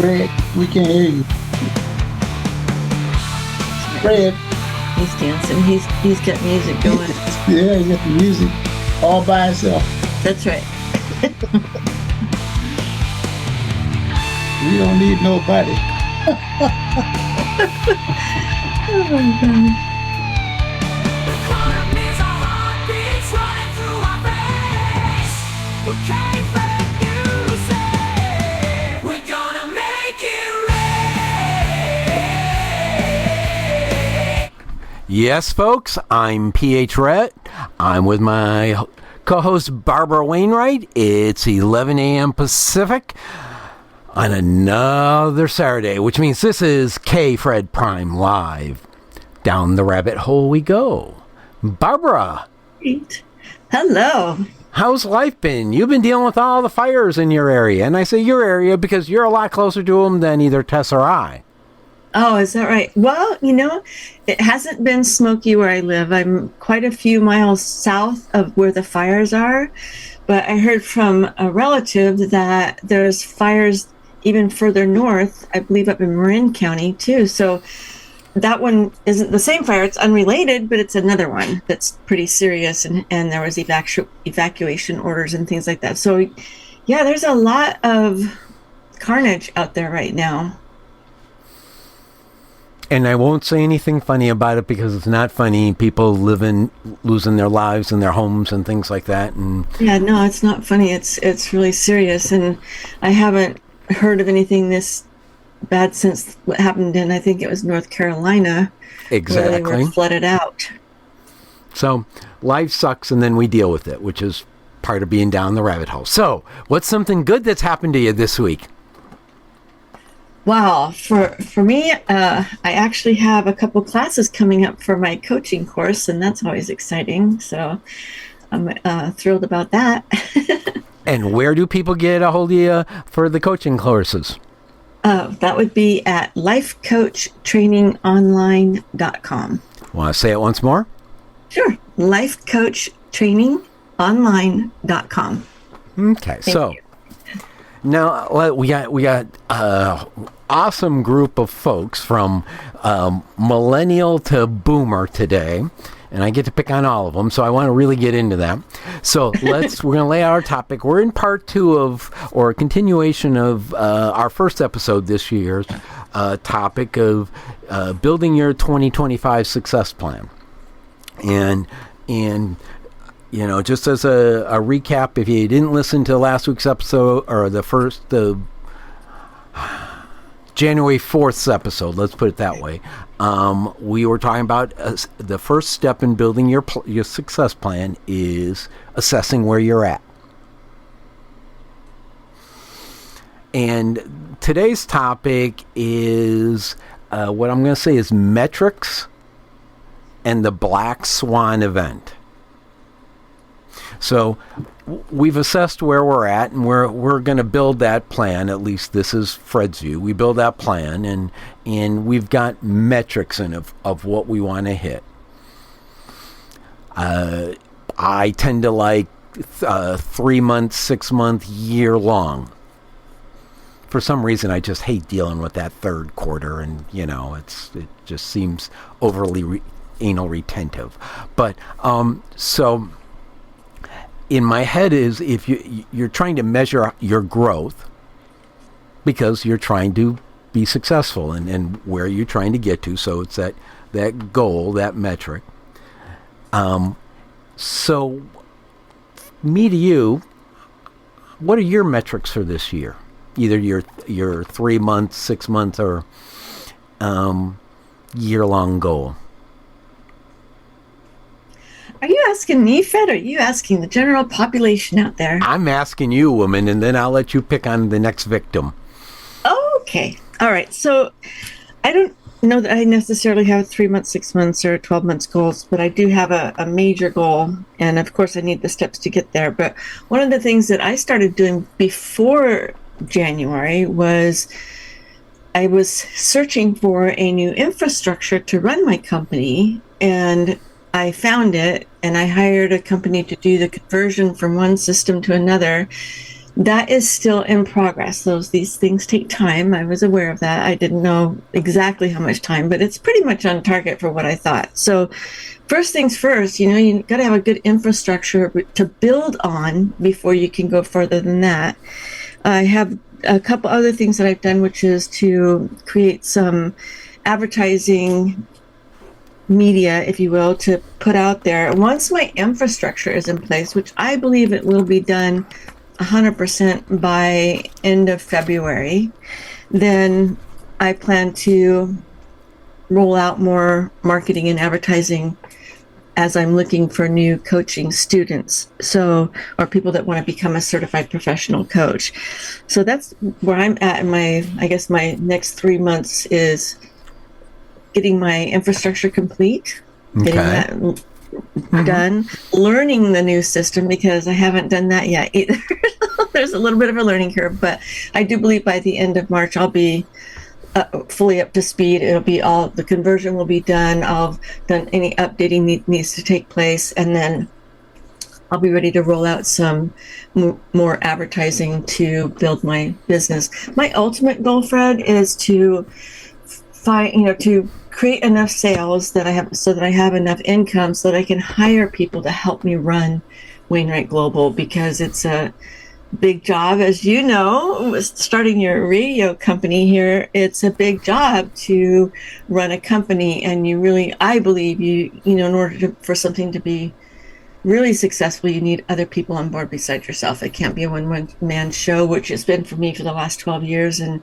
Phred, we can't hear you. Phred. He's dancing. He's got music going. Yeah, he got the music all by himself. That's right. We don't need nobody. Oh my God. Yes, folks, I'm KPHRED. I'm with my co-host Barbara Wainwright. It's 11 a.m. Pacific on another Saturday, which means this is KPHRED Prime Live. Down the rabbit hole we go. Barbara. Hello. How's life been? You've been dealing with all the fires in your area. And I say your area because you're a lot closer to them than either Tess or I. Oh, is that right? Well, it hasn't been smoky where I live. I'm quite a few miles south of where the fires are. But I heard from a relative that there's fires even further north, I believe up in Marin County too. So that one isn't the same fire. It's unrelated, but it's another one that's pretty serious. And there was evacuation orders and things like that. So yeah, there's a lot of carnage out there right now. And I won't say anything funny about it because it's not funny. People losing their lives and their homes and things like that. And yeah, no, it's not funny. It's really serious. And I haven't heard of anything this bad since what happened in, I think it was North Carolina. Exactly. Where they were flooded out. So life sucks and then we deal with it, which is part of being down the rabbit hole. So what's something good that's happened to you this week? Wow, for me, I actually have a couple classes coming up for my coaching course, and that's always exciting. So I'm thrilled about that. And where do people get a hold of you for the coaching courses? That would be at lifecoachtrainingonline.com. Want to say it once more? Sure. lifecoachtrainingonline.com. Okay, so now we got awesome group of folks from millennial to boomer today, and I get to pick on all of them, so I want to really get into that. So we're going to lay out our topic. We're in part 2 or a continuation of our first episode this year's topic of building your 2025 success plan. And just as a recap, if you didn't listen to last week's episode or the January 4th's episode, let's put it that way, we were talking about the first step in building your success plan is assessing where you're at. And today's topic is what I'm going to say is metrics and the Black Swan event. So we've assessed where we're at, and we're going to build that plan. At least this is Phred's view. We build that plan, and we've got metrics of what we want to hit. I tend to like 3 months, 6 month, year long. For some reason, I just hate dealing with that third quarter, and it just seems overly anal retentive. But so. In my head is if you're trying to measure your growth because you're trying to be successful and where you're trying to get to. So it's that goal, that metric. So me to you, what are your metrics for this year? Either your 3 months, 6 months, or year-long goal. Are you asking me, Phred, or are you asking the general population out there? I'm asking you, woman, and then I'll let you pick on the next victim. Okay. All right. So I don't know that I necessarily have 3 months, 6 months, or 12 months goals, but I do have a major goal. And of course, I need the steps to get there. But one of the things that I started doing before January was I was searching for a new infrastructure to run my company, and I found it, and I hired a company to do the conversion from one system to another. That is still in progress. These things take time. I was aware of that. I didn't know exactly how much time, but it's pretty much on target for what I thought. So first things first, you got to have a good infrastructure to build on before you can go further than that. I have a couple other things that I've done, which is to create some advertising media, if you will, to put out there. Once my infrastructure is in place, which I believe it will be done 100% by end of February, then I plan to roll out more marketing and advertising as I'm looking for new coaching students, or people that want to become a certified professional coach. So that's where I'm at in my next 3 months is getting my infrastructure complete, getting that done, learning the new system, because I haven't done that yet either. There's a little bit of a learning curve, but I do believe by the end of March I'll be fully up to speed. It'll be the conversion will be done. I've done any updating needs to take place, and then I'll be ready to roll out some more advertising to build my business. My ultimate goal, Phred, is to to create enough sales that I have enough income so that I can hire people to help me run Wainwright Global, because it's a big job. As you know, starting your radio company here, it's a big job to run a company, and I believe in order for something to be really successful, you need other people on board besides yourself. It can't be a one-man show, which it's been for me for the last 12 years, and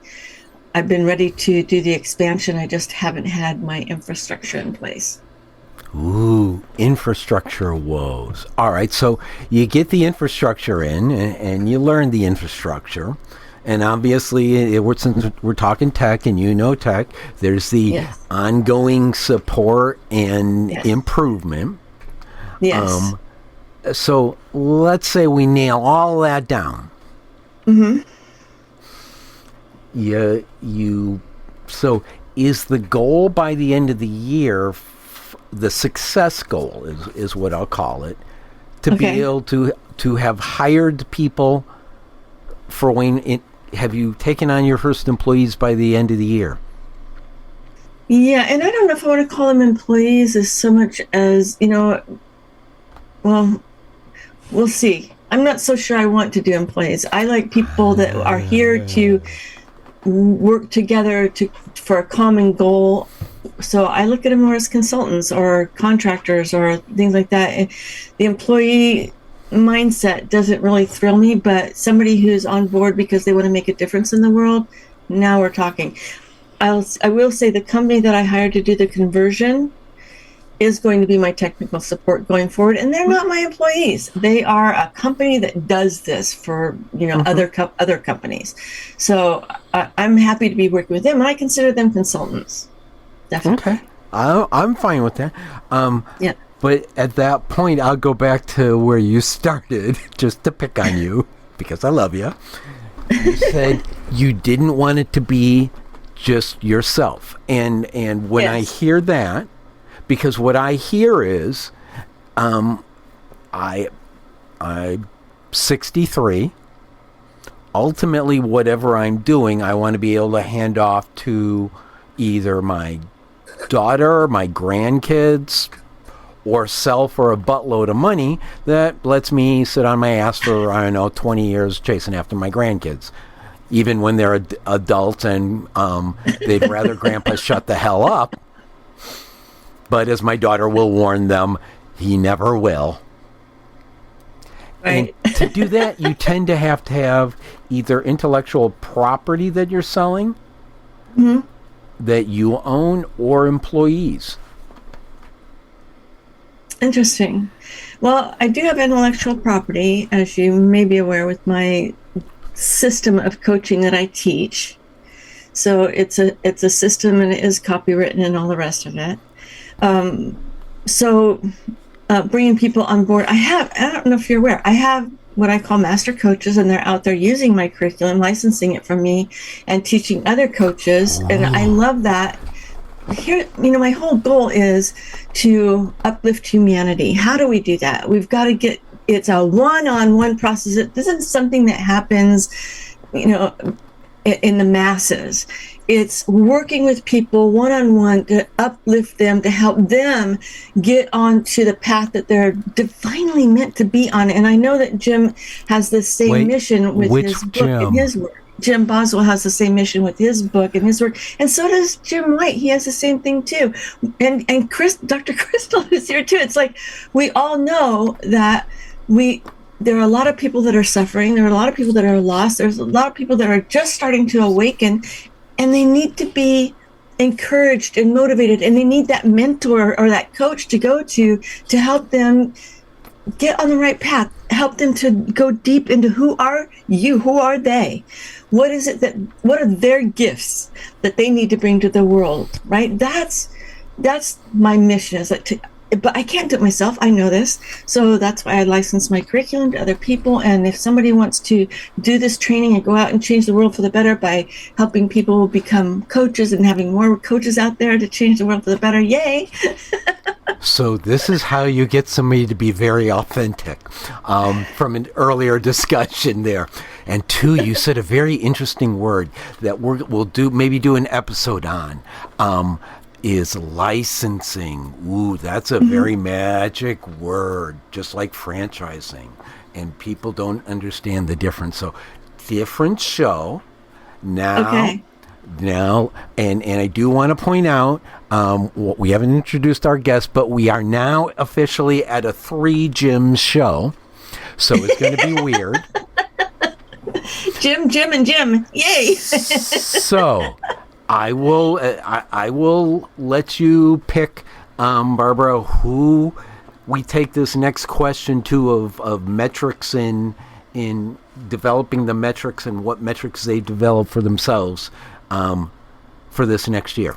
I've been ready to do the expansion. I just haven't had my infrastructure in place. Ooh, infrastructure woes. All right, so you get the infrastructure in, and you learn the infrastructure. And obviously, since we're talking tech, and tech, there's the ongoing support and improvement. Yes. So let's say we nail all that down. Mm-hmm. So is the goal by the end of the year, the success goal is what I'll call it, to be able to have hired people for Wayne? Have you taken on your first employees by the end of the year? Yeah, and I don't know if I want to call them employees as so much as, well, we'll see. I'm not so sure I want to do employees. I like people that are here to work together for a common goal. So I look at them more as consultants or contractors or things like that. The employee mindset doesn't really thrill me, but somebody who's on board because they want to make a difference in the world, now we're talking. I will say the company that I hired to do the conversion is going to be my technical support going forward, and they're not my employees. They are a company that does this for other companies. So I'm happy to be working with them, and I consider them consultants. Definitely. Okay, I'm fine with that. Yeah. But at that point, I'll go back to where you started, just to pick on you because I love you. You said you didn't want it to be just yourself, and when I hear that. Because what I hear is, I'm 63. Ultimately, whatever I'm doing, I want to be able to hand off to either my daughter, my grandkids, or sell for a buttload of money that lets me sit on my ass for, 20 years chasing after my grandkids. Even when they're adults and they'd rather Grandpa shut the hell up. But as my daughter will warn them, he never will. Right. And to do that, you tend to have either intellectual property that you're selling, that you own, or employees. Interesting. Well, I do have intellectual property, as you may be aware, with my system of coaching that I teach. So it's a system, and it is copywritten and all the rest of it. Bringing people on board, I don't know if you're aware, I have what I call master coaches, and they're out there using my curriculum, licensing it from me, and teaching other coaches. And I love that. Here, my whole goal is to uplift humanity. How do we do that? We've got to get it's a one-on-one process. This isn't something that happens, in the masses. It's working with people one-on-one to uplift them, to help them get onto the path that they're divinely meant to be on. And I know that Jim has the same mission with his book and his work. Jim Boswell has the same mission with his book and his work, and so does Jim White. He has the same thing too. And Dr. Crystal is here too. It's like we all know that there are a lot of people that are suffering. There are a lot of people that are lost. There's a lot of people that are just starting to awaken, and they need to be encouraged and motivated, and they need that mentor or that coach to go to help them get on the right path, help them to go deep into who are you, who are they, what are their gifts that they need to bring to the world, right? That's my mission, but I can't do it myself. I know this. So that's why I license my curriculum to other people. And if somebody wants to do this training and go out and change the world for the better by helping people become coaches and having more coaches out there to change the world for the better, yay. So this is how you get somebody to be very authentic, from an earlier discussion there. And two, you said a very interesting word that we'll do an episode on, is licensing. Ooh, that's a very magic word, just like franchising. And people don't understand the difference. So different show now. Okay. Now, and I do want to point out, we haven't introduced our guest, but we are now officially at a 3 Jim show. So it's going to be weird. Jim, and Jim. Yay. So I will let you pick, Barbara, who we take this next question to of metrics in developing the metrics and what metrics they develop for themselves for this next year.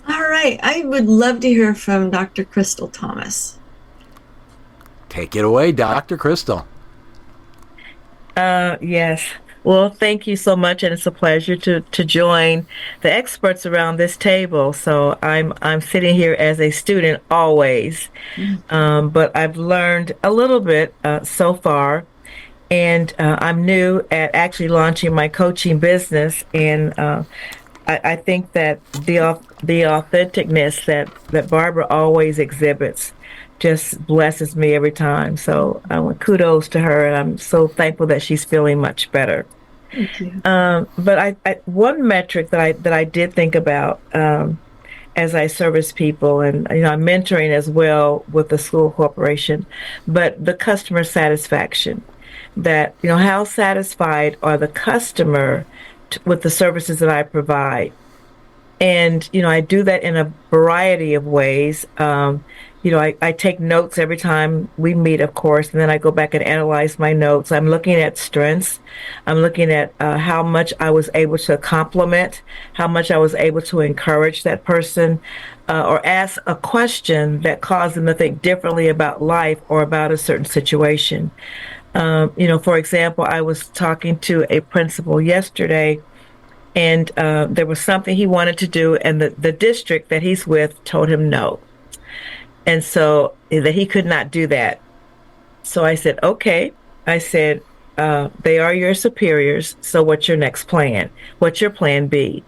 All right. I would love to hear from Dr. Crystal Thomas. Take it away, Dr. Crystal. Yes. Well, thank you so much, and it's a pleasure to join the experts around this table. So I'm sitting here as a student always, but I've learned a little bit so far, and I'm new at actually launching my coaching business, and I think that the authenticness that Barbara always exhibits just blesses me every time. So kudos to her, and I'm so thankful that she's feeling much better. Thank you. But I one metric that I did think about as I service people, and I'm mentoring as well with the school corporation, but the customer satisfaction. That how satisfied are the customer with the services that I provide, and I do that in a variety of ways. I take notes every time we meet, of course, and then I go back and analyze my notes. I'm looking at strengths. I'm looking at how much I was able to compliment, how much I was able to encourage that person, or ask a question that caused them to think differently about life or about a certain situation. For example, I was talking to a principal yesterday, and there was something he wanted to do, and the district that he's with told him no. And so that he could not do that. So I said, okay. I said, they are your superiors. So what's your next plan? What's your plan B?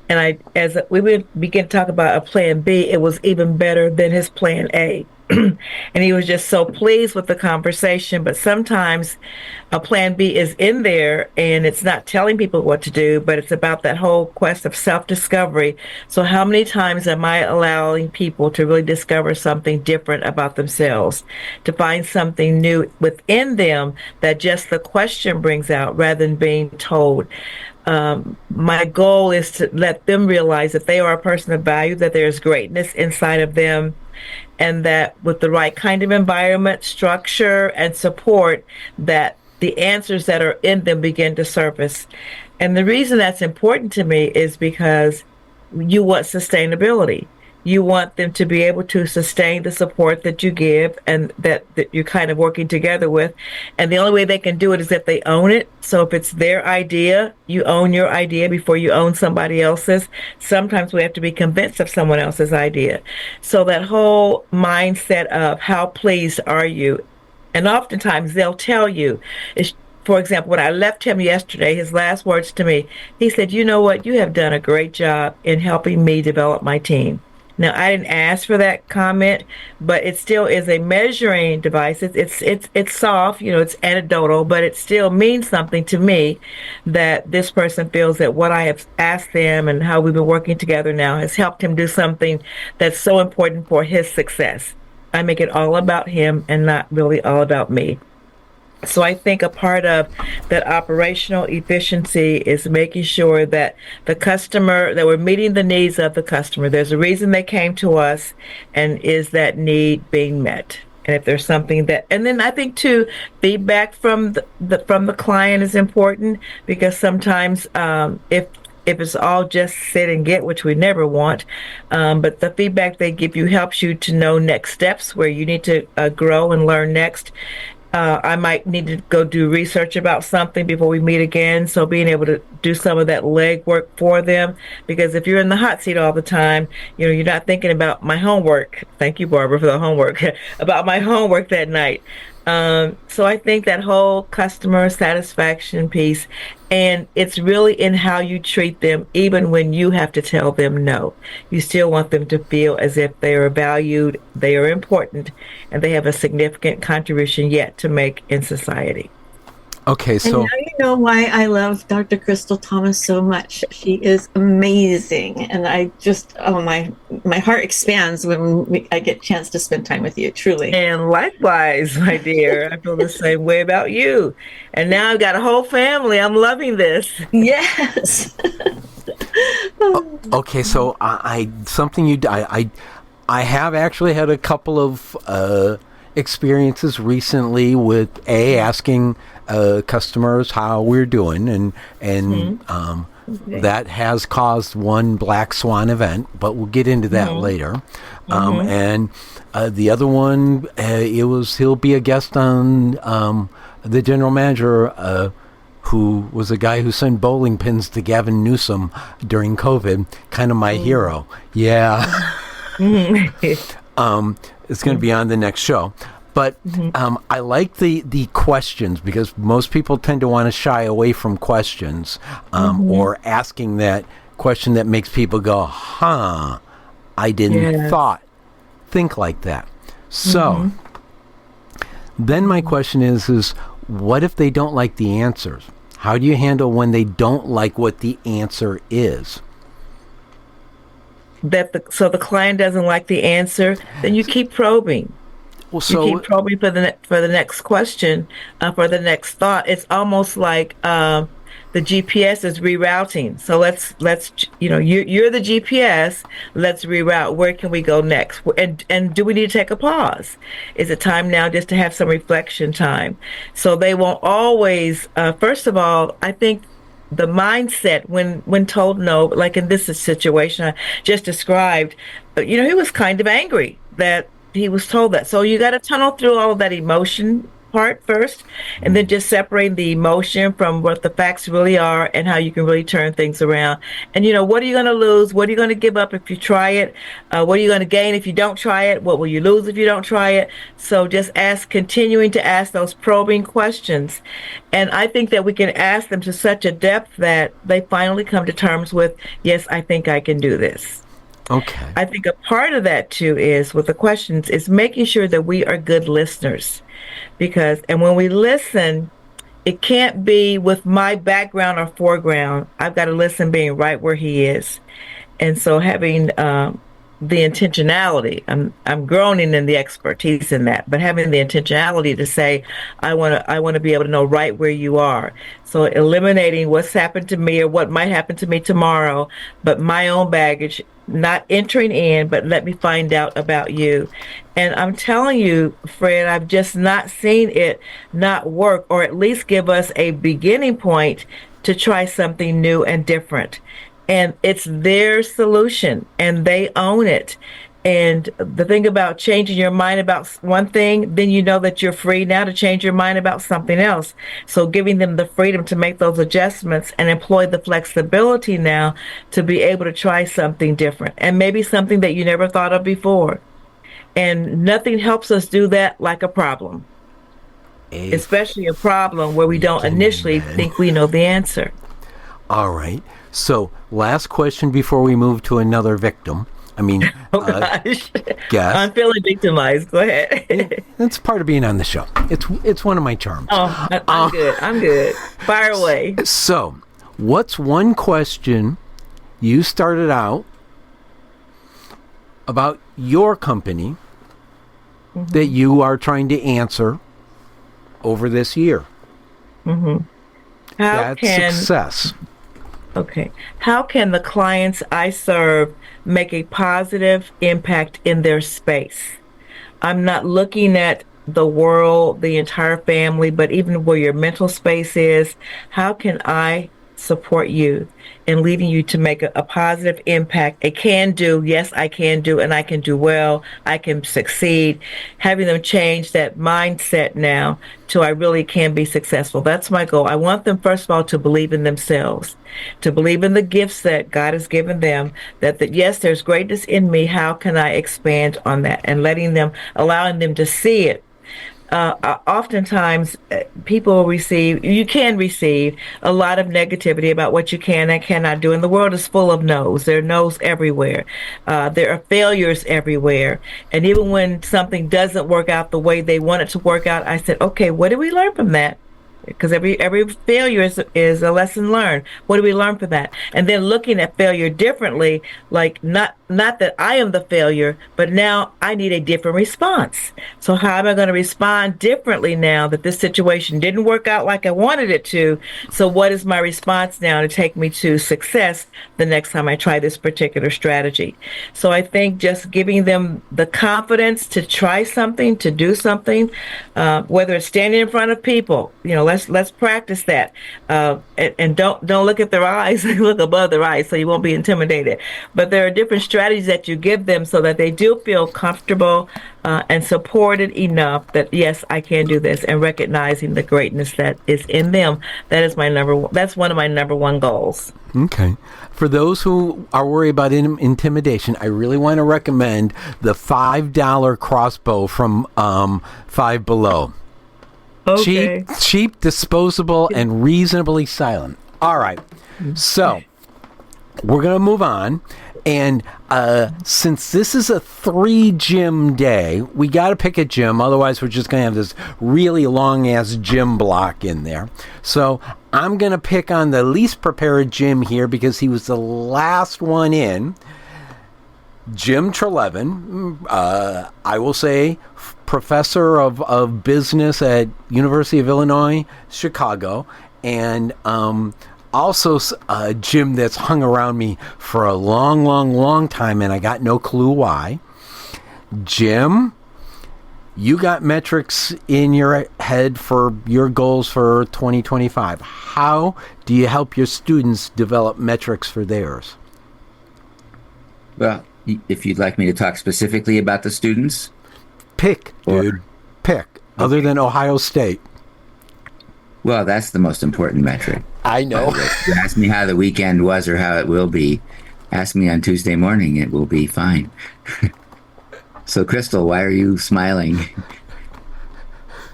And as we would begin to talk about a plan B, it was even better than his plan A. And he was just so pleased with the conversation. But sometimes a plan B is in there and it's not telling people what to do, but it's about that whole quest of self-discovery. So how many times am I allowing people to really discover something different about themselves, to find something new within them that just the question brings out rather than being told? My goal is to let them realize that they are a person of value, that there's greatness inside of them, and that with the right kind of environment, structure, and support, that the answers that are in them begin to surface. And the reason that's important to me is because you want sustainability. You want them to be able to sustain the support that you give and that you're kind of working together with. And the only way they can do it is if they own it. So if it's their idea, you own your idea before you own somebody else's. Sometimes we have to be convinced of someone else's idea. So that whole mindset of how pleased are you And oftentimes they'll tell you, for example, when I left him yesterday, his last words to me, he said, "You know what? You have done a great job in helping me develop my team." Now, I didn't ask for that comment, but it still is a measuring device. It's soft, it's anecdotal, but it still means something to me that this person feels that what I have asked them and how we've been working together now has helped him do something that's so important for his success. I make it all about him and not really all about me. So I think a part of that operational efficiency is making sure that that we're meeting the needs of the customer. There's a reason they came to us, and is that need being met? And if there's something and then I think too, feedback from the client is important, because sometimes if it's all just sit and get, which we never want, but the feedback they give you helps you to know next steps where you need to grow and learn next. I might need to go do research about something before we meet again. So being able to do some of that legwork for them, because if you're in the hot seat all the time, you're not thinking about my homework. Thank you, Barbara, for the homework about my homework that night. So I think that whole customer satisfaction piece, and it's really in how you treat them, even when you have to tell them no. You still want them to feel as if they are valued, they are important, and they have a significant contribution yet to make in society. Okay, And so now you know why I love Dr. Crystal Thomas so much. She is amazing, and I just my heart expands when I get a chance to spend time with you. Truly. And likewise, my dear, I feel the same way about you. And now I've got a whole family. I'm loving this. Yes. okay, so I have actually had a couple of experiences recently with asking customers how we're doing, and that has caused one black swan event, but we'll get into that later. And the other one, he'll be a guest on the general manager, who was a guy who sent bowling pins to Gavin Newsom during COVID, kind of my hero. Yeah. It's going to be on the next show. But I like the questions, because most people tend to want to shy away from questions, or asking that question that makes people go, I didn't think like that. So then my question is what if they don't like the answers? How do you handle when they don't like what the answer is? So the client doesn't like the answer, then you keep probing. Well, You keep probing for the next question, for the next thought. It's almost like the GPS is rerouting. So let's you're the GPS. Let's reroute. Where can we go next? And do we need to take a pause? Is it time now just to have some reflection time? So they won't always. First of all, I think the mindset when told no, like in this situation I just described, he was kind of angry that he was told that. So you got to tunnel through all of that emotion part first, and then just separate the emotion from what the facts really are and how you can really turn things around. And what are you going to lose? What are you going to give up if you try it? What are you going to gain if you don't try it? What will you lose if you don't try it? So just continuing to ask those probing questions. And I think that we can ask them to such a depth that they finally come to terms with, yes, I think I can do this. Okay. I think a part of that too is with the questions is making sure that we are good listeners, and when we listen, it can't be with my background or foreground. I've got to listen being right where he is. And so having the intentionality, I'm groaning in the expertise in that, but having the intentionality to say, I want to be able to know right where you are. So eliminating what's happened to me or what might happen to me tomorrow, but my own baggage, not entering in, but let me find out about you. And I'm telling you, Phred, I've just not seen it not work, or at least give us a beginning point to try something new and different. And it's their solution, and they own it. And the thing about changing your mind about one thing, then you know that you're free now to change your mind about something else. So giving them the freedom to make those adjustments and employ the flexibility now to be able to try something different, and maybe something that you never thought of before. And nothing helps us do that like a problem. especially a problem where we don't initially think we know the answer. All right. So, last question before we move to another victim. I mean, Gosh. guess. I'm feeling victimized. Go ahead. It's part of being on the show. It's one of my charms. Oh, I'm good. I'm good. Fire away. So, what's one question you started out about your company that you are trying to answer over this year? That's success. Okay. How can the clients I serve make a positive impact in their space? I'm not looking at the world, the entire family, but even where your mental space is. How can I support you in leading you to make a positive impact? A can do, yes, I can do, and I can do well, I can succeed. Having them change that mindset now to I really can be successful. That's my goal. I want them, first of all, to believe in themselves, to believe in the gifts that God has given them, that yes, there's greatness in me. How can I expand on that? And allowing them to see it. Oftentimes people you can receive a lot of negativity about what you can and cannot do. And the world is full of no's. There are no's everywhere. There are failures everywhere. And even when something doesn't work out the way they want it to work out, I said, okay, what did we learn from that? Because every failure is a lesson learned. What do we learn from that? And then looking at failure differently, like not that I am the failure, but now I need a different response. So how am I going to respond differently now that this situation didn't work out like I wanted it to? So what is my response now to take me to success the next time I try this particular strategy? So I think just giving them the confidence to try something, to do something, whether it's standing in front of people, let's practice that, and don't look at their eyes. Look above their eyes so you won't be intimidated. But there are different strategies that you give them so that they do feel comfortable and supported enough that yes, I can do this, and recognizing the greatness that is in them. That's one of my number one goals. Okay. For those who are worried about intimidation, I really want to recommend the $5 crossbow from Five Below. Okay. Cheap, disposable, and reasonably silent. All right. So, we're going to move on. And since this is a 3-gym day, we got to pick a gym. Otherwise, we're just going to have this really long-ass gym block in there. So, I'm going to pick on the least prepared gym here because he was the last one in. Jim Treleaven, I will say, professor of business at University of Illinois, Chicago, and also a gym that's hung around me for a long time, and I got no clue why. Jim, you got metrics in your head for your goals for 2025. How do you help your students develop metrics for theirs? Well, if you'd like me to talk specifically about the students. Pick, dude. Pick. Okay. Other than Ohio State. Well, that's the most important metric. I know. If you ask me how the weekend was or how it will be, ask me on Tuesday morning. It will be fine. So, Crystal, why are you smiling?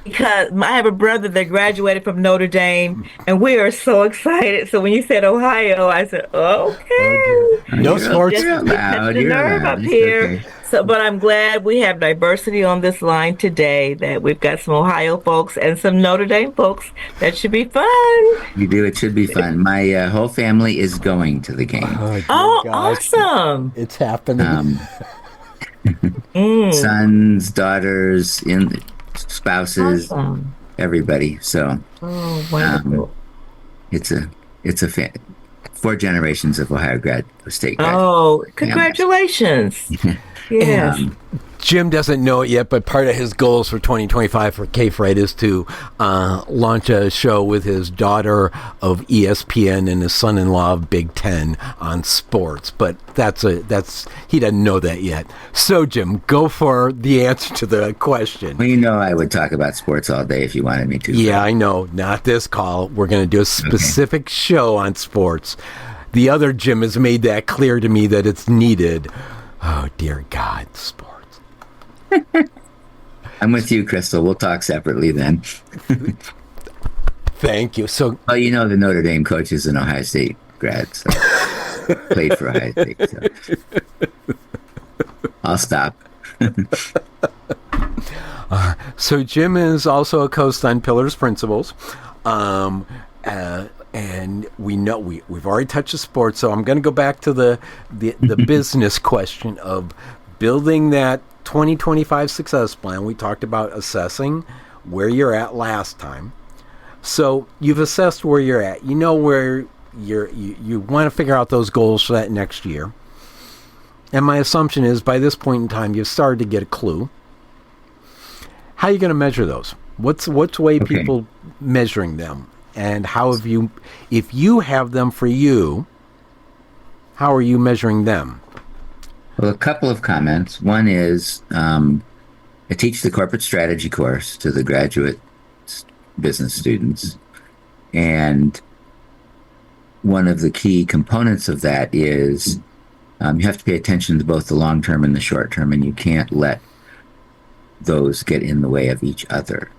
Because I have a brother that graduated from Notre Dame, and we are so excited. So when you said Ohio, I said, okay. No sports. You're allowed. You're nerve allowed. up here. Okay. So, but I'm glad we have diversity on this line today, that we've got some Ohio folks and some Notre Dame folks. That should be fun. You do. It should be fun. My whole family is going to the game. Oh, awesome. It's happening. Sons, daughters, spouses, awesome. Everybody. So wonderful. It's a 4 generations of Ohio State grad. Oh, congratulations. Yes. Jim doesn't know it yet, but part of his goals for 2025 for KPHRED is to launch a show with his daughter of ESPN and his son-in-law of Big Ten on sports. But he doesn't know that yet. So, Jim, go for the answer to the question. Well, I would talk about sports all day if you wanted me to. Yeah, I know. Not this call. We're going to do a specific show on sports. The other Jim has made that clear to me that it's needed. Oh, dear God, sports. I'm with you, Crystal. We'll talk separately then. Thank you. So, Well, you know, the Notre Dame coach is an Ohio State grad, so played for Ohio State. So. I'll stop. So Jim is also a host on Pillars Principles. And we know we've already touched the sports, so I'm going to go back to the business question of building that 2025 success plan. We talked about assessing where you're at last time. So you've assessed where you're at. You know where you want to figure out those goals for that next year. And my assumption is by this point in time, you've started to get a clue. How are you going to measure those? What's the way people measuring them? And how have you, if you have them for you, how are you measuring them? Well, a couple of comments. One is I teach the corporate strategy course to the graduate business students. And one of the key components of that is you have to pay attention to both the long term and the short term, and you can't let those get in the way of each other.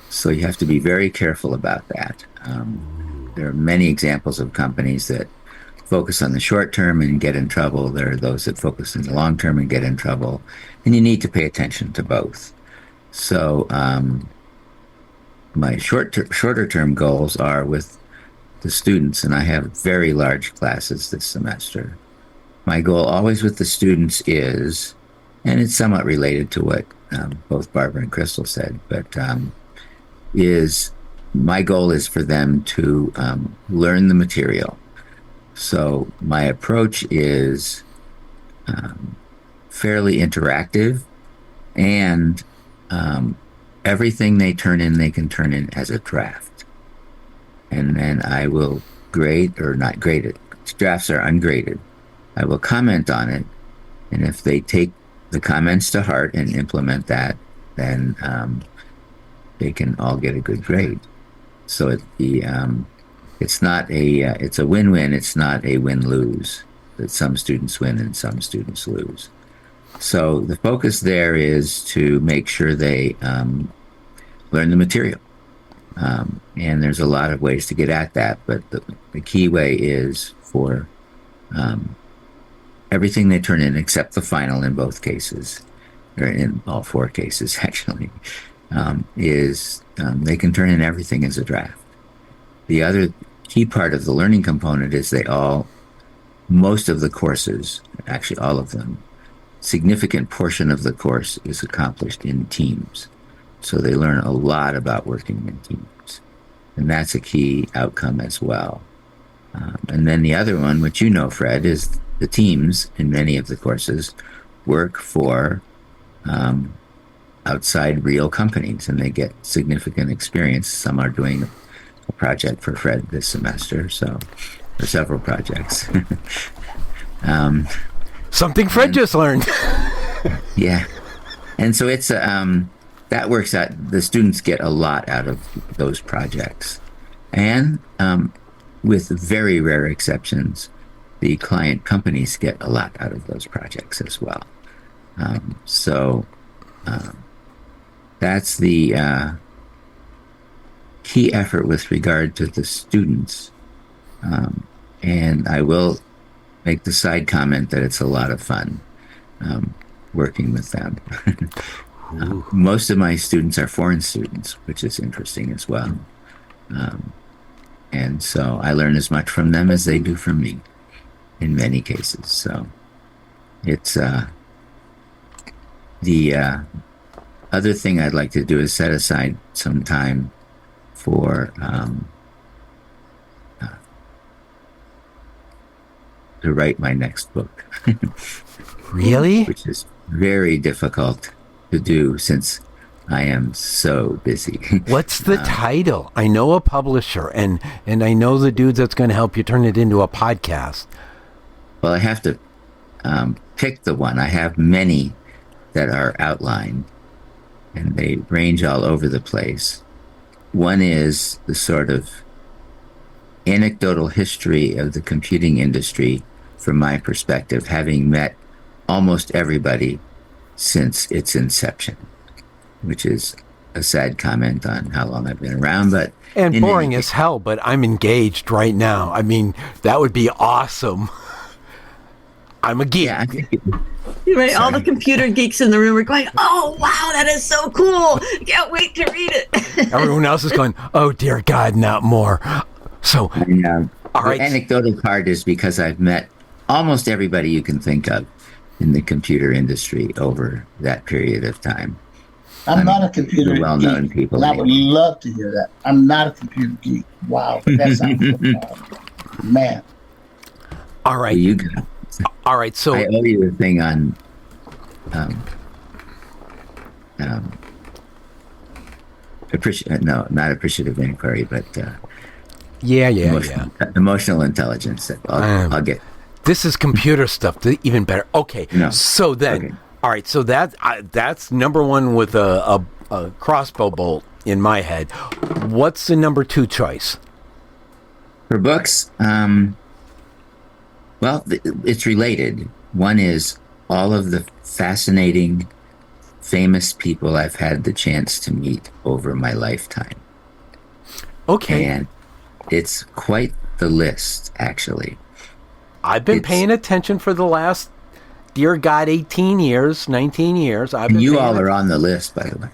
So you have to be very careful about that. There are many examples of companies that focus on the short term and get in trouble. There are those that focus on the long term and get in trouble. And you need to pay attention to both. So my shorter term goals are with the students, and I have very large classes this semester. My goal always with the students is, and it's somewhat related to what both Barbara and Crystal said, but my goal is for them to learn the material. So my approach is fairly interactive, and everything they can turn in as a draft. And then I will grade, or not grade it. Drafts are ungraded. I will comment on it, and if they take the comments to heart and implement that, then they can all get a good grade. So it's not it's a win-win. It's not a win-lose, that some students win and some students lose. So the focus there is to make sure they learn the material. And there's a lot of ways to get at that, but the key way is for everything they turn in except the final in both cases, or in all four cases actually, they can turn in everything as a draft. The other key part of the learning component is most of the courses, actually all of them, significant portion of the course is accomplished in teams. So they learn a lot about working in teams. And that's a key outcome as well. And then the other one, which you know, Phred, is the teams in many of the courses work for outside real companies, and they get significant experience. Some are doing a project for Phred this semester, so for several projects. Something Phred just learned. Yeah. And so it's that works out. The students get a lot out of those projects. And with very rare exceptions, the client companies get a lot out of those projects as well. That's the key effort with regard to the students. And I will make the side comment that it's a lot of fun working with them. Most of my students are foreign students, which is interesting as well. And so I learn as much from them as they do from me in many cases. So it's the other thing I'd like to do is set aside some time for to write my next book. Really? Which is very difficult to do since I am so busy. What's the title? I know a publisher, and I know the dudes that's going to help you turn it into a podcast. Well, I have to pick the one. I have many that are outlined, and they range all over the place. One is the sort of anecdotal history of the computing industry from my perspective, having met almost everybody since its inception. which is a sad comment on how long I've been around, but And in boring any as hell, but I'm engaged right now. I mean, that would be awesome. I'm a geek. yeah, I think Right, all the Sorry. computer geeks in the room are going, "Oh wow, that is so cool! Can't wait to read it." Everyone else is going, oh, dear God, not more. So, all right. The anecdotal part is because I've met almost everybody you can think of in the computer industry over that period of time. I'm not a computer the well-known geek, people and I would anyway. love to hear that. I'm not a computer geek. Wow, that sounds man. All right. You got, All right. So, I owe you a thing on not appreciative inquiry, but yeah. emotional intelligence. I'll get. This is computer stuff. Even better. Okay. No. So then, Okay. all right. So that's number one with a crossbow bolt in my head. What's the number two choice? For books, well, it's related. One is all of the fascinating, famous people I've had the chance to meet over my lifetime. Okay. And it's quite the list, actually. I've been paying attention for the last, dear God, 18 years, 19 years. I've been You paying all are on the list, by the way.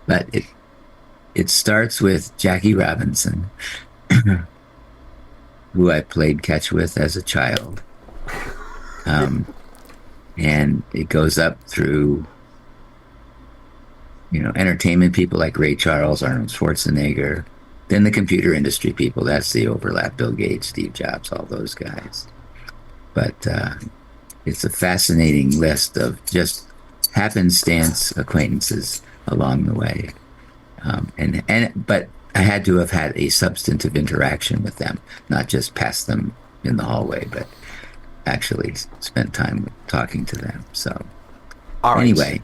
But it starts with Jackie Robinson, who I played catch with as a child. And it goes up through, entertainment people like Ray Charles, Arnold Schwarzenegger, then the computer industry people. That's the overlap: Bill Gates, Steve Jobs, all those guys. But it's a fascinating list of just happenstance acquaintances along the way. But I had to have had a substantive interaction with them, not just pass them in the hallway, but actually spent time talking to them. So All right. anyway,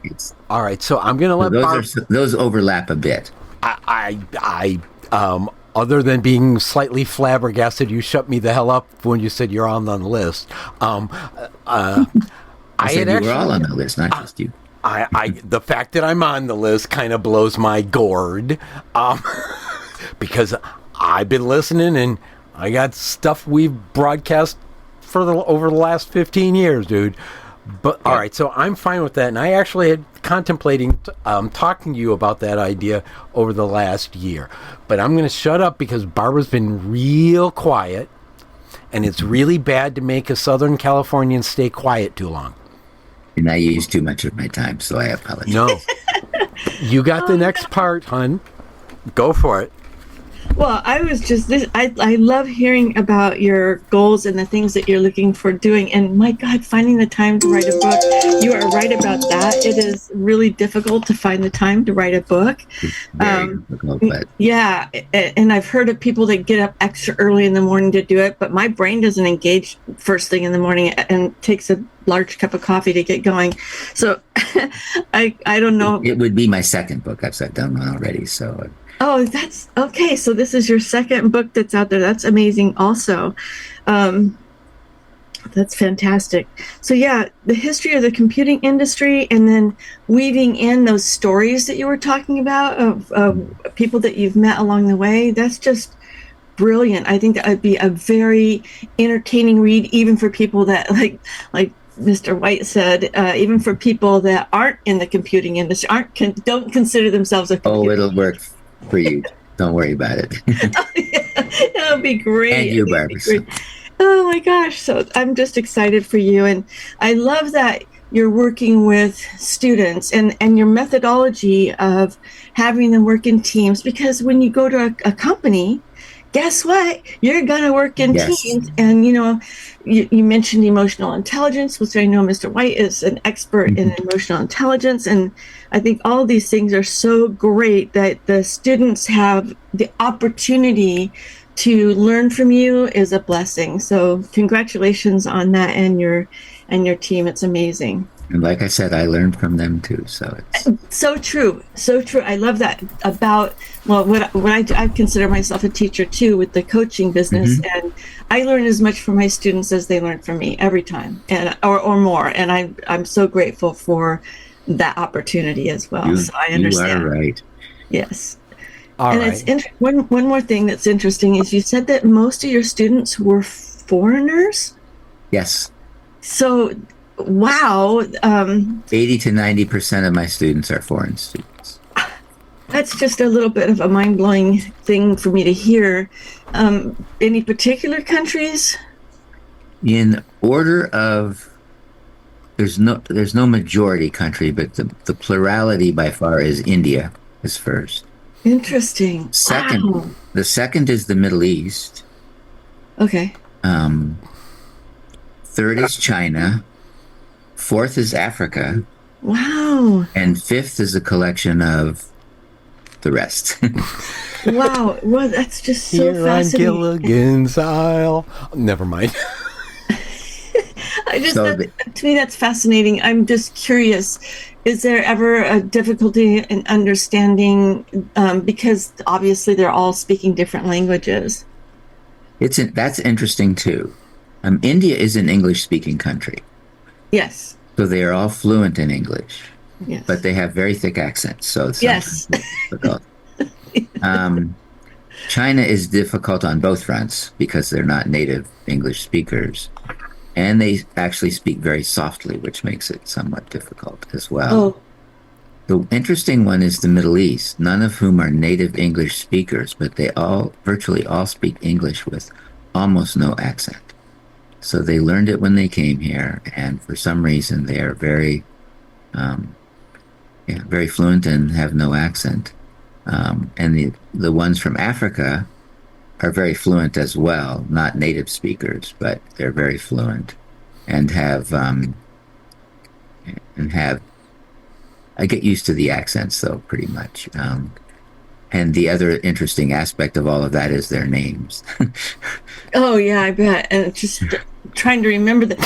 All right. So I'm going to let those overlap a bit. Other than being slightly flabbergasted, you shut me the hell up when you said you're on the list. I said you were all on the list, not just you. The fact that I'm on the list kind of blows my gourd, because I've been listening and I got stuff we've broadcast over the last 15 years, dude. But all right, so I'm fine with that, and I actually had contemplating talking to you about that idea over the last year. But I'm going to shut up because Barbara's been real quiet, and it's really bad to make a Southern Californian stay quiet too long. And I used too much of my time, so I apologize. No, you got the next part, hun. Go for it. Well, I was just I love hearing about your goals and the things that you're looking for doing. And my God, finding the time to write a book. You are right about that. It is really difficult to find the time to write a book. Very difficult, but Yeah, and I've heard of people that get up extra early in the morning to do it, but my brain doesn't engage first thing in the morning and takes a large cup of coffee to get going. So I don't know. it would be my second book. I've done one already, so. Oh, that's okay. So this is your second book that's out there. That's amazing also. That's fantastic. So yeah, the history of the computing industry and then weaving in those stories that you were talking about of people that you've met along the way. That's just brilliant. I think that would be a very entertaining read, even for people that like Mr. White said, even for people that aren't in the computing industry, don't consider themselves a computer. Oh, it'll work for you. Don't worry about it. It'll be great. And you, Barbara. Oh my gosh. So I'm just excited for you. And I love that you're working with students and your methodology of having them work in teams, because when you go to a company, guess what? You're going to work in teams. And, you mentioned emotional intelligence, which I know Mr. White is an expert in emotional intelligence. And I think all of these things are so great that the students have the opportunity to learn from you is a blessing. So congratulations on that and your team. It's amazing. And like I said, I learned from them too. So it's so true. I love that about, I consider myself a teacher too with the coaching business, and I learn as much from my students as they learn from me every time, and or more. And I'm so grateful for that opportunity as well. So I You understand. are right. Yes. All And right. it's one more thing that's interesting is you said that most of your students were foreigners. Yes. So, wow, 80 to 90% of my students are foreign students. that's just a little bit of a mind blowing thing for me to hear. Any particular countries? In order of, there's no majority country, but the plurality by far is India is first. Interesting. Second, Wow. the second is the Middle East. Okay. Third is China. Fourth is Africa. Wow. And fifth is a collection of the rest. Wow. Well, that's just so Here on fascinating. Gilligan's Isle. Never mind. To me, that's fascinating. I'm just curious. Is there ever a difficulty in understanding, because obviously they're all speaking different languages? That's interesting too. India is an English-speaking country, Yes. so they are all fluent in English, Yes. but they have very thick accents, so it's Yes. sometimes difficult. China is difficult on both fronts because they're not native English speakers, and they actually speak very softly, which makes it somewhat difficult as well. Oh, The interesting one is the Middle East, none of whom are native English speakers, but they virtually all speak English with almost no accent. So they learned it when they came here, and for some reason they are very, very fluent and have no accent. And the ones from Africa are very fluent as well, not native speakers, but they're very fluent and have I get used to the accents though, pretty much. And the other interesting aspect of all of that is their names. oh yeah, I bet. And just trying to remember the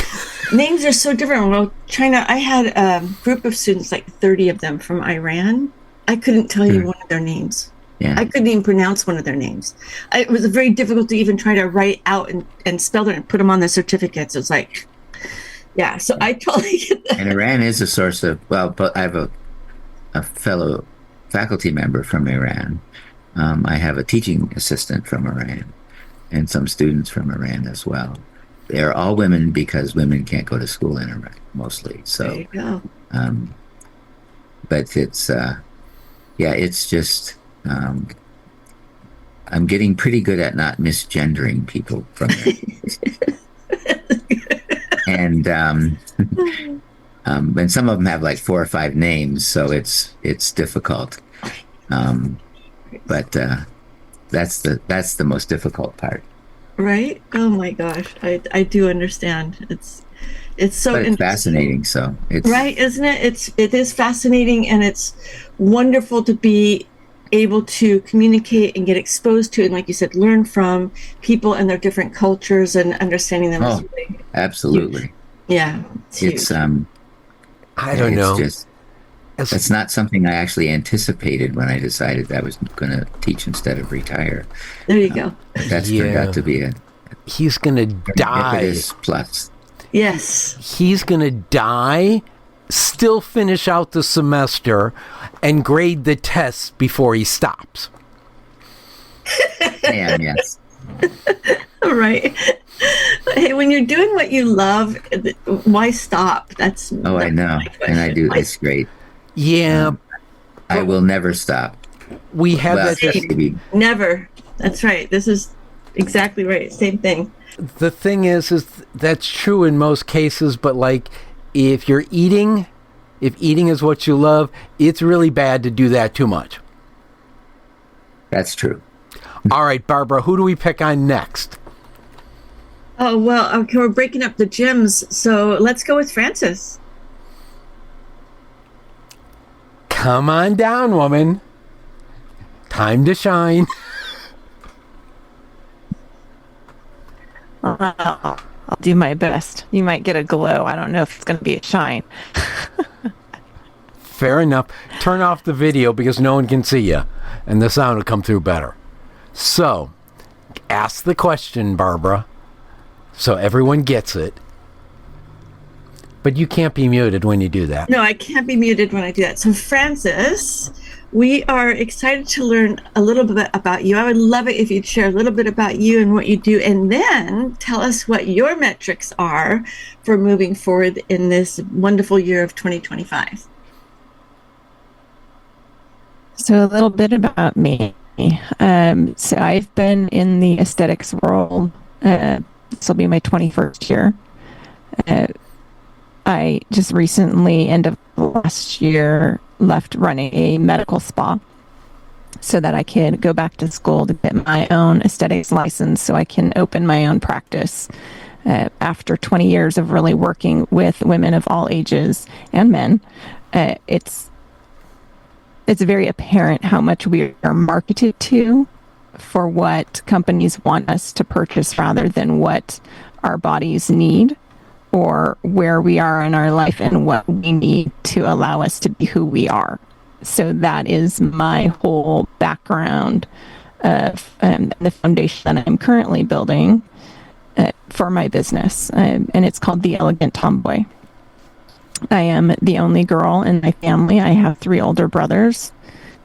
names are so different. Well, China, I had a group of students, like 30 of them from Iran. I couldn't tell you one of their names. Yeah. I couldn't even pronounce one of their names. It was very difficult to even try to write out and spell them and put them on the certificates. It's like, yeah, so I totally get that. And Iran is a source of, but I have a fellow faculty member from Iran. I have a teaching assistant from Iran and some students from Iran as well. They're all women because women can't go to school in Iran mostly. So, There you go. But it's, it's just, I'm getting pretty good at not misgendering people from there. And some of them have like 4 or 5 names, so it's difficult. But that's the most difficult part. Right? Oh my gosh, I do understand. It's so But it's interesting. fascinating. So it's Right, isn't it? It is fascinating, and it's wonderful to be able to communicate and get exposed to, and like you said, learn from people and their different cultures and understanding them. Is really, absolutely. yeah, It's I don't know. Just, that's not something I actually anticipated when I decided that I was going to teach instead of retire. there you go. That's turned out to be He's gonna die. impetus plus. Yes. He's gonna die, still finish out the semester, and grade the tests before he stops. And yes. All right. Hey, when you're doing what you love, why stop? That's I know, and I do. It's great. Yeah, I will never stop. we have Well, that. just to be- never. That's right. This is exactly right. Same thing. The thing is that's true in most cases, but like if eating is what you love, it's really bad to do that too much. That's true. All right, Barbara, who do we pick on next? Oh, well, okay, we're breaking up the gyms, so let's go with Frances. Come on down, woman. Time to shine. I'll do my best. You might get a glow. I don't know if it's going to be a shine. Fair enough. Turn off the video because no one can see you, and the sound will come through better. So, ask the question, Barbara, so everyone gets it. But you can't be muted when you do that. No, I can't be muted when I do that. So, Francis, we are excited to learn a little bit about you. I would love it if you'd share a little bit about you and what you do, and then tell us what your metrics are for moving forward in this wonderful year of 2025. So a little bit about me. So I've been in the aesthetics world. This will be my 21st year. I just recently, end of last year, left running a medical spa so that I could go back to school to get my own aesthetics license so I can open my own practice. After 20 years of really working with women of all ages and men, it's very apparent how much we are marketed to for what companies want us to purchase rather than what our bodies need or where we are in our life and what we need to allow us to be who we are. So that is my whole background of the foundation that I'm currently building for my business. And it's called The Elegant Tomboy. I am the only girl in my family. I have 3 older brothers.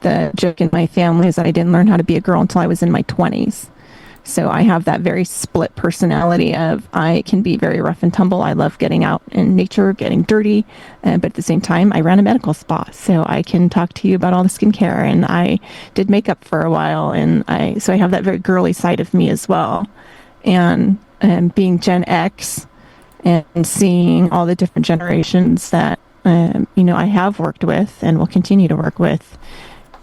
The joke in my family is that I didn't learn how to be a girl until I was in my 20s. So I have that very split personality of I can be very rough and tumble. I love getting out in nature, getting dirty. But at the same time, I ran a medical spa. So I can talk to you about all the skincare. And I did makeup for a while. So I have that very girly side of me as well. And being Gen X and seeing all the different generations that, I have worked with and will continue to work with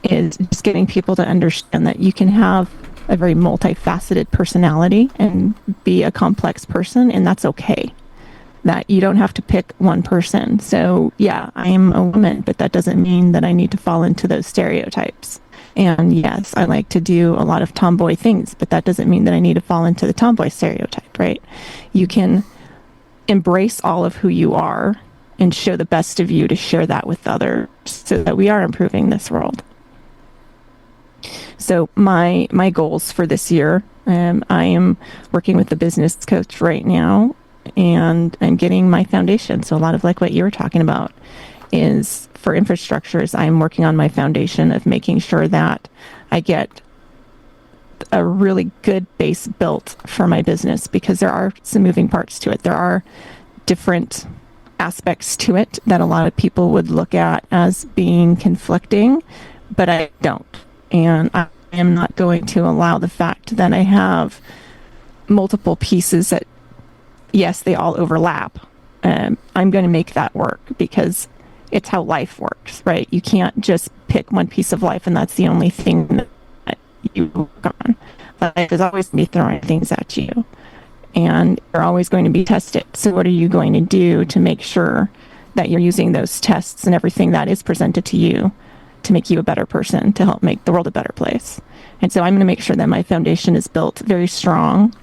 is just getting people to understand that you can have a very multifaceted personality and be a complex person, and that's okay. That you don't have to pick one person. So yeah, I am a woman, but that doesn't mean that I need to fall into those stereotypes. And yes, I like to do a lot of tomboy things, but that doesn't mean that I need to fall into the tomboy stereotype, right? You can embrace all of who you are and show the best of you to share that with others so that we are improving this world. So my goals for this year, I am working with the business coach right now and I'm getting my foundation. So a lot of like what you were talking about is for infrastructures. I'm working on my foundation of making sure that I get a really good base built for my business because there are some moving parts to it. There are different aspects to it that a lot of people would look at as being conflicting, but I don't. And I am not going to allow the fact that I have multiple pieces that, yes, they all overlap. I'm going to make that work because it's how life works, right? You can't just pick one piece of life and that's the only thing that you work on. Life is always going to be throwing things at you and you're always going to be tested. So what are you going to do to make sure that you're using those tests and everything that is presented to you to make you a better person, to help make the world a better place? And so I'm going to make sure that my foundation is built very strong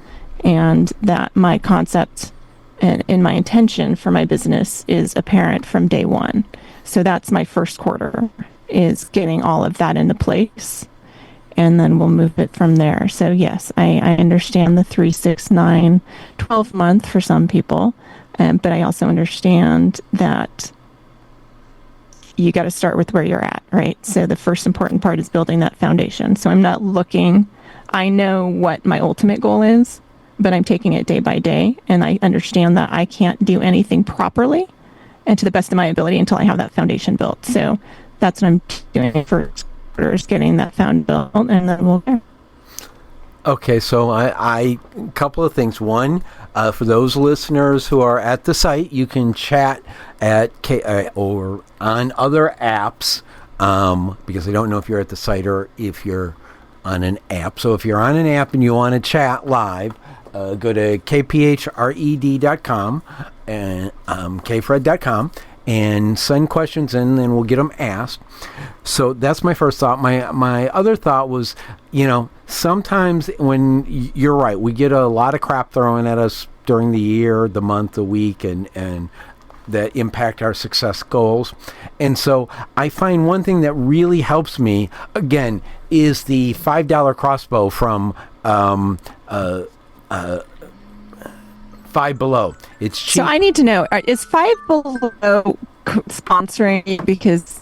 and that my concept and my intention for my business is apparent from day one. So that's my first quarter, is getting all of that into place. And then we'll move it from there. So yes, I understand the 3, 6, 9, 12 month for some people. But I also understand that you got to start with where you're at, right? So the first important part is building that foundation. So I'm not looking, I know what my ultimate goal is, but I'm taking it day by day. And I understand that I can't do anything properly and to the best of my ability until I have that foundation built. So that's what I'm doing first, is getting that foundation built, and then we'll go. Okay, so I couple of things. One, for those listeners who are at the site, you can chat at or on other apps, because I don't know if you're at the site or if you're on an app. So if you're on an app and you want to chat live, go to kphred.com and kphred.com and send questions in, and we'll get them asked. So that's my first thought. My other thought was, sometimes when you're right, we get a lot of crap thrown at us during the year, the month, the week, and that impact our success goals. And so I find one thing that really helps me, again, is the $5 crossbow from Five Below. It's cheap. So I need to know, is Five Below sponsoring you? Because,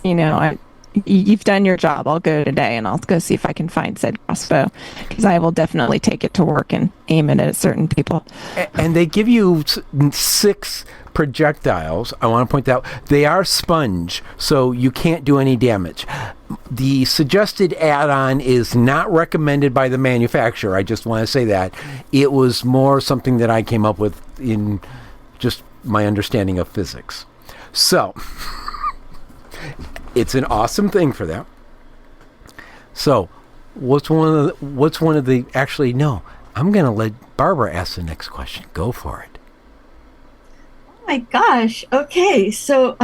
you've done your job. I'll go today and I'll go see if I can find said crossbow, because I will definitely take it to work and aim it at certain people. And they give you 6 projectiles. I want to point out they are sponge, so you can't do any damage. The suggested add-on is not recommended by the manufacturer. I just want to say that. It was more something that I came up with in just my understanding of physics. So, it's an awesome thing for them. So, actually, no, I'm going to let Barbara ask the next question. Go for it. Oh my gosh. Okay. So,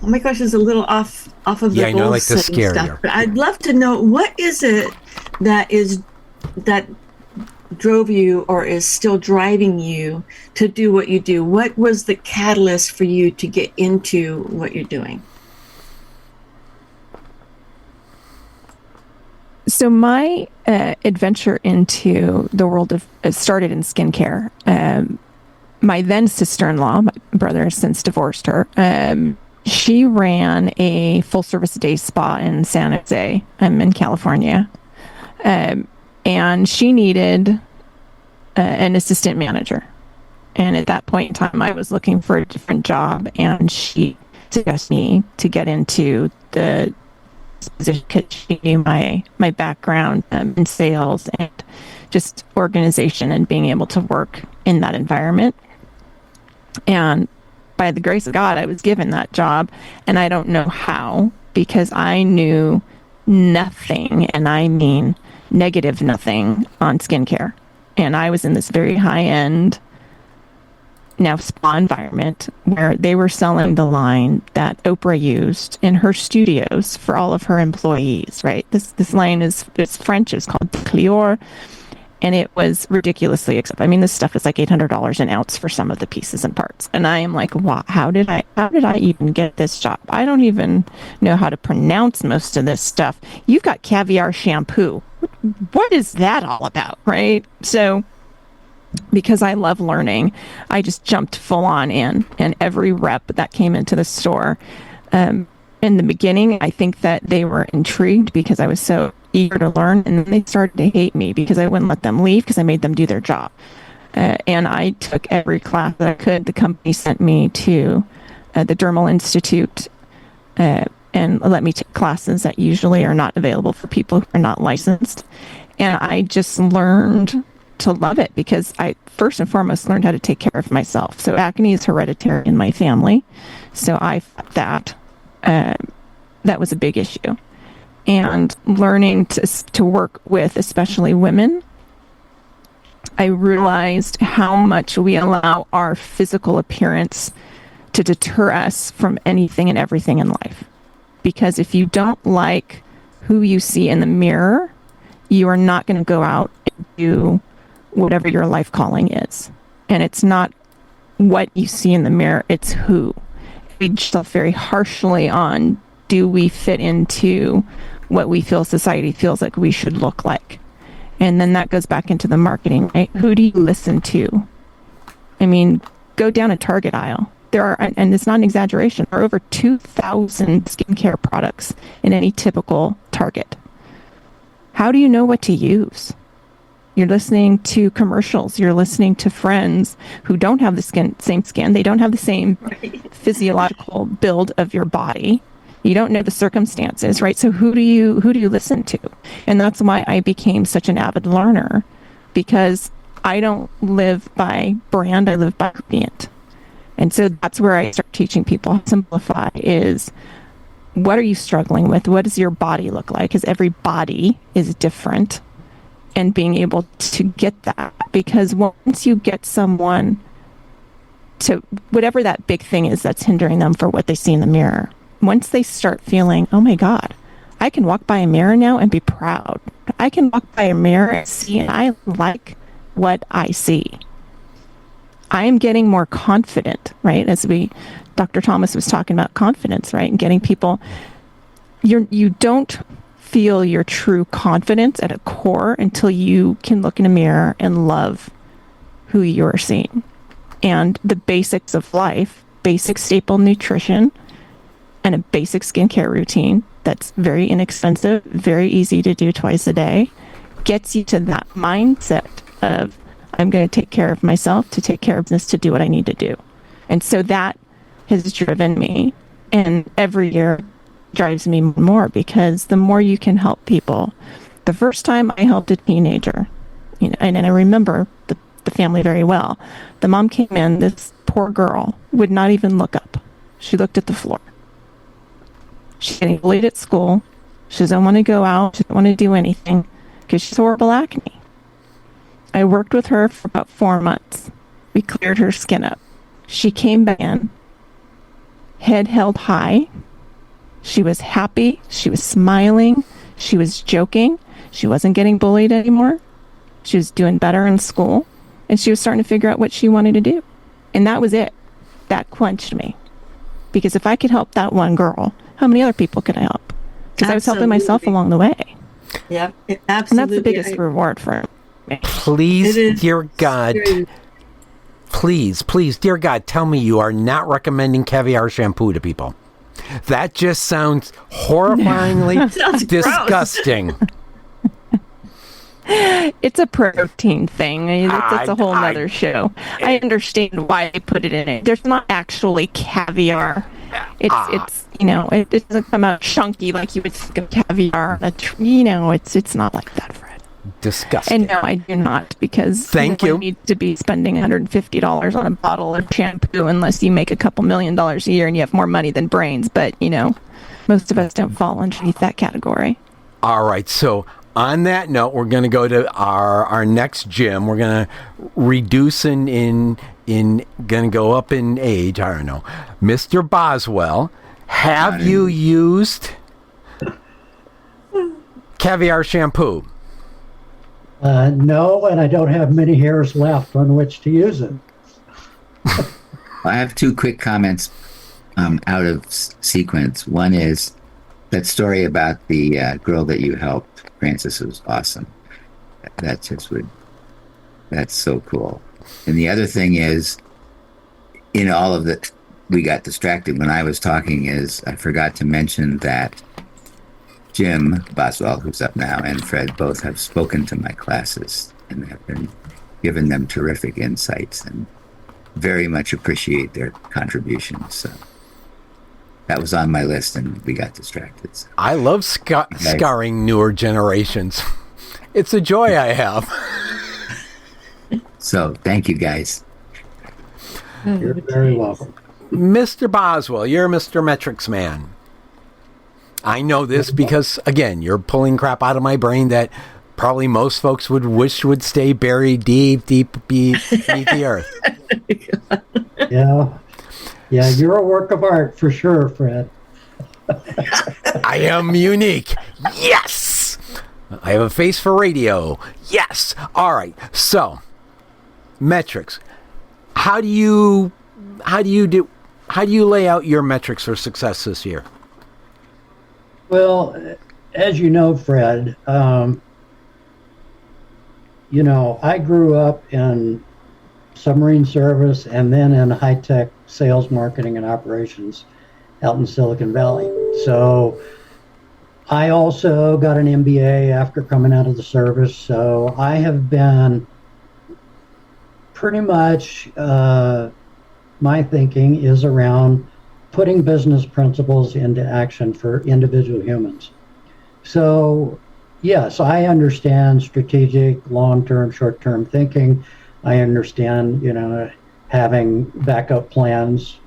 my question is a little off of the I know, I like to scare stuff, you. but I'd love to know, what is it that drove you or is still driving you to do what you do? What was the catalyst for you to get into what you're doing? So my adventure into the world of started in skincare. My then sister-in-law, my brother has since divorced her. She ran a full-service day spa in San Jose. I'm in California. And she needed an assistant manager. And at that point in time, I was looking for a different job, and she suggested me to get into the position because she knew my background in sales and just organization and being able to work in that environment. And by the grace of God, I was given that job, and I don't know how, because I knew nothing, and I mean negative nothing, on skincare. And I was in this very high-end, now spa environment where they were selling the line that Oprah used in her studios for all of her employees, right? This line it's French, it's called Clior, and it was ridiculously expensive. I mean, this stuff is like $800 an ounce for some of the pieces and parts. And I am like, wow, how did I even get this job? I don't even know how to pronounce most of this stuff. You've got caviar shampoo. What is that all about, right? So, because I love learning, I just jumped full on in, and every rep that came into the store. In the beginning, I think that they were intrigued because I was so eager to learn, and then they started to hate me because I wouldn't let them leave because I made them do their job. And I took every class that I could. The company sent me to the Dermal Institute and let me take classes that usually are not available for people who are not licensed. And I just learned to love it because I first and foremost learned how to take care of myself. So acne is hereditary in my family. So I thought that was a big issue. And learning to work with especially women, I realized how much we allow our physical appearance to deter us from anything and everything in life. Because if you don't like who you see in the mirror, you are not going to go out and do whatever your life calling is. And it's not what you see in the mirror, it's who. We judge ourselves very harshly on, do we fit into what we feel society feels like we should look like? And then that goes back into the marketing, right? Who do you listen to? I mean, go down a Target aisle. There are, and it's not an exaggeration, there are over 2,000 skincare products in any typical Target. How do you know what to use? You're listening to commercials. You're listening to friends who don't have the same skin. They don't have the same physiological build of your body. You don't know the circumstances, right? So who do you listen to? And that's why I became such an avid learner, because I don't live by brand. I live by ingredient. And so that's where I start teaching people how to simplify is, what are you struggling with? What does your body look like? Because every body is different. And being able to get that, because once you get someone to whatever that big thing is that's hindering them for what they see in the mirror, once they start feeling, oh my God, I can walk by a mirror now and be proud. I can walk by a mirror and see, and I like what I see. I am getting more confident, right? Dr. Thomas was talking about confidence, right? And getting people, you don't feel your true confidence at a core until you can look in a mirror and love who you are seeing. And the basics of life, basic staple nutrition, and a basic skincare routine that's very inexpensive, very easy to do twice a day, gets you to that mindset of, I'm going to take care of myself, to take care of this, to do what I need to do. And so that has driven me, and every year drives me more, because the more you can help people. The first time I helped a teenager, and I remember the family very well. The mom came in, this poor girl would not even look up. She looked at the floor. She's getting bullied at school. She doesn't want to go out. She doesn't want to do anything because she's horrible acne. I worked with her for about 4 months. We cleared her skin up. She came back in, head held high. She was happy. She was smiling. She was joking. She wasn't getting bullied anymore. She was doing better in school. And she was starting to figure out what she wanted to do. And that was it. That quenched me. Because if I could help that one girl, how many other people could I help? Because I was helping myself along the way. Yep, absolutely. And that's the biggest reward for me. Please, dear God, please, dear God, tell me you are not recommending caviar shampoo to people. That just sounds horrifyingly Sounds disgusting. It's a protein thing. That's a whole nother show. I understand why they put it in it. There's not actually caviar. It's it doesn't come out chunky like you would think of caviar. It's not like that, Fred. Disgusting. And no, I do not, because Thank you. need to be spending $150 on a bottle of shampoo unless you make a couple $1 million a year and you have more money than brains. But most of us don't fall underneath that category. All right, so on that note, we're going to go to our next gym. We're going to reduce going to go up in age. I don't know. Mr. Boswell, have you used caviar shampoo? No, and I don't have many hairs left on which to use it. I have two quick comments out of sequence. One is that story about the girl that you helped, Frances, was awesome. That's so cool. And the other thing is, in all of that, we got distracted when I was talking, is I forgot to mention that Jim Boswell, who's up now, and Phred both have spoken to my classes and have been given them terrific insights, and very much appreciate their contributions. So that was on my list, and we got distracted. So. I love scarring newer generations. It's a joy I have. So thank you, guys. You're very welcome. Mr. Boswell, you're Mr. Metrics man. I know this because, again, you're pulling crap out of my brain that probably most folks would wish would stay buried deep beneath the earth. Yeah, you're a work of art for sure, Phred. I am unique. Yes! I have a face for radio. Yes! All right. So, metrics. How do you lay out your metrics for success this year? Well, as you know, Phred, I grew up in submarine service and then in high-tech sales, marketing, and operations out in Silicon Valley. So I also got an MBA after coming out of the service. So I have been pretty much, my thinking is around putting business principles into action for individual humans. So yes, I understand strategic, long-term, short-term thinking. I understand, having backup plans,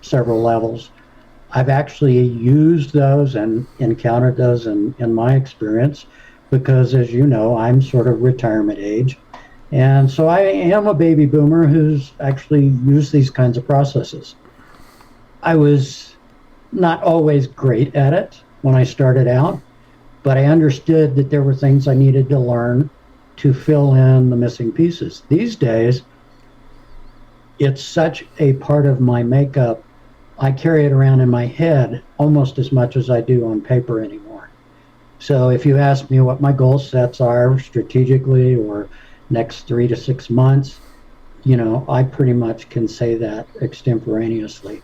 several levels. I've actually used those and encountered those in my experience because, as you know, I'm sort of retirement age. And so I am a baby boomer who's actually used these kinds of processes. I was not always great at it when I started out, but I understood that there were things I needed to learn to fill in the missing pieces. These days, it's such a part of my makeup, I carry it around in my head almost as much as I do on paper anymore. So if you ask me what my goal sets are strategically or next 3 to 6 months, I pretty much can say that extemporaneously.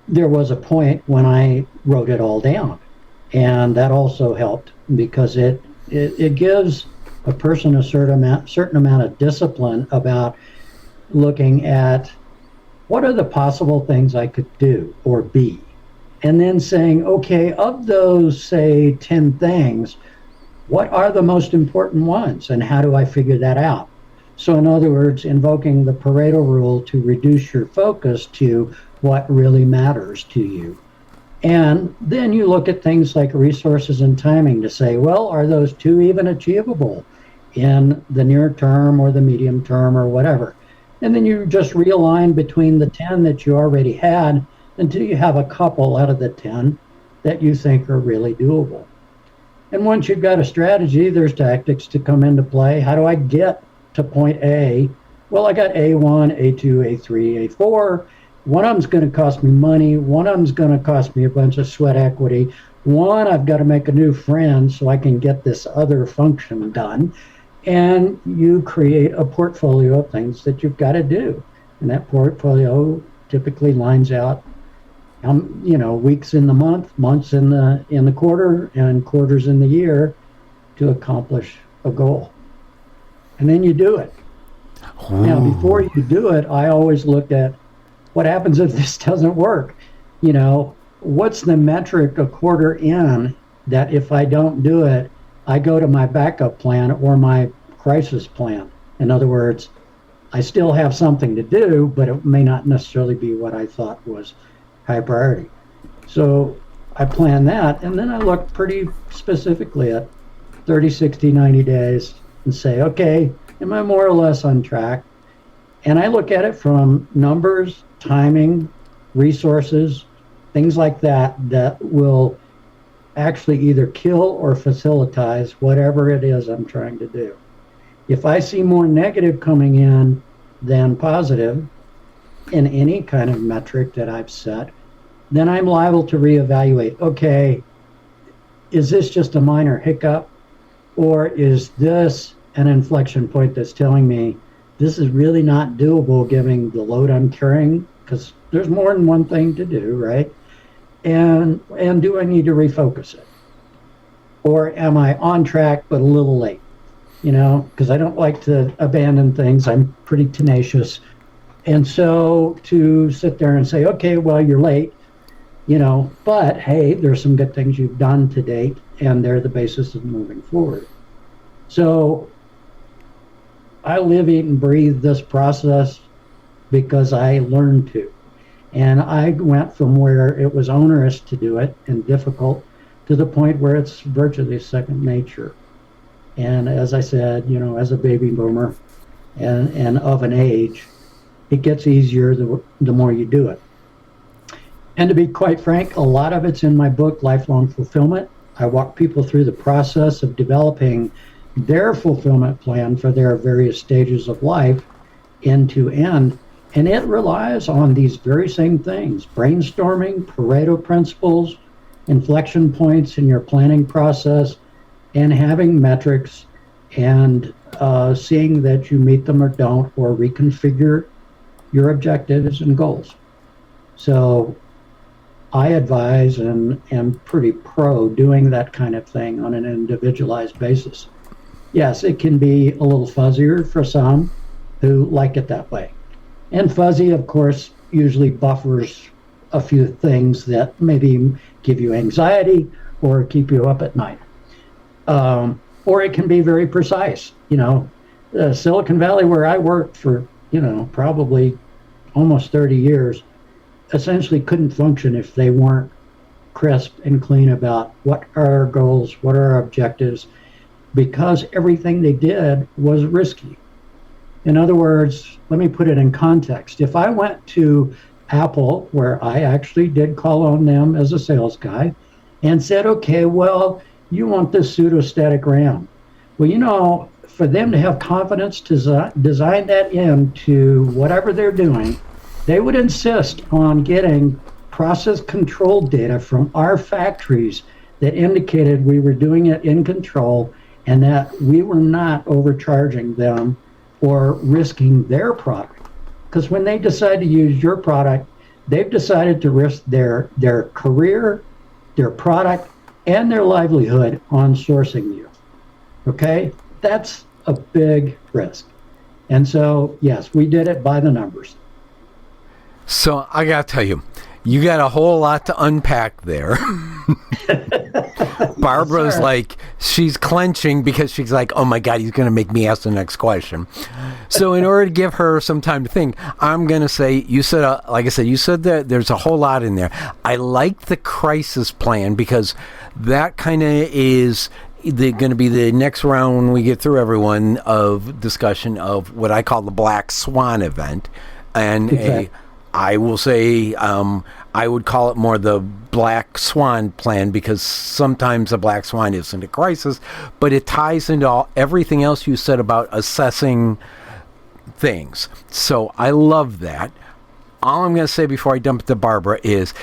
There was a point when I wrote it all down, and that also helped because it gives a person a certain amount of discipline about looking at what are the possible things I could do or be, and then saying, okay, of those, say, 10 things, what are the most important ones, and how do I figure that out? So in other words, invoking the Pareto rule to reduce your focus to what really matters to you. And then you look at things like resources and timing to say, well, are those two even achievable in the near term or the medium term or whatever? And then you just realign between the 10 that you already had until you have a couple out of the 10 that you think are really doable. And once you've got a strategy, there's tactics to come into play. How do I get to point A? Well, I got A1, A2, A3, A4. One of them's going to cost me money. One of them's going to cost me a bunch of sweat equity. One, I've got to make a new friend so I can get this other function done. And you create a portfolio of things that you've got to do. And that portfolio typically lines out, weeks in the month, months in the quarter, and quarters in the year to accomplish a goal. And then you do it. Ooh. Now, before you do it, I always look at what happens if this doesn't work. What's the metric a quarter in that if I don't do it, I go to my backup plan or my crisis plan? In other words, I still have something to do, but it may not necessarily be what I thought was high priority. So I plan that, and then I look pretty specifically at 30, 60, 90 days and say, okay, am I more or less on track? And I look at it from numbers, timing, resources, things like that will actually either kill or facilitize whatever it is I'm trying to do. If I see more negative coming in than positive in any kind of metric that I've set, then I'm liable to reevaluate. Okay, is this just a minor hiccup, or is this an inflection point that's telling me this is really not doable given the load I'm carrying? Because there's more than one thing to do, right? And do I need to refocus it? Or am I on track but a little late? Because I don't like to abandon things. I'm pretty tenacious. And so to sit there and say, okay, well, you're late, but hey, there's some good things you've done to date, and they're the basis of moving forward. So I live, eat, and breathe this process because I learned to. And I went from where it was onerous to do it and difficult to the point where it's virtually second nature. And as I said, as a baby boomer and of an age, it gets easier the more you do it. And to be quite frank, a lot of it's in my book, Lifelong Fulfillment. I walk people through the process of developing their fulfillment plan for their various stages of life end to end. And it relies on these very same things: brainstorming, Pareto principles, inflection points in your planning process, and having metrics and seeing that you meet them or don't, or reconfigure your objectives and goals. So I advise and am pretty pro doing that kind of thing on an individualized basis. Yes, it can be a little fuzzier for some who like it that way. And fuzzy, of course, usually buffers a few things that maybe give you anxiety or keep you up at night. Or it can be very precise. Silicon Valley, where I worked for, probably almost 30 years, essentially couldn't function if they weren't crisp and clean about what are our goals, what are our objectives, because everything they did was risky. In other words, let me put it in context. If I went to Apple, where I actually did call on them as a sales guy, and said, okay, well, you want this pseudostatic RAM. Well, for them to have confidence to design that into whatever they're doing, they would insist on getting process control data from our factories that indicated we were doing it in control and that we were not overcharging them or risking their product. Because when they decide to use your product, they've decided to risk their career, their product, and their livelihood on sourcing you. Okay? That's a big risk. And so, yes, we did it by the numbers. So I got to tell you, you got a whole lot to unpack there. Barbara's like, she's clenching because she's like, oh my God, he's going to make me ask the next question. So in order to give her some time to think, I'm going to say, you said, like I said, you said that there's a whole lot in there. I like the crisis plan because that kind of is going to be the next round when we get through everyone of discussion of what I call the Black Swan event. And Exactly. I will say I would call it more the Black Swan plan because sometimes a Black Swan isn't a crisis, but it ties into everything else you said about assessing things. So I love that. All I'm going to say before I dump it to Barbara is,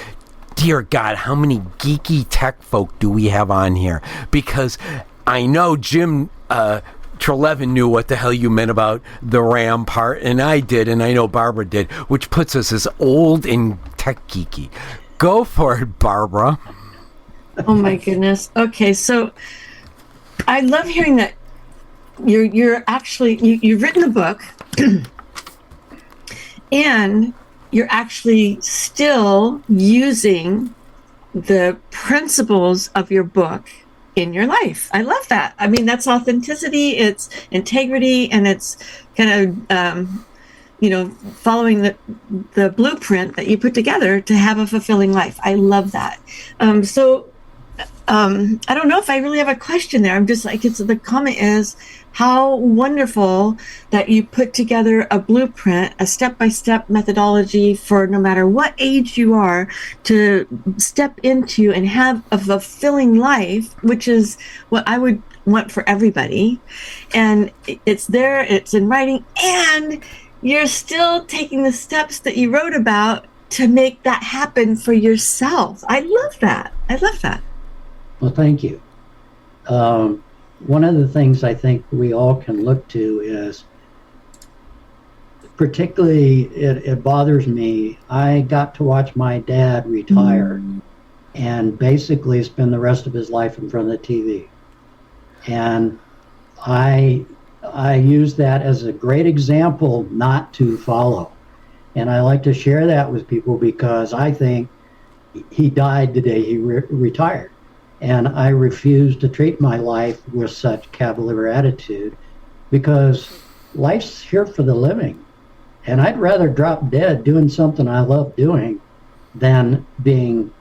dear God, how many geeky tech folk do we have on here? Because I know Jim Treleaven knew what the hell you meant about the RAM part, and I did, and I know Barbara did, which puts us as old and tech geeky. Go for it, Barbara. Oh my goodness. Okay, so I love hearing that you're actually you've written a book and you're actually still using the principles of your book in your life. I love that. I mean, that's authenticity, it's integrity, and it's kind of following the blueprint that you put together to have a fulfilling life. I love that. So I don't know if I really have a question there. I'm just like, the comment is how wonderful that you put together a blueprint, a step-by-step methodology for no matter what age you are to step into and have a fulfilling life, which is what I would want for everybody. And it's there, it's in writing, and you're still taking the steps that you wrote about to make that happen for yourself. I love that. I love that. Well, thank you. One of the things I think we all can look to is, particularly it bothers me, I got to watch my dad retire and basically spend the rest of his life in front of the TV. And I use that as a great example not to follow. And I like to share that with people because I think he died the day he retired. And I refuse to treat my life with such cavalier attitude because life's here for the living. And I'd rather drop dead doing something I love doing than being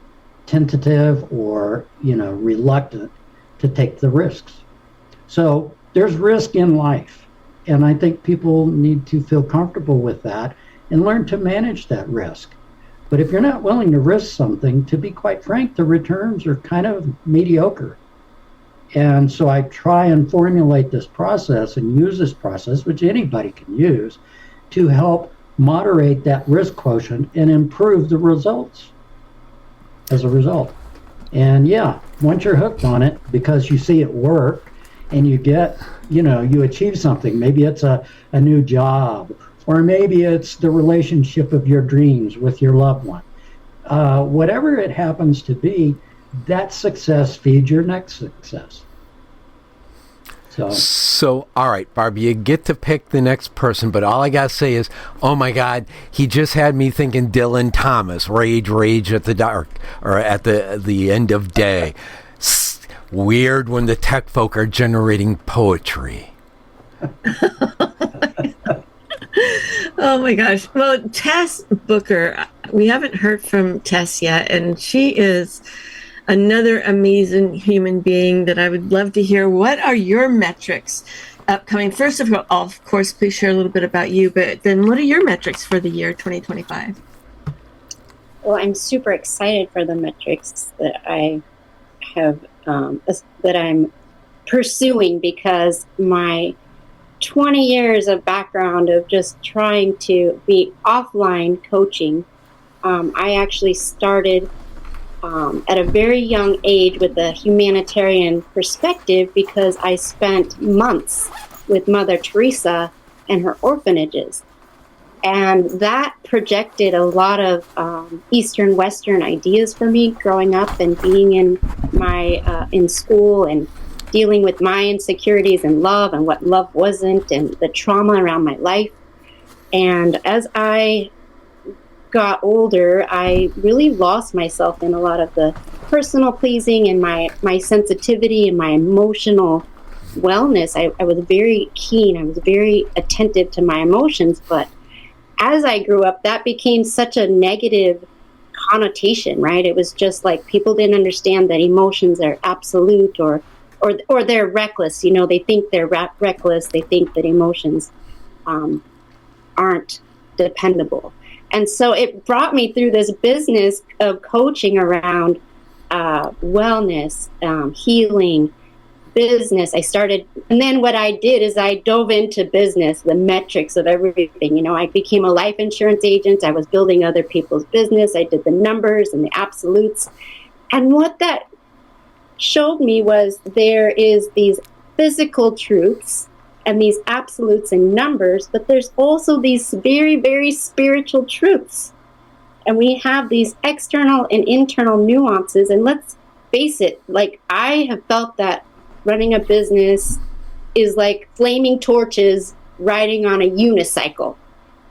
tentative or, reluctant to take the risks. So there's risk in life. And I think people need to feel comfortable with that and learn to manage that risk. But if you're not willing to risk something, to be quite frank, the returns are kind of mediocre. And so I try and formulate this process and use this process, which anybody can use, to help moderate that risk quotient and improve the results as a result. And yeah, once you're hooked on it because you see it work and you get, you achieve something, maybe it's a new job, or maybe it's the relationship of your dreams with your loved one. Whatever it happens to be, that success feeds your next success. So, all right, Barbie, you get to pick the next person, but all I got to say is, oh my God, he just had me thinking Dylan Thomas, Rage at the Dark, or at the end of day. Weird when the tech folk are generating poetry. Oh my gosh. Well, Tess Booker, we haven't heard from Tess yet, and she is another amazing human being that I would love to hear. What are your metrics upcoming? First of all, of course, please share a little bit about you, but then what are your metrics for the year 2025? Well, I'm super excited for the metrics that I have, that I'm pursuing, because my 20 years of background of just trying to be offline coaching, I actually started at a very young age with a humanitarian perspective, because I spent months with Mother Teresa and her orphanages. And that projected a lot of Eastern Western ideas for me growing up and being in school and dealing with my insecurities and love and what love wasn't and the trauma around my life. And as I got older, I really lost myself in a lot of the personal pleasing and my sensitivity and my emotional wellness. I was very keen. I was very attentive to my emotions. But as I grew up, that became such a negative connotation, right? It was just like people didn't understand that emotions are absolute or they're reckless. You know, they think they're reckless. They think that emotions aren't dependable. And so it brought me through this business of coaching around wellness, healing, business. And then what I did is I dove into business, the metrics of everything. You know, I became a life insurance agent. I was building other people's business. I did the numbers and the absolutes. And what that showed me was there is these physical truths and these absolutes and numbers, but there's also these very, very spiritual truths. And we have these external and internal nuances. And let's face it, like I have felt that running a business is like flaming torches riding on a unicycle.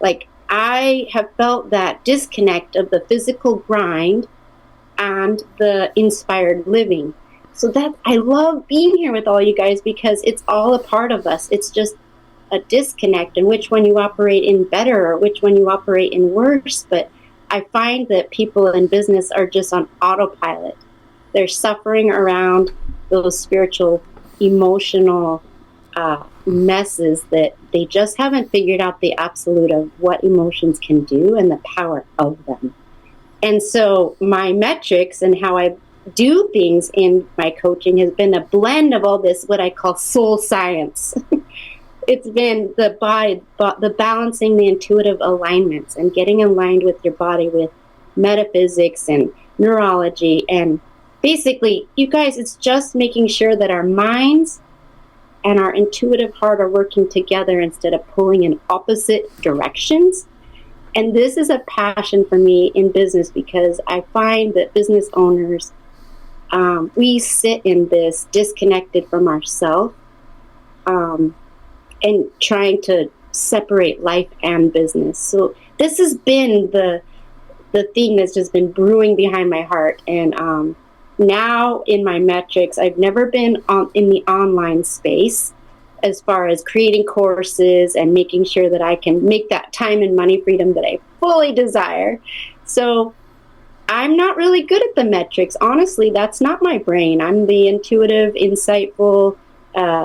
Like I have felt that disconnect of the physical grind and the inspired living. So that I love being here with all you guys because it's all a part of us. It's just a disconnect in which one you operate in better or which one you operate in worse. But I find that people in business are just on autopilot. They're suffering around those spiritual, emotional messes that they just haven't figured out the absolute of what emotions can do and the power of them. And so my metrics and how I do things in my coaching has been a blend of all this, what I call soul science. It's been the balancing the intuitive alignments and getting aligned with your body with metaphysics and neurology. And basically, you guys, it's just making sure that our minds and our intuitive heart are working together instead of pulling in opposite directions. And this is a passion for me in business because I find that business owners, we sit in this disconnected from ourselves and trying to separate life and business. So this has been the thing that's just been brewing behind my heart. And now in my metrics, I've never been in the online space as far as creating courses and making sure that I can make that time and money freedom that I fully desire. So I'm not really good at the metrics. Honestly, that's not my brain. I'm the intuitive, insightful,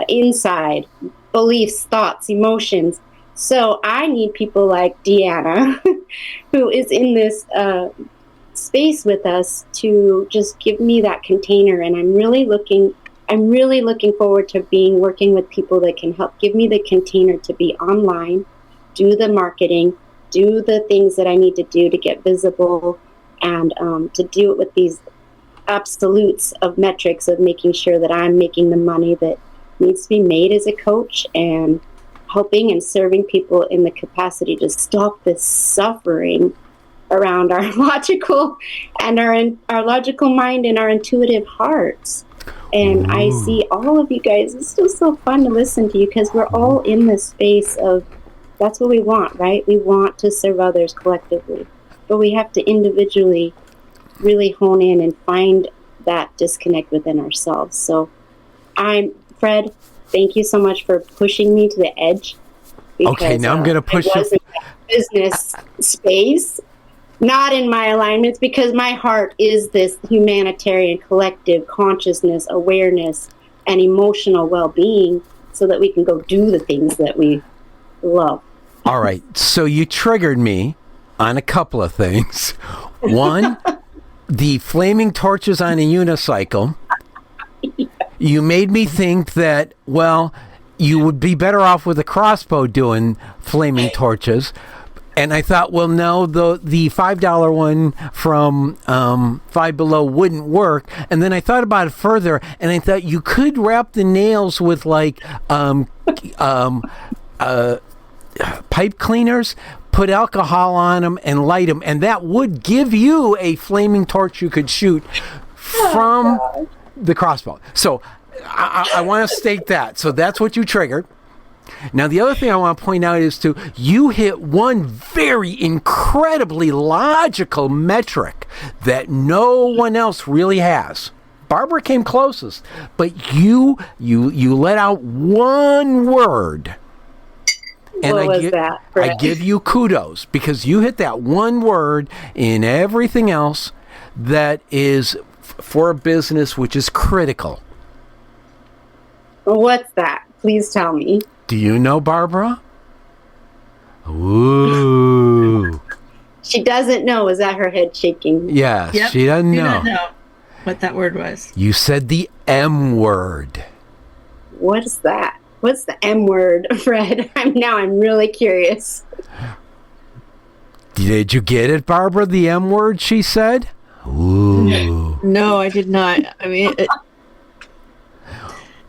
inside beliefs, thoughts, emotions. So I need people like Deanna, who is in this space with us to just give me that container. And I'm really looking forward to working with people that can help give me the container to be online, do the marketing, do the things that I need to do to get visible, and to do it with these absolutes of metrics of making sure that I'm making the money that needs to be made as a coach and helping and serving people in the capacity to stop this suffering around our logical and our logical mind and our intuitive hearts. And I see all of you guys. It's just so fun to listen to you because we're all in this space of that's what we want, right? We want to serve others collectively, but we have to individually really hone in and find that disconnect within ourselves. So Phred, thank you so much for pushing me to the edge. Because, okay, now I'm going to push I was in that business space, not in my alignments, because my heart is this humanitarian collective consciousness, awareness, and emotional well-being so that we can go do the things that we love. All right, so you triggered me on a couple of things. One, the flaming torches on a unicycle. You made me think that, well, you would be better off with a crossbow doing flaming torches. And I thought, well, no, the $5 one from Five Below wouldn't work. And then I thought about it further, and I thought you could wrap the nails with like pipe cleaners, put alcohol on them and light them, and that would give you a flaming torch you could shoot from the crossbow. So I want to state that. So that's what you triggered. Now, the other thing I want to point out is you hit one very incredibly logical metric that no one else really has. Barbara came closest, but you let out one word. And I give you kudos because you hit that one word in everything else that is for a business which is critical. What's that? Please tell me. Do you know, Barbara? Ooh. She doesn't know. Is that her head shaking? Yes, Yep. she doesn't Do know. not know what that word was. You said the M word. What is that? What's the M word, Phred? I'm really curious. Did you get it, Barbara? The M word, she said? Ooh. No, I did not. I mean,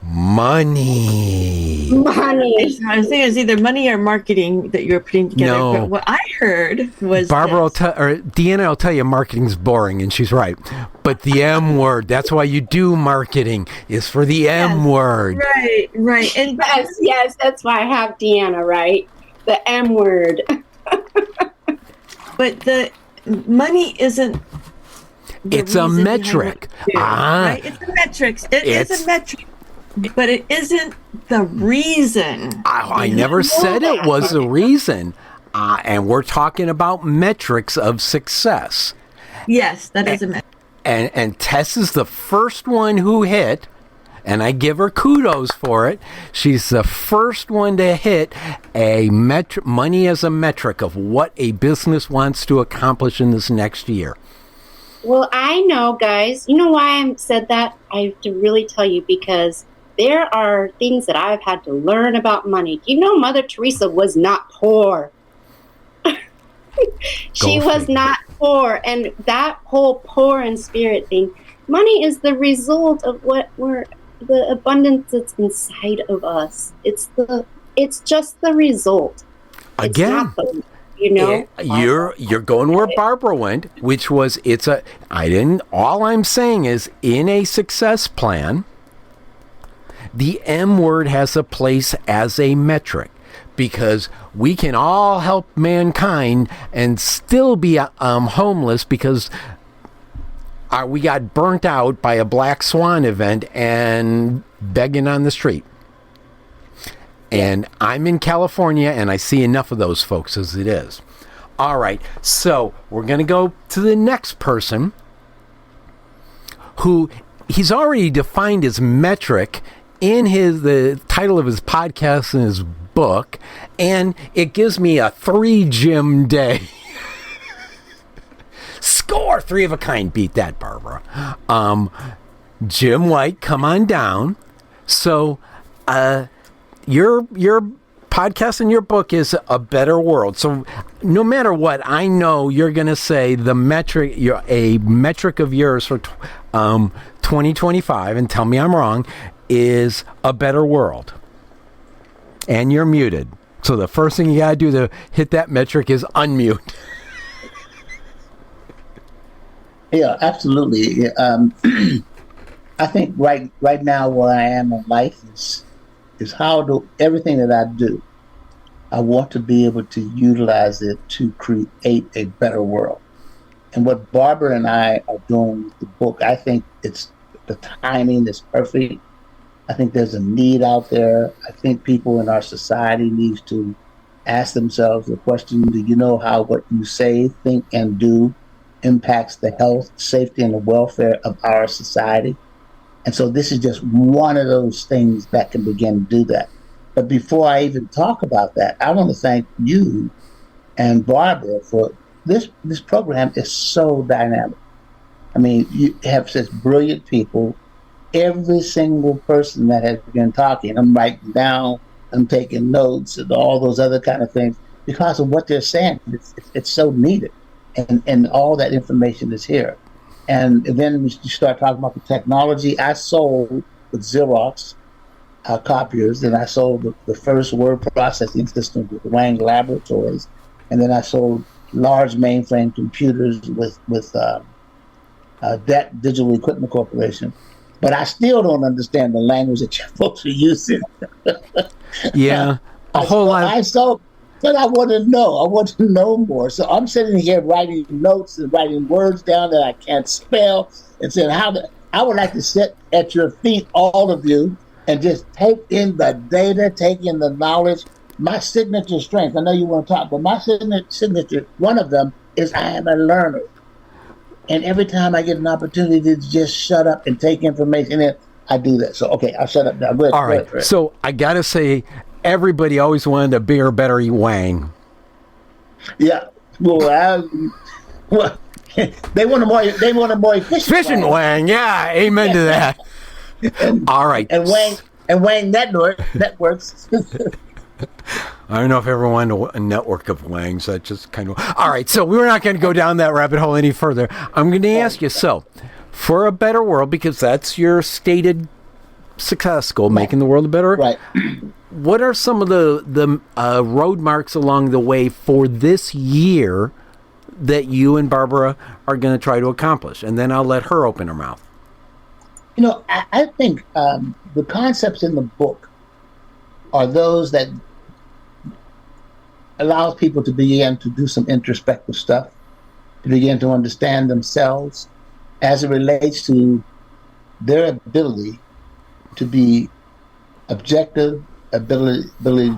Money. Money. I was thinking it was either money or marketing that you were putting together. No. But what I heard was Barbara this. Deanna will tell you marketing's boring, and she's right. But the M word, that's why you do marketing, is for the M word. Right. And Yes, that's why I have Deanna, right? The M word. but the money isn't. It's a reason behind metric. what you do, right? It's a metric. It is a metric. But it isn't the reason. I never said it was the reason. And we're talking about metrics of success. Yes, that is a metric. And Tess is the first one who hit, and I give her kudos for it. She's the first one to hit a money as a metric of what a business wants to accomplish in this next year. Well, I know, guys. You know why I said that? I have to really tell you because there are things that I've had to learn about money. You know, Mother Teresa was not poor. She was not poor. And that whole poor in spirit thing, money is the result of the abundance that's inside of us. It's just the result. Again, you're going where Barbara went, which was all I'm saying is in a success plan, the M word has a place as a metric because we can all help mankind and still be homeless because we got burnt out by a Black Swan event and begging on the street. And I'm in California and I see enough of those folks as it is. All right, so we're going to go to the next person who he's already defined his metric in the title of his podcast and his book, and it gives me a 3-gym day. Score! 3 of a kind. Beat that, Barbara. Jim White, come on down. So, your podcast and your book is A Better World. So, no matter what, I know you're going to say a metric of yours for 2025, and tell me I'm wrong, is a better world. And you're muted. So the first thing you got to do to hit that metric is unmute. Yeah, absolutely. I think right now where I am in life is how everything that I do, I want to be able to utilize it to create a better world. And what Barbara and I are doing with the book, I think the timing is perfect. I think there's a need out there. I think people in our society need to ask themselves the question, do you know how what you say, think, and do impacts the health, safety, and the welfare of our society? And so this is just one of those things that can begin to do that. But before I even talk about that, I want to thank you and Barbara for this program is so dynamic. I mean, you have such brilliant people. Every single person that has been talking, I'm writing down, I'm taking notes, and all those other kind of things because of what they're saying. It's so needed, and all that information is here. And then you start talking about the technology. I sold with Xerox copiers. Then I sold the first word processing system with Wang Laboratories, and then I sold large mainframe computers with that Digital Equipment Corporation. But I still don't understand the language that you folks are using. Yeah, a whole lot. But I want to know. I want to know more. So I'm sitting here writing notes and writing words down that I can't spell, and saying I would like to sit at your feet, all of you, and just take in the data, take in the knowledge. My signature strength, I know you want to talk, but my signature, one of them is I am a learner. And every time I get an opportunity to just shut up and take information in, I do that. So, okay, I'll shut up now. Go ahead, all right. Fred. So I got to say, everybody always wanted a bigger, better Wang. Yeah. Well, they want a more efficient Wang. Yeah, amen to that. All right. And Wang networks. I don't know if everyone wanted a network of Wangs. That just kind of... All right, so we're not going to go down that rabbit hole any further. I'm going to ask you, so, for a better world, because that's your stated success goal, making the world a better... Right. What are some of the road marks along the way for this year that you and Barbara are going to try to accomplish? And then I'll let her open her mouth. You know, I think the concepts in the book are those that allows people to begin to do some introspective stuff, to begin to understand themselves as it relates to their ability to be objective, ability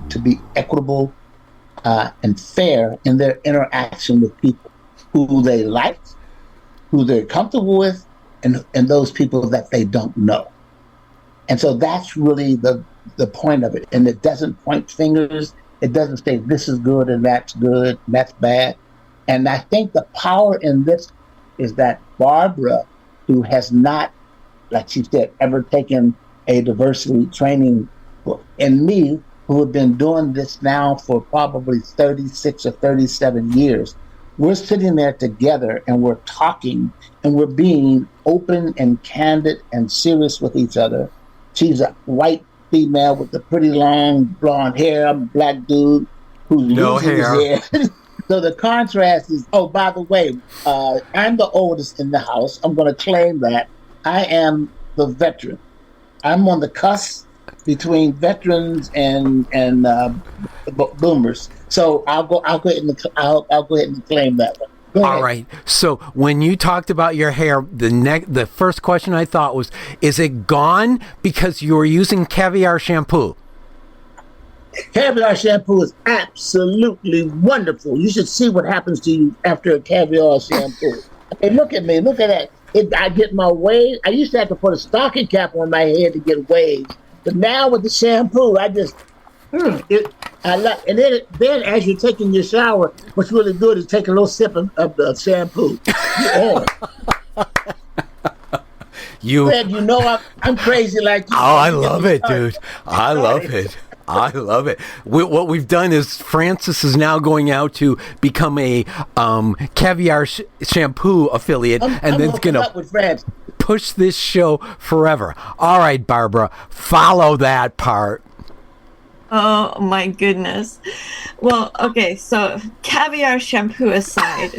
to be equitable and fair in their interaction with people who they like, who they're comfortable with, and those people that they don't know. And so that's really the point of it. And it doesn't point fingers. It doesn't say this is good and that's good and that's bad. And I think the power in this is that Barbara, who has not, like she said, ever taken a diversity training book, and me, who have been doing this now for probably 36 or 37 years, we're sitting there together and we're talking and we're being open and candid and serious with each other. She's a white female with the pretty long blonde hair. I'm a black dude who's losing his hair. So the contrast is, oh, by the way, I'm the oldest in the house. I'm going to claim that. I am the veteran. I'm on the cusp between veterans and boomers. So I'll go ahead and claim that one. All right. So when you talked about your hair, the first question I thought was, is it gone because you were using caviar shampoo? Caviar shampoo is absolutely wonderful. You should see what happens to you after a caviar shampoo. Hey, look at me. Look at that. I get my waves. I used to have to put a stocking cap on my head to get waves. But now with the shampoo, I just... And then as you're taking your shower, what's really good is take a little sip of the shampoo. Fred, you know I'm crazy like you. Oh, I love it, dude. I love it. I love it. What we've done is Francis is now going out to become a caviar shampoo affiliate, and then it's going to push this show forever. All right, Barbara, follow that part. Oh my goodness. Well, okay, so caviar shampoo aside,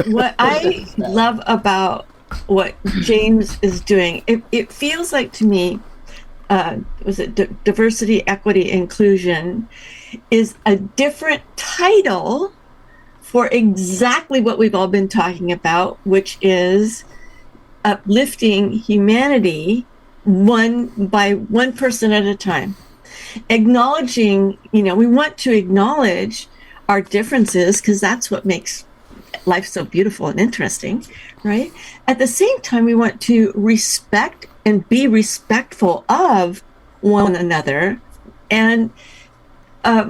what I love about what James is doing, it feels like to me, diversity, equity, inclusion is a different title for exactly what we've all been talking about, which is uplifting humanity one by one person at a time. Acknowledging, we want to acknowledge our differences because that's what makes life so beautiful and interesting, right? At the same time, we want to respect and be respectful of one another. And, I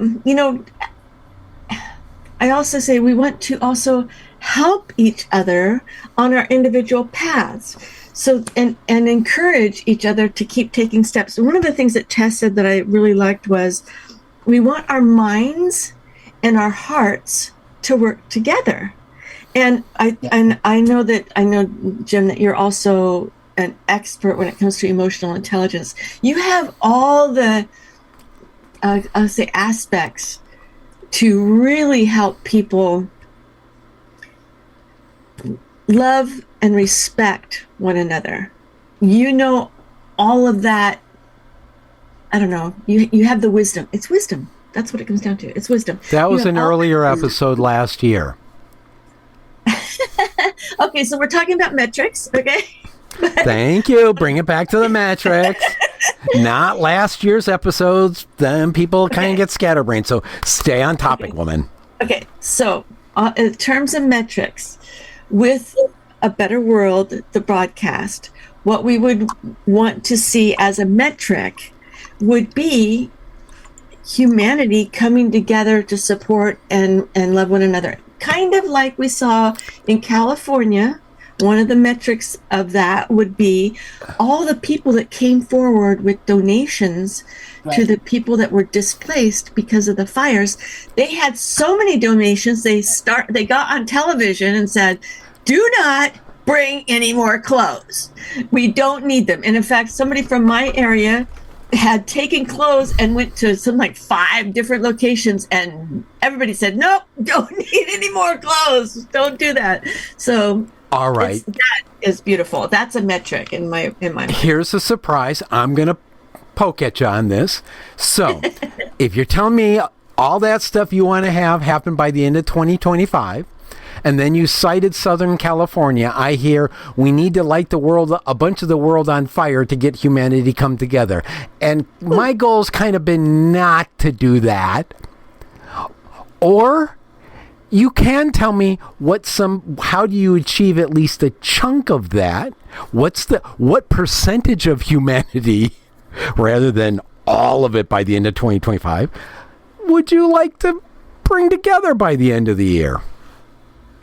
also say we want to also help each other on our individual paths. So, and encourage each other to keep taking steps. One of the things that Tess said that I really liked was we want our minds and our hearts to work together. And I know, Jim, that you're also an expert when it comes to emotional intelligence. You have all the, I'll say, aspects to really help people love and respect one another. You know all of that. I don't know. You have the wisdom. It's wisdom. That's what it comes down to. It's wisdom. That was an earlier episode last year. Okay, so we're talking about metrics, okay? Thank you. Bring it back to the metrics. Not last year's episodes. Then people kind of get scatterbrained. So stay on topic, woman. Okay, so in terms of metrics, with A Better World, the broadcast, what we would want to see as a metric would be humanity coming together to support and love one another. Kind of like we saw in California. One of the metrics of that would be all the people that came forward with donations to the people that were displaced because of the fires. They had so many donations, they got on television and said, do not bring any more clothes. We don't need them. And in fact, somebody from my area had taken clothes and went to some like 5 different locations, and everybody said, nope, don't need any more clothes. Don't do that. So all right, that is beautiful. That's a metric in my mind. Here's a surprise. I'm going to poke at you on this. So if you're telling me all that stuff you want to have happen by the end of 2025, and then you cited Southern California, I hear we need to light the world, a bunch of the world on fire to get humanity come together. And my goal's kind of been not to do that. Or you can tell me how do you achieve at least a chunk of that? What percentage of humanity, rather than all of it by the end of 2025, would you like to bring together by the end of the year?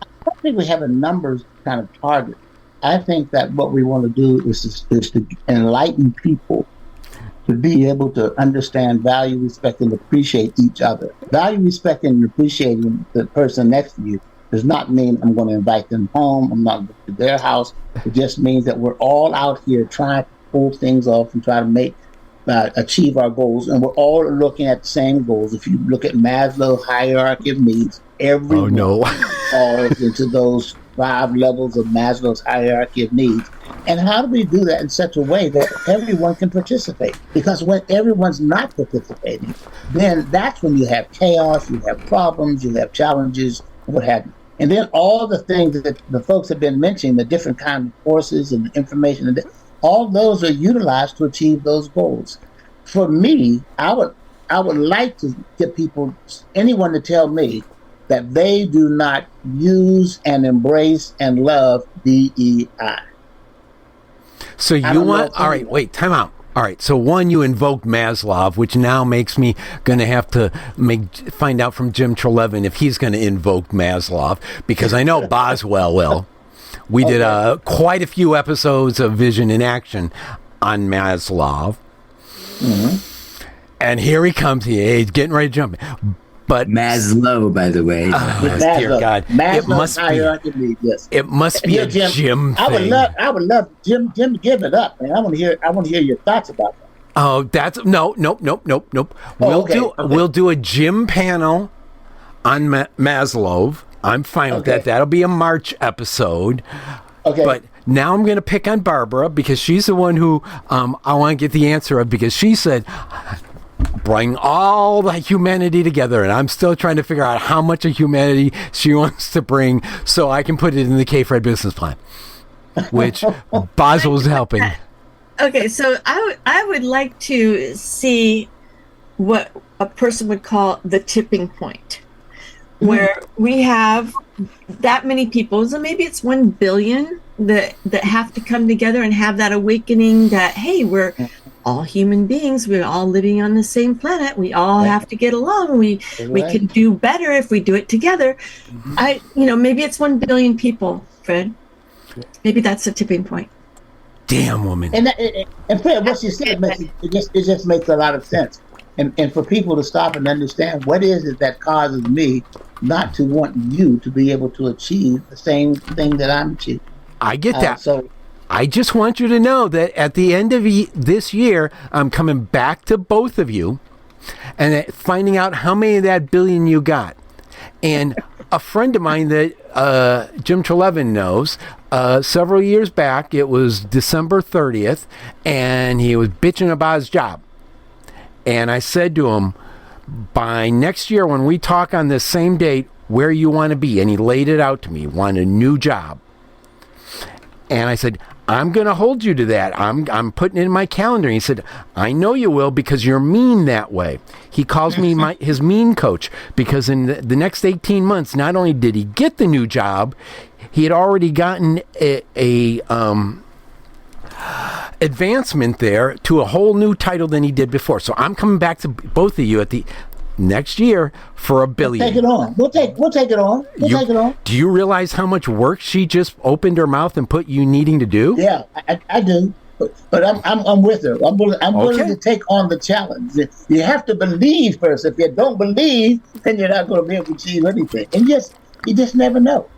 I don't think we have a numbers kind of target. I think that what we want to do is to enlighten people to be able to understand, value, respect, and appreciate each other. Value, respect, and appreciating the person next to you does not mean I'm going to invite them home. I'm not going to their house. It just means that we're all out here trying to pull things off and try to achieve our goals. And we're all looking at the same goals. If you look at Maslow's hierarchy of needs, everyone falls into those 5 levels of Maslow's hierarchy of needs. And how do we do that in such a way that everyone can participate? Because when everyone's not participating, then that's when you have chaos, you have problems, you have challenges, what have you. And then all the things that the folks have been mentioning, the different kinds of courses and information, all those are utilized to achieve those goals. For me, I would like to get anyone to tell me that they do not use and embrace and love DEI. So you want, all right, wait, time out. All right, so one, you invoked Maslow, which now makes me going to have to find out from Jim Treleaven if he's going to invoke Maslow, because I know Boswell will. We did quite a few episodes of Vision in Action on Maslow. Mm-hmm. And here he comes. He's getting ready to jump. But Maslow, by the way. Dear God. It must be a Jim thing. I would love Jim to give it up, man. I want to hear your thoughts about that. Oh, that's nope. We'll do a Jim panel on Maslow. I'm fine with that. That'll be a March episode. Okay. But now I'm going to pick on Barbara because she's the one who I want to get the answer of, because she said bring all the humanity together, and I'm still trying to figure out how much of humanity she wants to bring so I can put it in the KPHRED business plan, which Boswell's helping. Okay, so I would like to see what a person would call the tipping point, where we have that many people, so maybe it's 1 billion that have to come together and have that awakening that, hey, we're all human beings, we're all living on the same planet, we all have to get along, we can do better if we do it together. Maybe it's 1 billion people, Phred. Maybe that's the tipping point. Damn, woman. And Phred, what you said, it just makes a lot of sense. And for people to stop and understand what is it that causes me not to want you to be able to achieve the same thing that I'm achieving. I get that. So I just want you to know that at the end of this year, I'm coming back to both of you and finding out how many of that billion you got. And a friend of mine that Jim Treleaven knows, several years back, it was December 30th, and he was bitching about his job. And I said to him, by next year when we talk on this same date, where you want to be. And he laid it out to me, want a new job. And I said, I'm going to hold you to that. I'm putting it in my calendar. And he said, I know you will because you're mean that way. He calls me his mean coach because in the next 18 months, not only did he get the new job, he had already gotten a advancement there to a whole new title than he did before. So I'm coming back to both of you at the next year for $1 billion. Take it on. We'll take it on. Take it on. Do you realize how much work she just opened her mouth and put you needing to do? Yeah, I do. But I'm with her. I'm willing to take on the challenge. You have to believe first. If you don't believe, then you're not going to be able to achieve anything. And you just never know.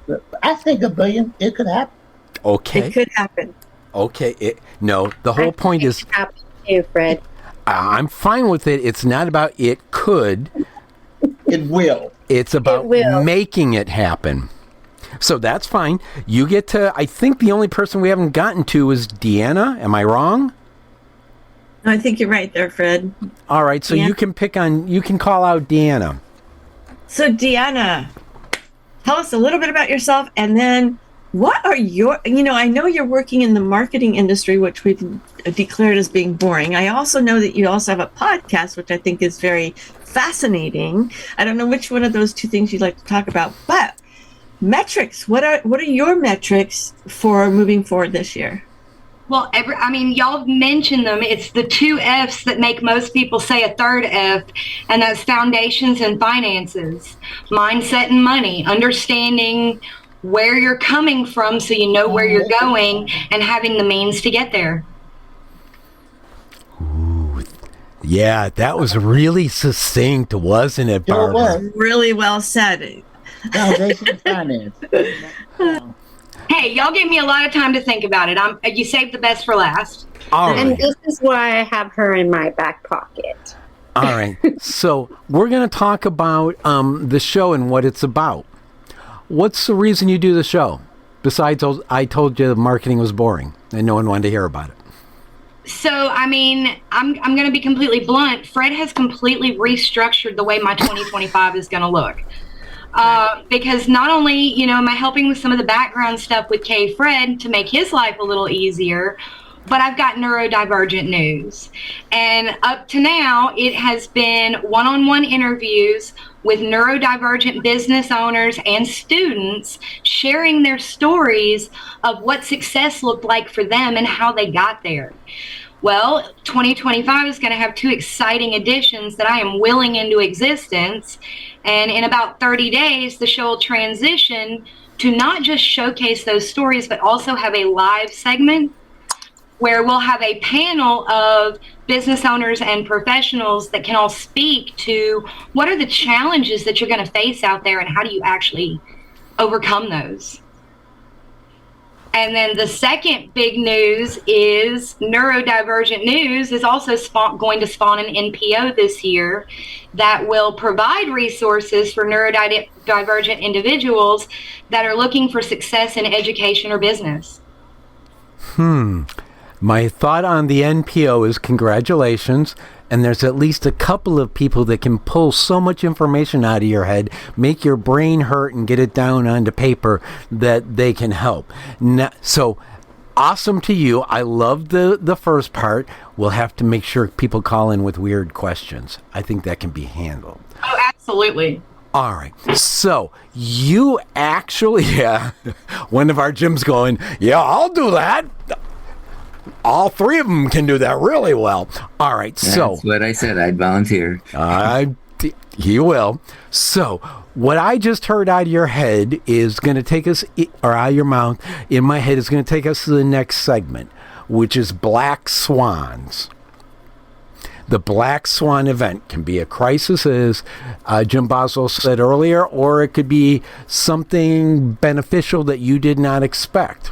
I think $1 billion, it could happen. Okay. It could happen. Okay. No, the whole point is... It could happen too, Phred. I'm fine with it. It's not about it could. It will. It's about making it happen. So that's fine. You get to, I think the only person we haven't gotten to is Deanna. Am I wrong? I think you're right there, Phred. All right. So you can call out Deanna. So Deanna, tell us a little bit about yourself, and then what are I know you're working in the marketing industry, which we've declared as being boring. I also know that you also have a podcast, which I think is very fascinating. I don't know which one of those two things you'd like to talk about, but metrics. What are your metrics for moving forward this year? Well, y'all mentioned them. It's the 2 F's that make most people say a third F, and that's foundations and finances, mindset and money, understanding where you're coming from so you know where you're going, and having the means to get there. Ooh, yeah, that was really succinct, wasn't it, Barbara? It was. Really well said. Foundation and finance. Hey, y'all gave me a lot of time to think about it. You saved the best for last. All And right. this is why I have her in my back pocket. All right. So we're going to talk about the show and what it's about. What's the reason you do the show? Besides, I told you the marketing was boring and no one wanted to hear about it. So, I'm going to be completely blunt. Phred has completely restructured the way my 2025 is going to look. Because not only, am I helping with some of the background stuff with KPHRED to make his life a little easier, but I've got neurodivergent news. And up to now, it has been one-on-one interviews with neurodivergent business owners and students sharing their stories of what success looked like for them and how they got there. Well, 2025 is going to have 2 exciting additions that I am willing into existence. And in about 30 days, the show will transition to not just showcase those stories, but also have a live segment where we'll have a panel of business owners and professionals that can all speak to what are the challenges that you're going to face out there and how do you actually overcome those. And then the second big news is neurodivergent news is also going to spawn an NPO this year that will provide resources for neurodivergent individuals that are looking for success in education or business. My thought on the NPO is congratulations, and there's at least a couple of people that can pull so much information out of your head, make your brain hurt and get it down onto paper that they can help. So awesome to you. I love the first part. We'll have to make sure people call in with weird questions. I think that can be handled. Oh, absolutely. All right. So you actually, one of our gyms going, yeah, I'll do that. All 3 of them can do that really well. All right, so... That's what I said. I'd volunteer. He will. So, what I just heard out of your head is going to take us, or out of your mouth, in my head, is going to take us to the next segment, which is Black Swans. The Black Swan event can be a crisis, as Jim Boswell said earlier, or it could be something beneficial that you did not expect.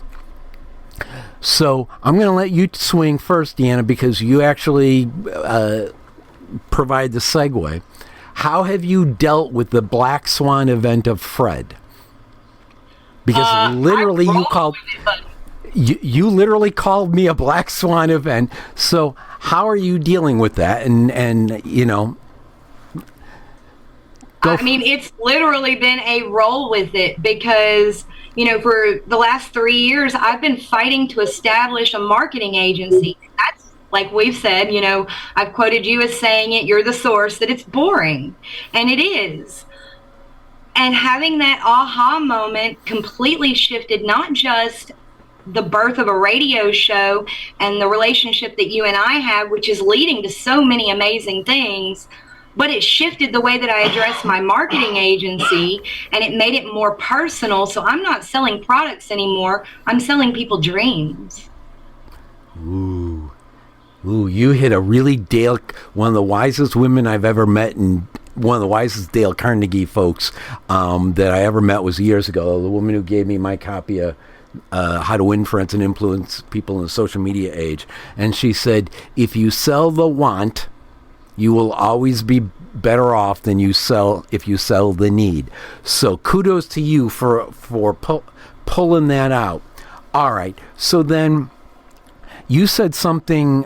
So I'm going to let you swing first, Deanna, because you actually provide the segue. How have you dealt with the Black Swan event of Phred? Because literally you literally called me a Black Swan event. So how are you dealing with that? And you know, I mean, it's literally been a roll with it because, you know, for the last 3 years, I've been fighting to establish a marketing agency. That's, like we've said, you know, I've quoted you as saying it, you're the source, that it's boring. And it is. And having that aha moment completely shifted not just the birth of a radio show and the relationship that you and I have, which is leading to so many amazing things, but it shifted the way that I address my marketing agency, and it made it more personal. So I'm not selling products anymore. I'm selling people dreams. Ooh, you hit a really one of the wisest women I've ever met, and one of the wisest Dale Carnegie folks that I ever met was years ago. The woman who gave me my copy of How to Win Friends and Influence People in the Social Media Age. And she said, if you sell the want, you will always be better off than if you sell the need. So kudos to you for pulling that out. All right. So then you said something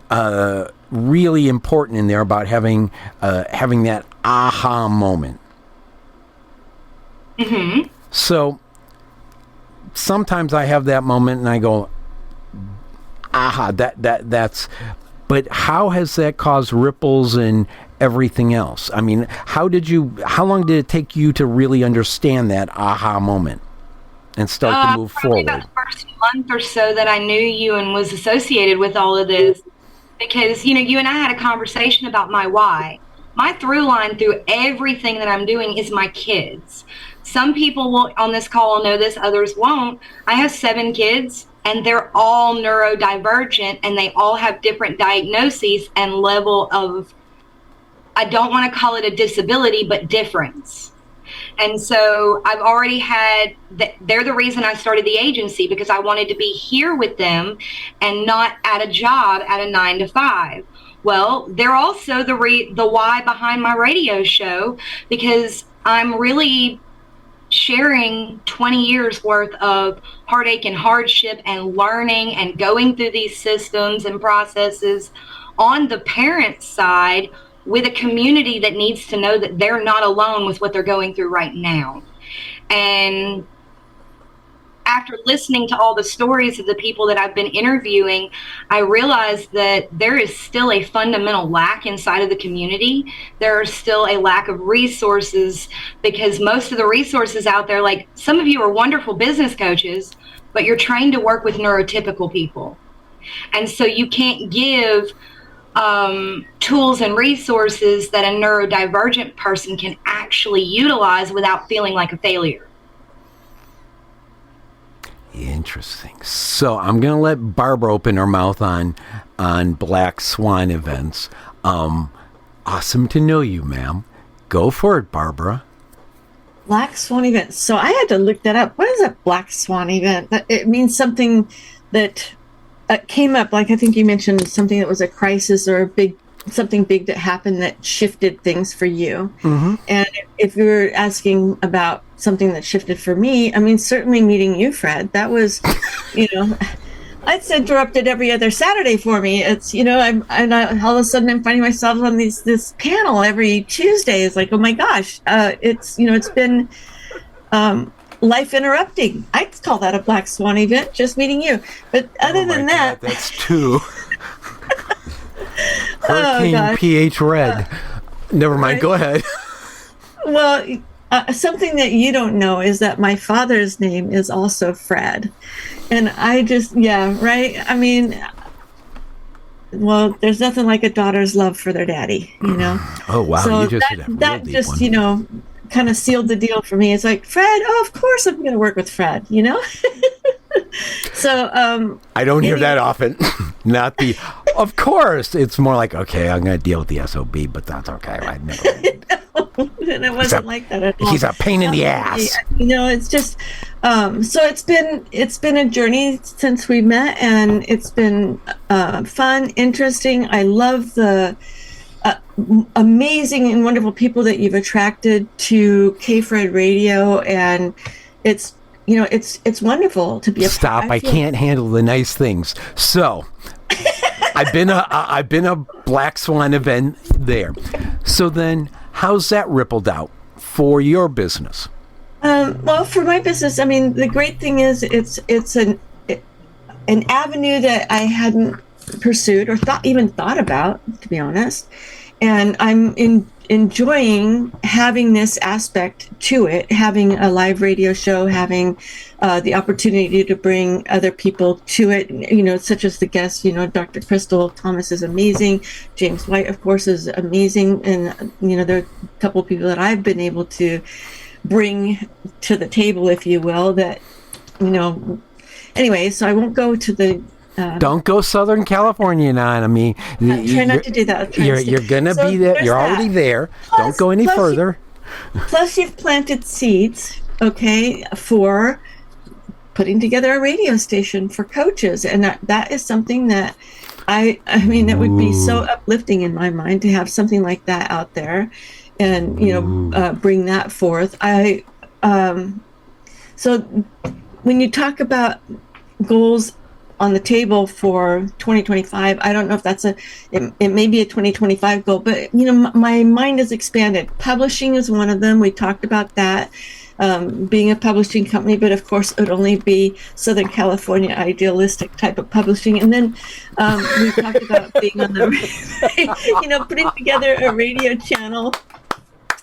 really important in there about having that aha moment. Mm-hmm. So sometimes I have that moment and I go, aha, that's. But how has that caused ripples in everything else? I mean, how long did it take you to really understand that aha moment and start to move forward? About the first month or so that I knew you and was associated with all of this, because, you know, you and I had a conversation about my why. My through line through everything that I'm doing is my kids. Some people on this call will know this, others won't. I have 7 kids. And they're all neurodivergent, and they all have different diagnoses and level of, I don't want to call it a disability, but difference. And so I've already had, they're the reason I started the agency, because I wanted to be here with them and not at a job at a 9 to 5. Well, they're also the why behind my radio show, because I'm really sharing 20 years worth of heartache and hardship and learning and going through these systems and processes on the parent side with a community that needs to know that they're not alone with what they're going through right now. And after listening to all the stories of the people that I've been interviewing, I realized that there is still a fundamental lack inside of the community. There are still a lack of resources, because most of the resources out there, like some of you are wonderful business coaches, but you're trained to work with neurotypical people. And so you can't give tools and resources that a neurodivergent person can actually utilize without feeling like a failure. Interesting. So I'm going to let Barbara open her mouth on Black Swan events. Awesome to know you, ma'am. Go for it, Barbara. Black Swan event. So I had to look that up. What is a Black Swan event? It means something that came up, like I think you mentioned something that was a crisis or something big that happened that shifted things for you. Mm-hmm. And if you were asking about something that shifted for me, I mean, certainly meeting you, Phred, that was, you know, it's interrupted every other Saturday for me. It's, you know, all of a sudden I'm finding myself on this panel every Tuesday. It's like, oh my gosh, it's, you know, it's been life interrupting. I call that a Black Swan event, just meeting you. But other than that, that's 2. Hurricane KPHRED. Never mind. Right. Go ahead. Well, something that you don't know is that my father's name is also Phred. And I just, yeah, right? I mean, well, there's nothing like a daughter's love for their daddy, you know? Oh, wow. So you just hit a real that deep just, one. you know, kind of sealed the deal for me. It's like, Phred, oh, of course I'm going to work with Phred, you know? So, I don't hear that often. Not the, of course. It's more like, okay, I'm going to deal with the SOB, but that's okay. I never. And it wasn't like that at all. He's a pain in the ass. You know, it's just, So it's been a journey since we met, and it's been fun, interesting. I love the amazing and wonderful people that you've attracted to KPHRED Radio, and it's wonderful to be a Stop! I can't handle the nice things. So, I've been a Black Swan event there. So then, how's that rippled out for your business? Well, for my business, I mean, the great thing is it's an avenue that I hadn't pursued or thought about, to be honest. And I'm enjoying having this aspect to it, having a live radio show, having the opportunity to bring other people to it, such as the guests, Dr. Crystal Thomas is amazing. James White, of course, is amazing. And, there are a couple of people that I've been able to bring to the table, if you will, that, anyway, so I won't go to the don't go Southern California on me. Try not to do that. You're gonna be there. You're already there. Don't go any further. Plus, you've planted seeds, okay, for putting together a radio station for coaches, and that is something that I mean, that would be so uplifting in my mind to have something like that out there, and bring that forth. So when you talk about goals on the table for 2025, I don't know if it may be a 2025 goal, but my mind is expanded. Publishing is one of them. We talked about that, being a publishing company, but of course it would only be Southern California idealistic type of publishing. And then we talked about being on the putting together a radio channel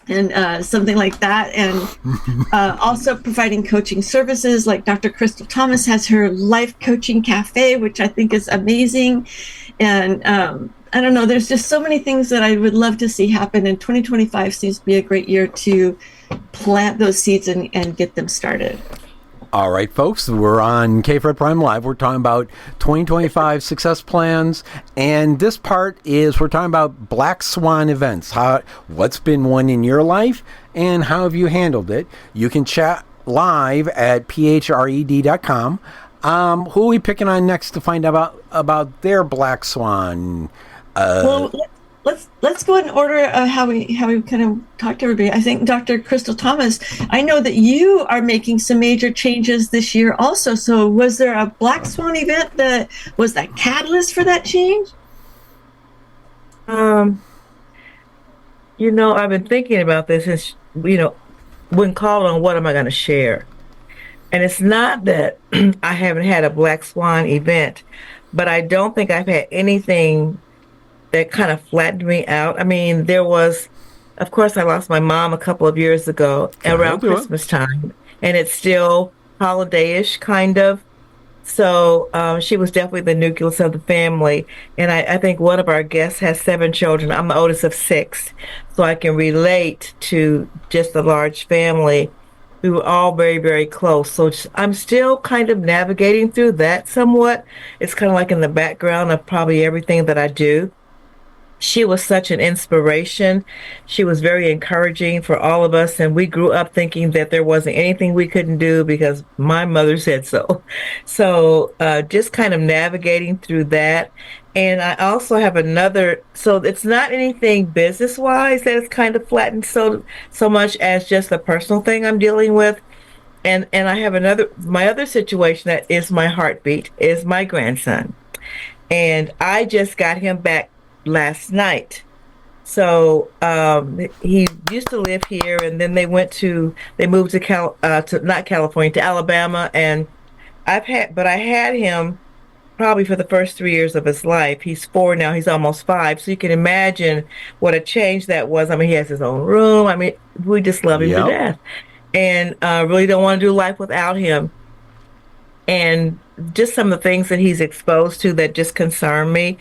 and something like that, and also providing coaching services. Like Dr. Crystal Thomas has her life coaching cafe, which I think is amazing. And I don't know, there's just so many things that I would love to see happen, and 2025 seems to be a great year to plant those seeds and get them started. All right, folks, we're on KPHRED Prime Live. We're talking about 2025 success plans, and this part is we're talking about Black Swan events. What's been one in your life, and how have you handled it? You can chat live at phred.com. Who are we picking on next to find out about their Black Swan? Well, let's go in order of how we kind of talk to everybody. I think Dr. Crystal Thomas, I know that you are making some major changes this year also. So was there a Black Swan event that was that catalyst for that change? I've been thinking about this since, when called on, what am I going to share? And it's not that I haven't had a Black Swan event, but I don't think I've had anything that kind of flattened me out. I mean, there was, of course, I lost my mom a couple of years ago around Christmas time, and it's still holiday-ish kind of. So she was definitely the nucleus of the family. And I think one of our guests has 7 children. I'm the oldest of 6, so I can relate to just a large family. We were all very, very close. So I'm still kind of navigating through that somewhat. It's kind of like in the background of probably everything that I do. She was such an inspiration. She was very encouraging for all of us, and we grew up thinking that there wasn't anything we couldn't do because my mother said so. So just kind of navigating through that. And I also have so it's not anything business-wise that is kind of flattened so much as just a personal thing I'm dealing with. And I have my other situation that is my heartbeat is my grandson. And I just got him back last night. So he used to live here, and then they moved to to Alabama, and I had him probably for the first 3 years of his life. He's 4 now, he's almost 5. So you can imagine what a change that was. I mean, he has his own room. I mean, we just love him to death, and really don't want to do life without him. And just some of the things that he's exposed to that just concern me.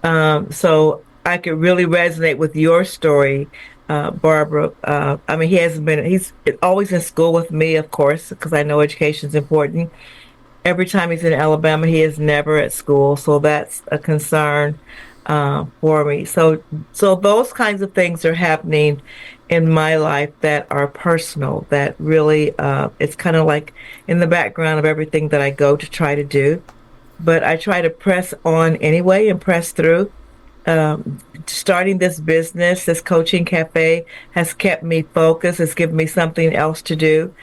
So I could really resonate with your story, Barbara. I mean, he's always in school with me, of course, because I know education is important. Every time he's in Alabama, he is never at school. So that's a concern. for me. So those kinds of things are happening in my life that are personal, that really, it's kind of like in the background of everything that I go to try to do. But I try to press on anyway and press through. Starting this business, this coaching cafe, has kept me focused. It's given me something else to do,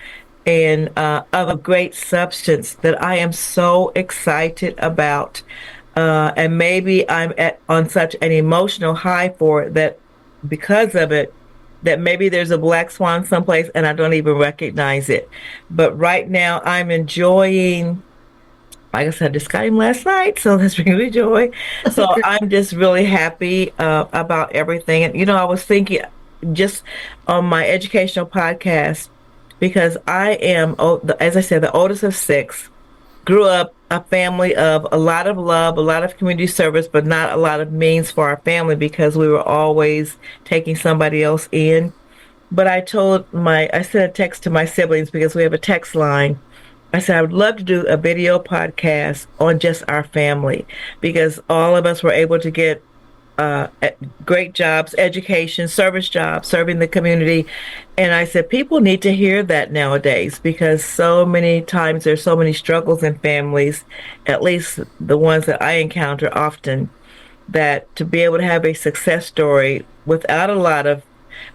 and of a great substance that I am so excited about. And maybe I'm on such an emotional high for it that because of it, that maybe there's a black swan someplace and I don't even recognize it. But right now I'm enjoying, like I said, I just got him last night, so that's really joy. So I'm just really happy about everything. And, I was thinking just on my educational podcast, because I am, as I said, the oldest of six, grew up a family of a lot of love, a lot of community service, but not a lot of means for our family because we were always taking somebody else in. But I sent a text to my siblings because we have a text line. I said, I would love to do a video podcast on just our family because all of us were able to get great jobs, education, service jobs, serving the community. And I said, people need to hear that nowadays because so many times there's so many struggles in families, at least the ones that I encounter often, that to be able to have a success story without a lot of,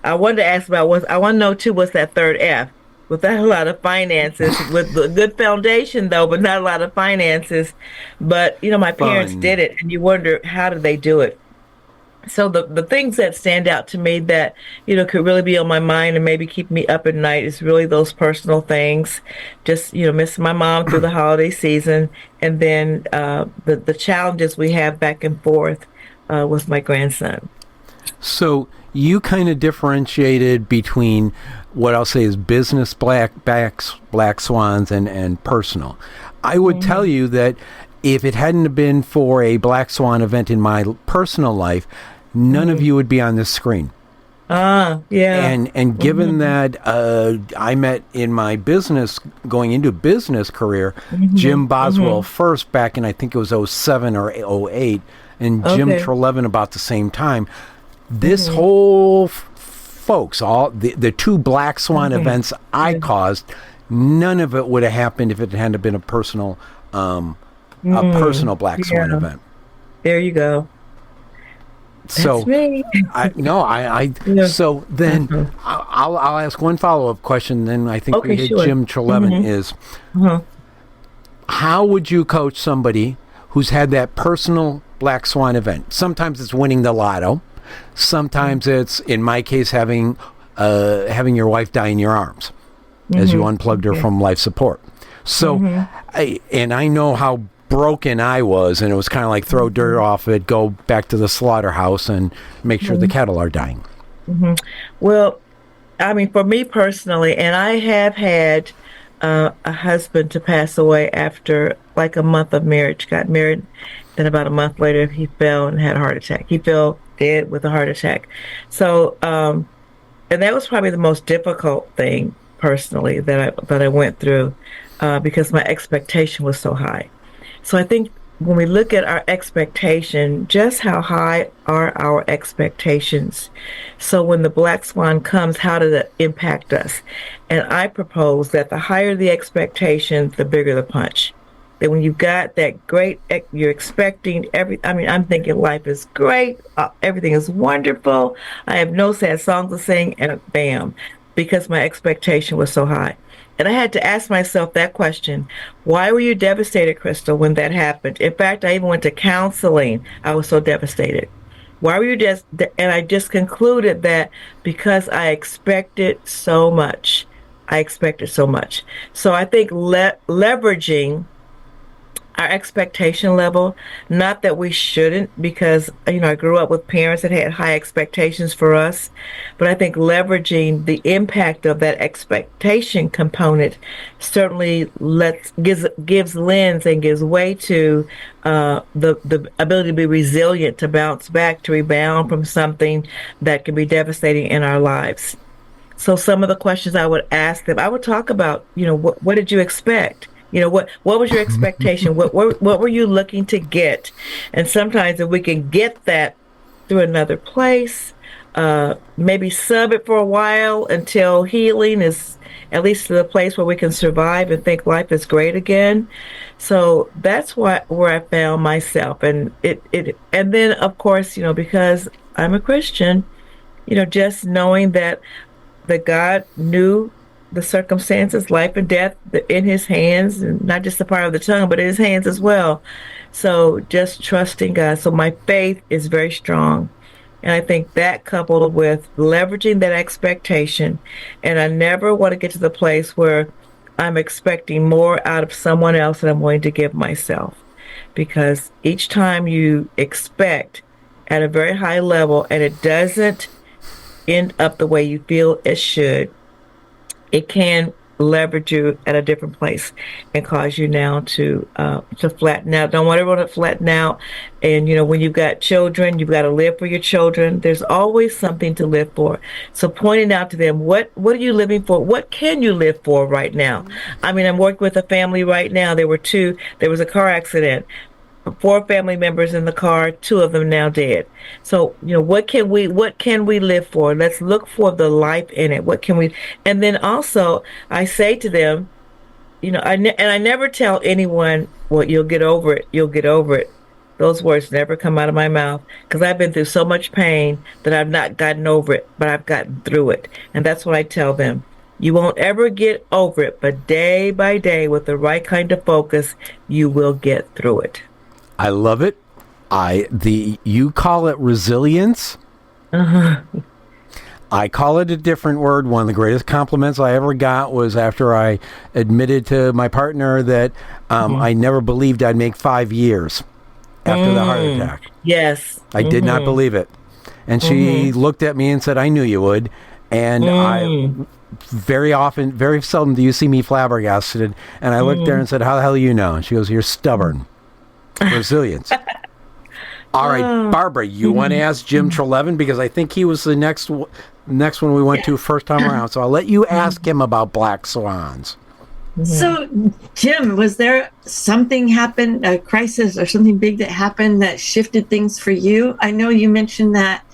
I wanted to ask about, I want to know too, what's that third F? Without a lot of finances, with a good foundation though, but not a lot of finances. But, my parents did it and you wonder, how did they do it? So the things that stand out to me that, could really be on my mind and maybe keep me up at night is really those personal things. Just, missing my mom through the holiday season. And then the challenges we have back and forth with my grandson. So you kind of differentiated between what I'll say is business black swans and personal. I would tell you that if it hadn't been for a black swan event in my personal life, none of you would be on this screen. Yeah. And given that I met in my going into business career, Jim Boswell first back in, I think it was 07 or 08, and Jim Treleaven about the same time. This whole folks, all the two black swan events I caused, none of it would have happened if it hadn't been a personal black swan event. There you go. So that's me. So then I'll ask one follow-up question. Then I think we hit sure. Jim Treleaven is how would you coach somebody who's had that personal black swan event? Sometimes it's winning the lotto. Sometimes it's, in my case, having your wife die in your arms as you unplugged her from life support. So, I know how broken I was, and it was kind of like throw dirt off it, go back to the slaughterhouse, and make sure the cattle are dying. Well, I mean, for me personally, and I have had a husband to pass away after like a month of marriage. Got married, then about a month later, he fell and had a heart attack. He fell dead with a heart attack. So, and that was probably the most difficult thing personally that I went through because my expectation was so high. So I think when we look at our expectation, just how high are our expectations? So when the black swan comes, how does it impact us? And I propose that the higher the expectation, the bigger the punch. That when you've got that great, you're expecting I'm thinking life is great, everything is wonderful, I have no sad songs to sing, and bam, because my expectation was so high. And I had to ask myself that question. Why were you devastated, Crystal, when that happened? In fact, I even went to counseling. I was so devastated. Why were you and I just concluded that because I expected so much. So I think leveraging our expectation level, not that we shouldn't, because I grew up with parents that had high expectations for us, but I think leveraging the impact of that expectation component certainly gives lens and gives way to the ability to be resilient, to bounce back, to rebound from something that can be devastating in our lives. So some of the questions I would ask them, I would talk about, what did you expect? You know, what was your expectation? What were you looking to get? And sometimes if we can get that through another place, maybe sub it for a while until healing is at least to the place where we can survive and think life is great again. So that's where I found myself, and and then of course, you know, because I'm a Christian, you know, just knowing that God knew the circumstances, life and death in his hands, and not just the power of the tongue, but in his hands as well. So just trusting God. So my faith is very strong. And I think that coupled with leveraging that expectation, and I never want to get to the place where I'm expecting more out of someone else than I'm going to give myself. Because each time you expect at a very high level and it doesn't end up the way you feel it should, it can leverage you at a different place and cause you now to flatten out. Don't want everyone to flatten out. And you know, when you've got children, you've got to live for your children. There's always something to live for. So pointing out to them, what are you living for? What can you live for right now? I mean, I'm working with a family right now. There was a car accident. 4 family members in the car, 2 of them now dead. So, you know, what can we live for? Let's look for the life in it. What can we, and then also I say to them, you know, and I never tell anyone, well, you'll get over it. You'll get over it. Those words never come out of my mouth because I've been through so much pain that I've not gotten over it, but I've gotten through it. And that's what I tell them. You won't ever get over it, but day by day with the right kind of focus, you will get through it. I love it. You call it resilience. Uh-huh. I call it a different word. One of the greatest compliments I ever got was after I admitted to my partner that I never believed I'd make 5 years after the heart attack. Yes. I did not believe it. And she looked at me and said, I knew you would. And I very seldom do you see me flabbergasted. And I looked there and said, how the hell do you know? And she goes, you're stubborn. Resilience. All right, Barbara, you want to ask Jim Treleaven, because I think he was the next one we went to first time around. So I'll let you ask him about black swans. So, Jim, was there something happened, a crisis or something big that happened that shifted things for you? I know you mentioned that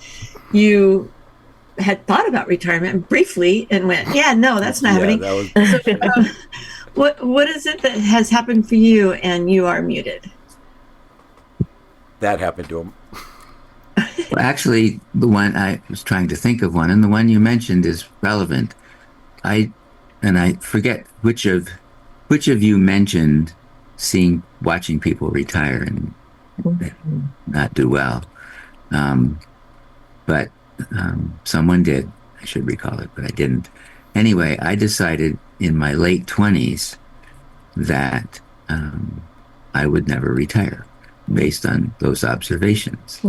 you had thought about retirement briefly and went, yeah, no, that's not happening. That was... what is it that has happened for you? And you are muted. That happened to him. Well, actually, the one I was trying to think of one, and the one you mentioned is relevant. I forget which of you mentioned watching people retire and not do well. But someone did. I should recall it, but I didn't. Anyway, I decided in my late 20s that I would never retire, based on those observations.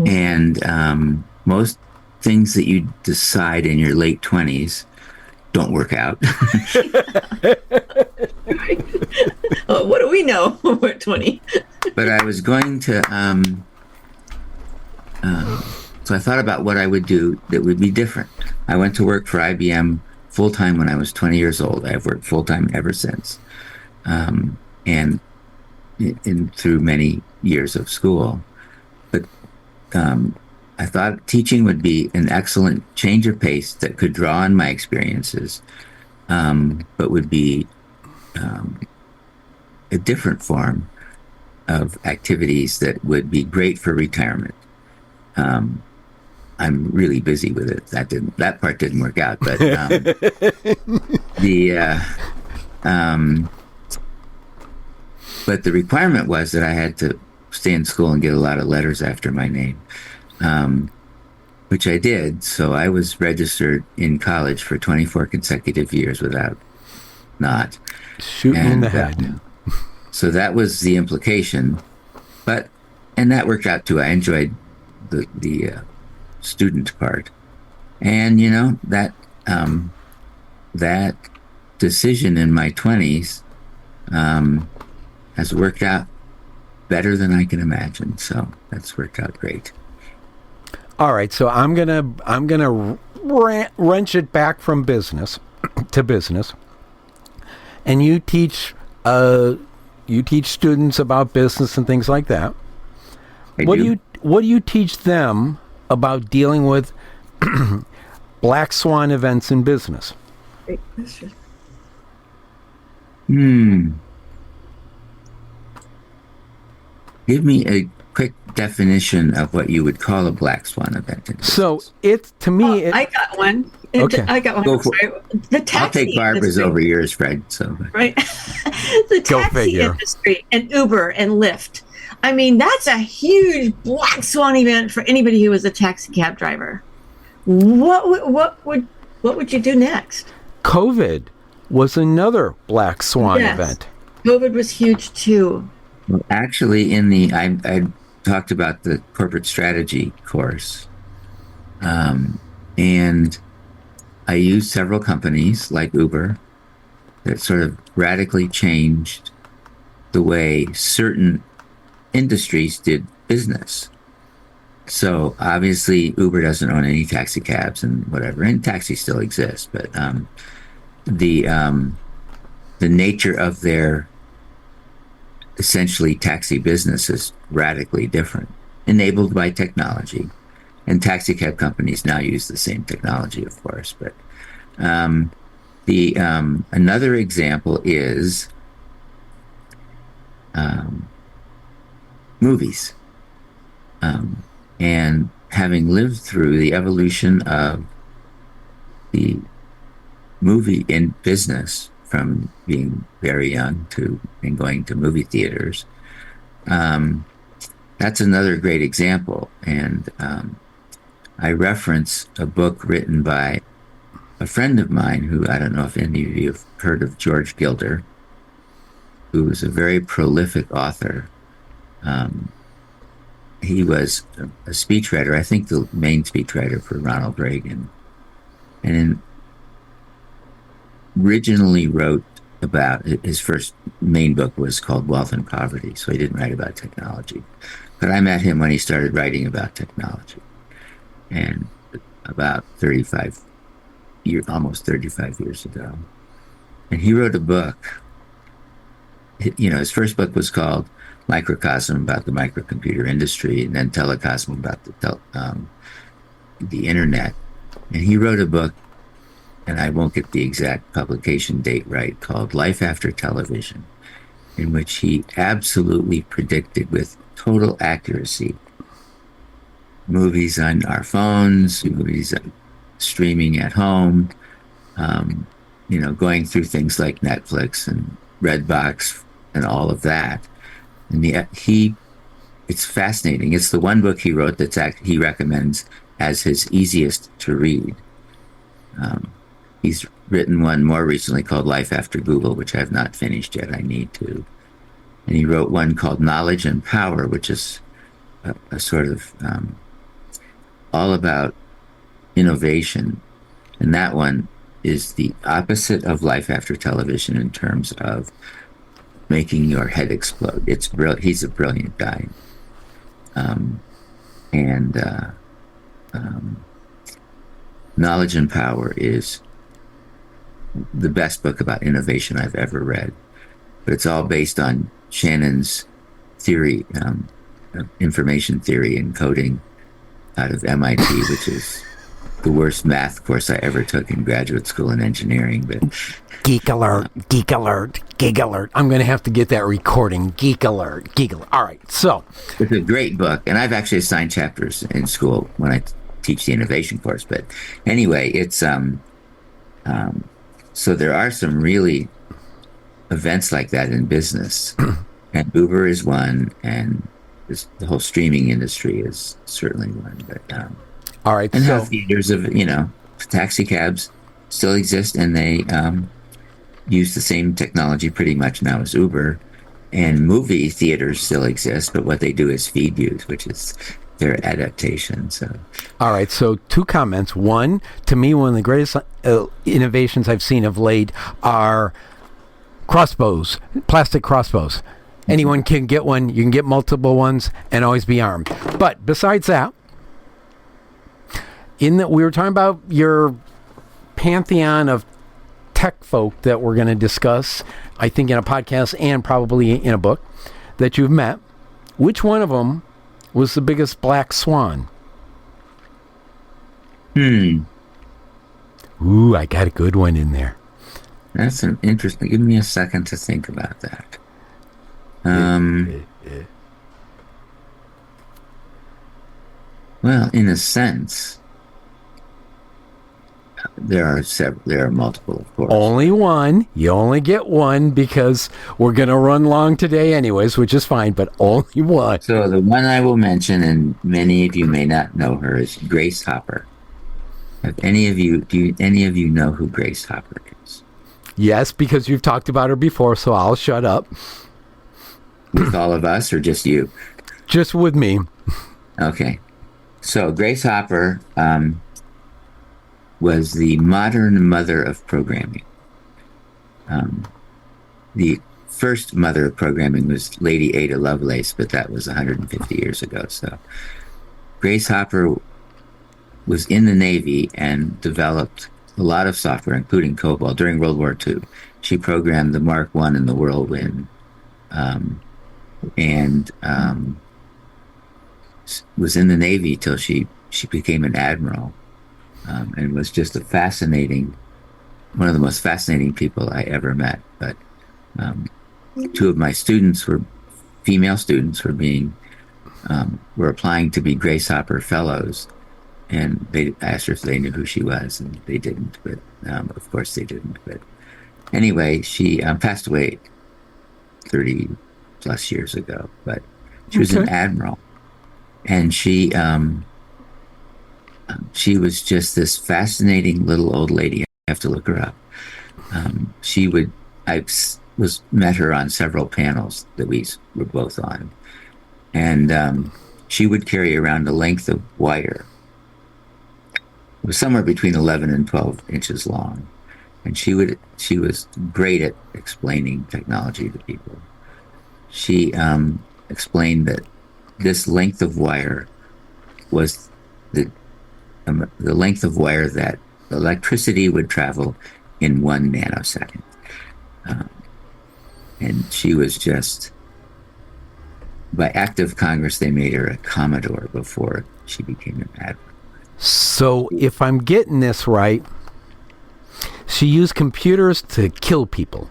And most things that you decide in your late 20s don't work out. What do we know? We're 20. But I was going to, so I thought about what I would do that would be different. I went to work for IBM full-time when I was 20 years old. I've worked full-time ever since. And through many years of school. But I thought teaching would be an excellent change of pace that could draw on my experiences, but would be a different form of activities that would be great for retirement. I'm really busy with it. That part didn't work out, but but the requirement was that I had to stay in school and get a lot of letters after my name, which I did. So I was registered in college for 24 consecutive years without not. Shooting in the head. So that was the implication. And that worked out too. I enjoyed the student part. And, you know, that decision in my 20s has worked out better than I can imagine. So that's worked out great. All right, so I'm gonna wrench it back from business to business, and you teach students about business and things like that. What do you teach them about dealing with black swan events in business? Give me a quick definition of what you would call a black swan event. So it's, to me, I got one. Okay. I got one. Go for Sorry. The taxi I'll take Barbara's industry, over yours, Phred. So right? The Go taxi figure. industry and Uber and Lyft. I mean, that's a huge black swan event for anybody who was a taxi cab driver. What would you do next? COVID was another black swan Yes. event. COVID was huge too. well, actually, I talked about the corporate strategy course, and I used several companies like Uber that sort of radically changed the way certain industries did business. So obviously Uber doesn't own any taxi cabs and whatever, and taxis still exist, but the nature of their essentially taxi business is radically different, enabled by technology. And taxi cab companies now use the same technology, of course. But another example is movies. And having lived through the evolution of the movie in business from being very young and going to movie theaters, that's another great example. And I reference a book written by a friend of mine who, I don't know if any of you have heard of, George Gilder, who was a very prolific author. He was a speechwriter, I think the main speechwriter for Ronald Reagan, and originally wrote about, his first main book was called Wealth and Poverty, so he didn't write about technology. But I met him when he started writing about technology, and about almost 35 years ago. And he wrote a book. His first book was called Microcosm, about the microcomputer industry, and then Telecosm, about the internet. And he wrote a book, and I won't get the exact publication date right, called Life After Television, in which he absolutely predicted with total accuracy movies on our phones, movies streaming at home, going through things like Netflix and Redbox and all of that. And it's fascinating. It's the one book he wrote he recommends as his easiest to read. He's written one more recently called Life After Google, which I have not finished yet. I need to. And he wrote one called Knowledge and Power, which is a sort of all about innovation. And that one is the opposite of Life After Television in terms of making your head explode. It's brilliant. He's a brilliant guy. Knowledge and Power is the best book about innovation I've ever read. But it's all based on Shannon's theory, information theory and coding out of MIT, which is the worst math course I ever took in graduate school in engineering. But Geek alert, geek alert, geek alert. I'm going to have to get that recording. Geek alert, geek alert. All right, so. It's a great book, and I've actually assigned chapters in school when I teach the innovation course. But anyway, it's so there are some really events like that in business, and Uber is one, and the whole streaming industry is certainly one. But all right, and so how theaters of taxi cabs still exist, and they use the same technology pretty much now as Uber, and movie theaters still exist, but what they do is feed you, which is their adaptation. So, all right, so two comments. One, to me, one of the greatest innovations I've seen of late are crossbows, plastic crossbows. Anyone can get one. You can get multiple ones and always be armed. But besides that, we were talking about your pantheon of tech folk that we're going to discuss, I think in a podcast and probably in a book that you've met, which one of them was the biggest black swan? Ooh, I got a good one in there. That's an interesting. Give me a second to think about that. Well, in a sense, there are multiple, of course. Only one. You only get one because we're going to run long today anyways, which is fine, but only one. So the one I will mention, and many of you may not know her, is Grace Hopper. Do any of you know who Grace Hopper is? Yes, because you've talked about her before, so I'll shut up. With all of us, or just you? Just with me. Okay. So Grace Hopper was the modern mother of programming. The first mother of programming was Lady Ada Lovelace, but that was 150 years ago. So Grace Hopper was in the Navy and developed a lot of software, including COBOL, during World War II. She programmed the Mark I and the Whirlwind, and was in the Navy till she became an admiral, and was just one of the most fascinating people I ever met. But two of my students female students were applying to be Grace Hopper fellows, and they asked her if they knew who she was, and they didn't, but of course they didn't. But anyway, she passed away 30 plus years ago, but she was an admiral, and she was just this fascinating little old lady. I have to look her up. I met her on several panels that we were both on, and she would carry around a length of wire. It was somewhere between 11 and 12 inches long, and she was great at explaining technology to people. She explained that this length of wire was the length of wire that electricity would travel in 1 nanosecond. And she was just, by act of Congress, they made her a Commodore before she became an admiral. So if I'm getting this right, she used computers to kill people.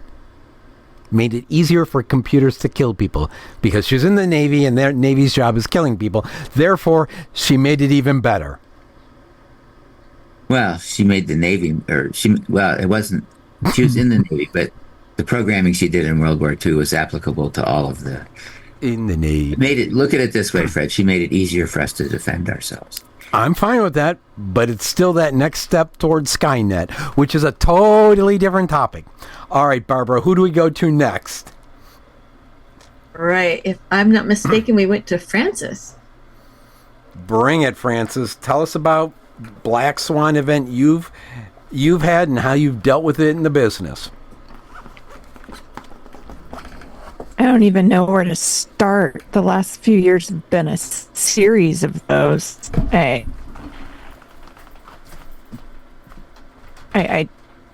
Made it easier for computers to kill people because she's in the Navy and their Navy's job is killing people. Therefore, she made it even better. Well, she made the Navy, it wasn't, she was in the Navy, but the programming she did in World War II was applicable to all of the... In the Navy. Look at it this way, Phred. She made it easier for us to defend ourselves. I'm fine with that, but it's still that next step towards Skynet, which is a totally different topic. All right, Barbara, who do we go to next? Right. If I'm not mistaken, we went to Francis. Bring it, Francis. Tell us about Black Swan event you've had and how you've dealt with it in the business. I don't even know where to start. The last few years have been a series of those. I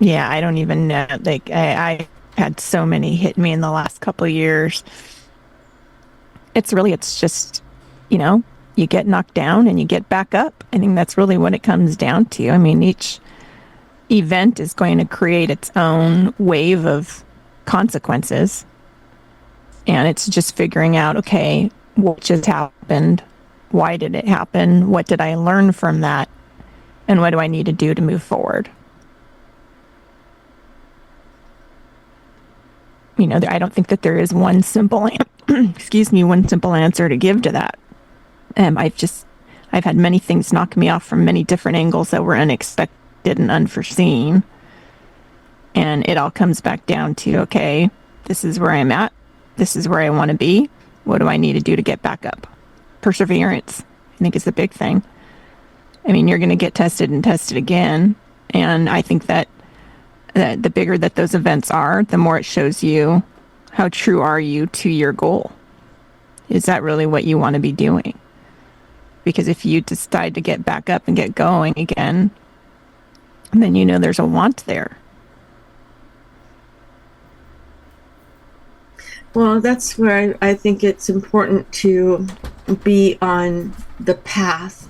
don't even know. Like I had so many hit me in the last couple of years. It's just, you get knocked down and you get back up. I think that's really what it comes down to. I mean, each event is going to create its own wave of consequences. And it's just figuring out, okay, what just happened? Why did it happen? What did I learn from that? And what do I need to do to move forward? I don't think that there is one simple, one simple answer to give to that. I've had many things knock me off from many different angles that were unexpected and unforeseen. And it all comes back down to, okay, this is where I'm at. This is where I want to be. What do I need to do to get back up? Perseverance, I think, is the big thing. I mean, you're going to get tested and tested again. And I think that the bigger that those events are, the more it shows you how true are you to your goal. Is that really what you want to be doing? Because if you decide to get back up and get going again, then there's a want there. Well, that's where I think it's important to be on the path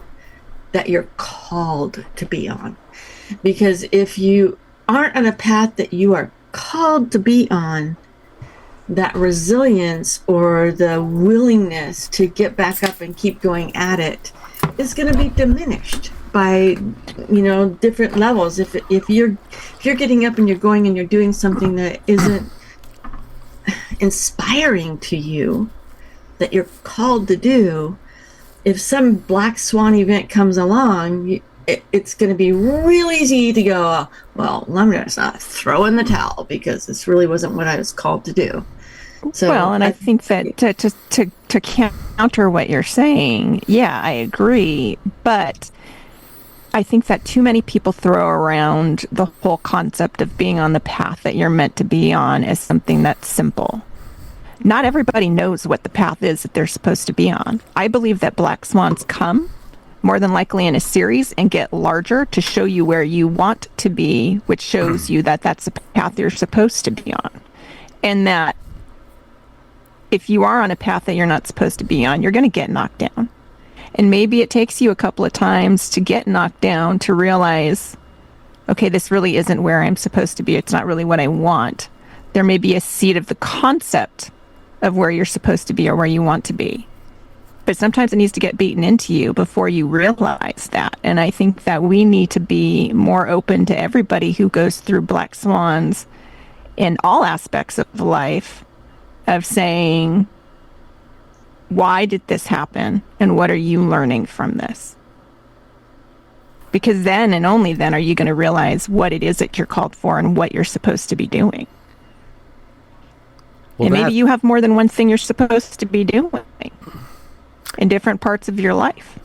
that you're called to be on. Because if you aren't on a path that you are called to be on, that resilience or the willingness to get back up and keep going at it is going to be diminished by, different levels. If you're getting up and you're going and you're doing something that isn't inspiring to you, that you're called to do, if some black swan event comes along, it's going to be really easy to go, well, I'm going to throw in the towel because this really wasn't what I was called to do. So, well, and I think that to counter what you're saying, yeah, I agree, but I think that too many people throw around the whole concept of being on the path that you're meant to be on as something that's simple. Not everybody knows what the path is that they're supposed to be on. I believe that black swans come more than likely in a series and get larger to show you where you want to be, which shows you that that's the path you're supposed to be on. And that if you are on a path that you're not supposed to be on, you're going to get knocked down. And maybe it takes you a couple of times to get knocked down to realize, okay, this really isn't where I'm supposed to be. It's not really what I want. There may be a seed of the concept of where you're supposed to be or where you want to be. But sometimes it needs to get beaten into you before you realize that. And I think that we need to be more open to everybody who goes through black swans in all aspects of life, of saying, why did this happen? And what are you learning from this? Because then and only then are you going to realize what it is that you're called for and what you're supposed to be doing. Well, and maybe you have more than one thing you're supposed to be doing in different parts of your life.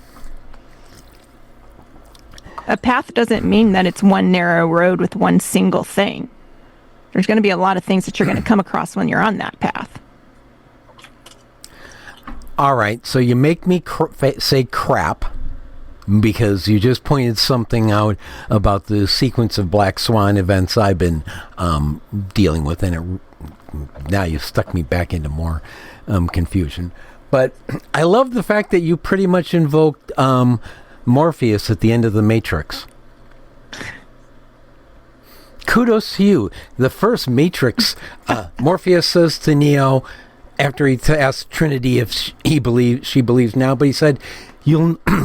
A path doesn't mean that it's one narrow road with one single thing. There's going to be a lot of things that you're going to come across when you're on that path. All right, so you make me say crap because you just pointed something out about the sequence of black swan events I've been dealing with, and now you've stuck me back into more confusion. But I love the fact that you pretty much invoked Morpheus at the end of the Matrix. Kudos to you. The first Matrix, Morpheus says to Neo, after he asked Trinity if she believes now, but he said,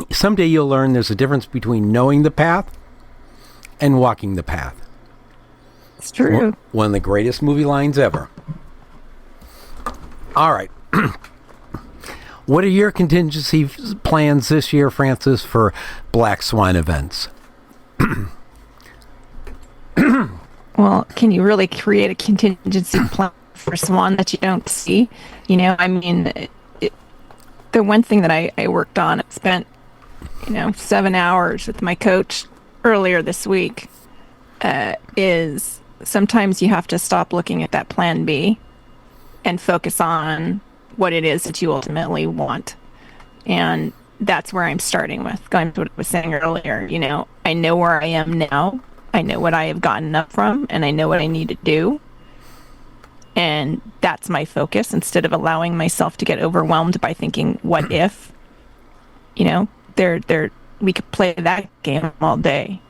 someday you'll learn there's a difference between knowing the path and walking the path. It's true. One of the greatest movie lines ever. All right. What are your contingency plans this year, Francis, for black swan events? Well, can you really create a contingency plan for swan that you don't see? The one thing that I worked on, I spent 7 hours with my coach earlier this week, is sometimes you have to stop looking at that plan B and focus on what it is that you ultimately want. And that's where I'm starting with, going to what I was saying earlier. I know where I am now. I know what I have gotten up from, and I know what I need to do. And that's my focus, instead of allowing myself to get overwhelmed by thinking, what if? We could play that game all day.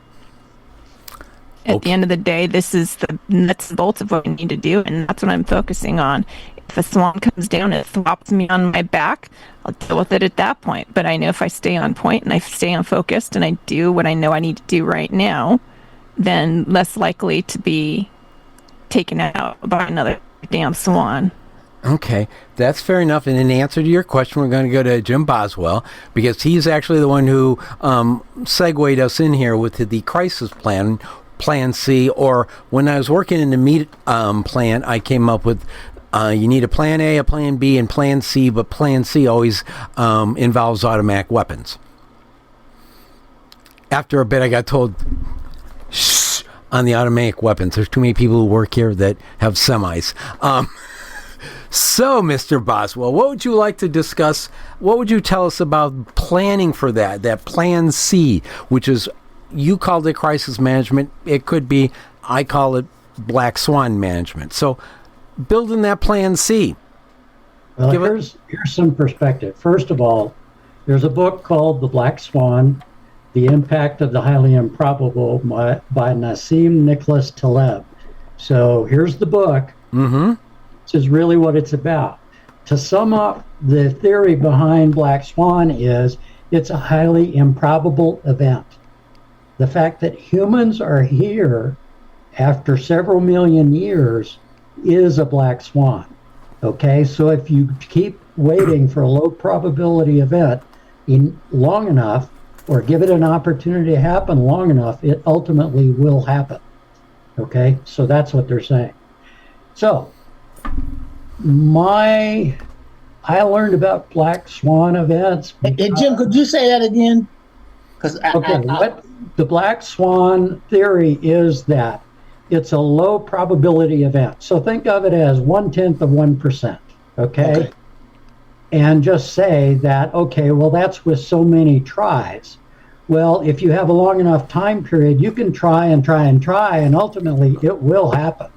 At the end of the day, this is the nuts and bolts of what I need to do, and that's what I'm focusing on. If a swan comes down and thwops me on my back, I'll deal with it at that point. But I know if I stay on point and I stay on focused and I do what I know I need to do right now, then less likely to be taken out by another damn swan. Okay, that's fair enough. And in answer to your question, we're going to go to Jim Boswell, because he's actually the one who segued us in here with the crisis plan, Plan C, or when I was working in the meat plant, I came up with you need a Plan A, a Plan B, and Plan C, but Plan C always involves automatic weapons. After a bit, I got told, shh, on the automatic weapons. There's too many people who work here that have semis. So, Mr. Boswell, what would you like to discuss? What would you tell us about planning for that Plan C, which is, you called it crisis management. It could be, I call it black swan management. So, building that Plan C. Well, here's some perspective. First of all, there's a book called The Black Swan, The Impact of the Highly Improbable by Nassim Nicholas Taleb. So here's the book. Mm-hmm. This is really what it's about. To sum up, the theory behind Black Swan is it's a highly improbable event. The fact that humans are here after several million years is a black swan. Okay, so if you keep waiting for a low probability event long enough, or give it an opportunity to happen long enough, it ultimately will happen. Okay, so that's what they're saying. So I learned about black swan events. Hey, Jim, could you say that again? What the black swan theory is that it's a low probability event. So think of it as 0.1%. Okay. And just say that, okay, well, that's with so many tries. Well, if you have a long enough time period, you can try and try and try, and ultimately it will happen.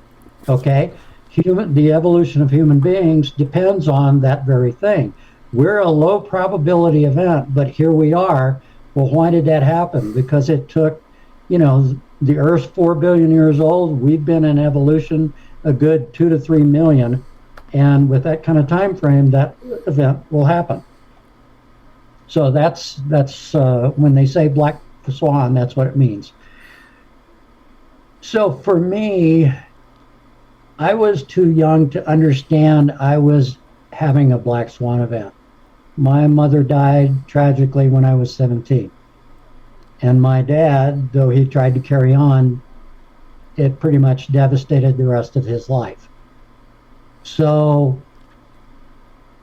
Okay. The evolution of human beings depends on that very thing. We're a low probability event, but here we are. Well, why did that happen? Because it took, the Earth's 4 billion years old. We've been in evolution a good 2 to 3 million. And with that kind of time frame, that event will happen. So that's when they say black swan, that's what it means. So for me, I was too young to understand I was having a black swan event. My mother died tragically when I was 17. And my dad, though he tried to carry on, it pretty much devastated the rest of his life. So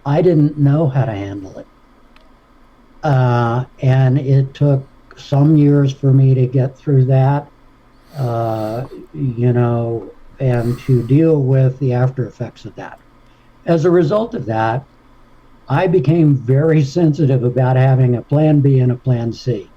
I didn't know how to handle it. And it took some years for me to get through that, and to deal with the after effects of that. As a result of that, I became very sensitive about having a plan B and a plan C,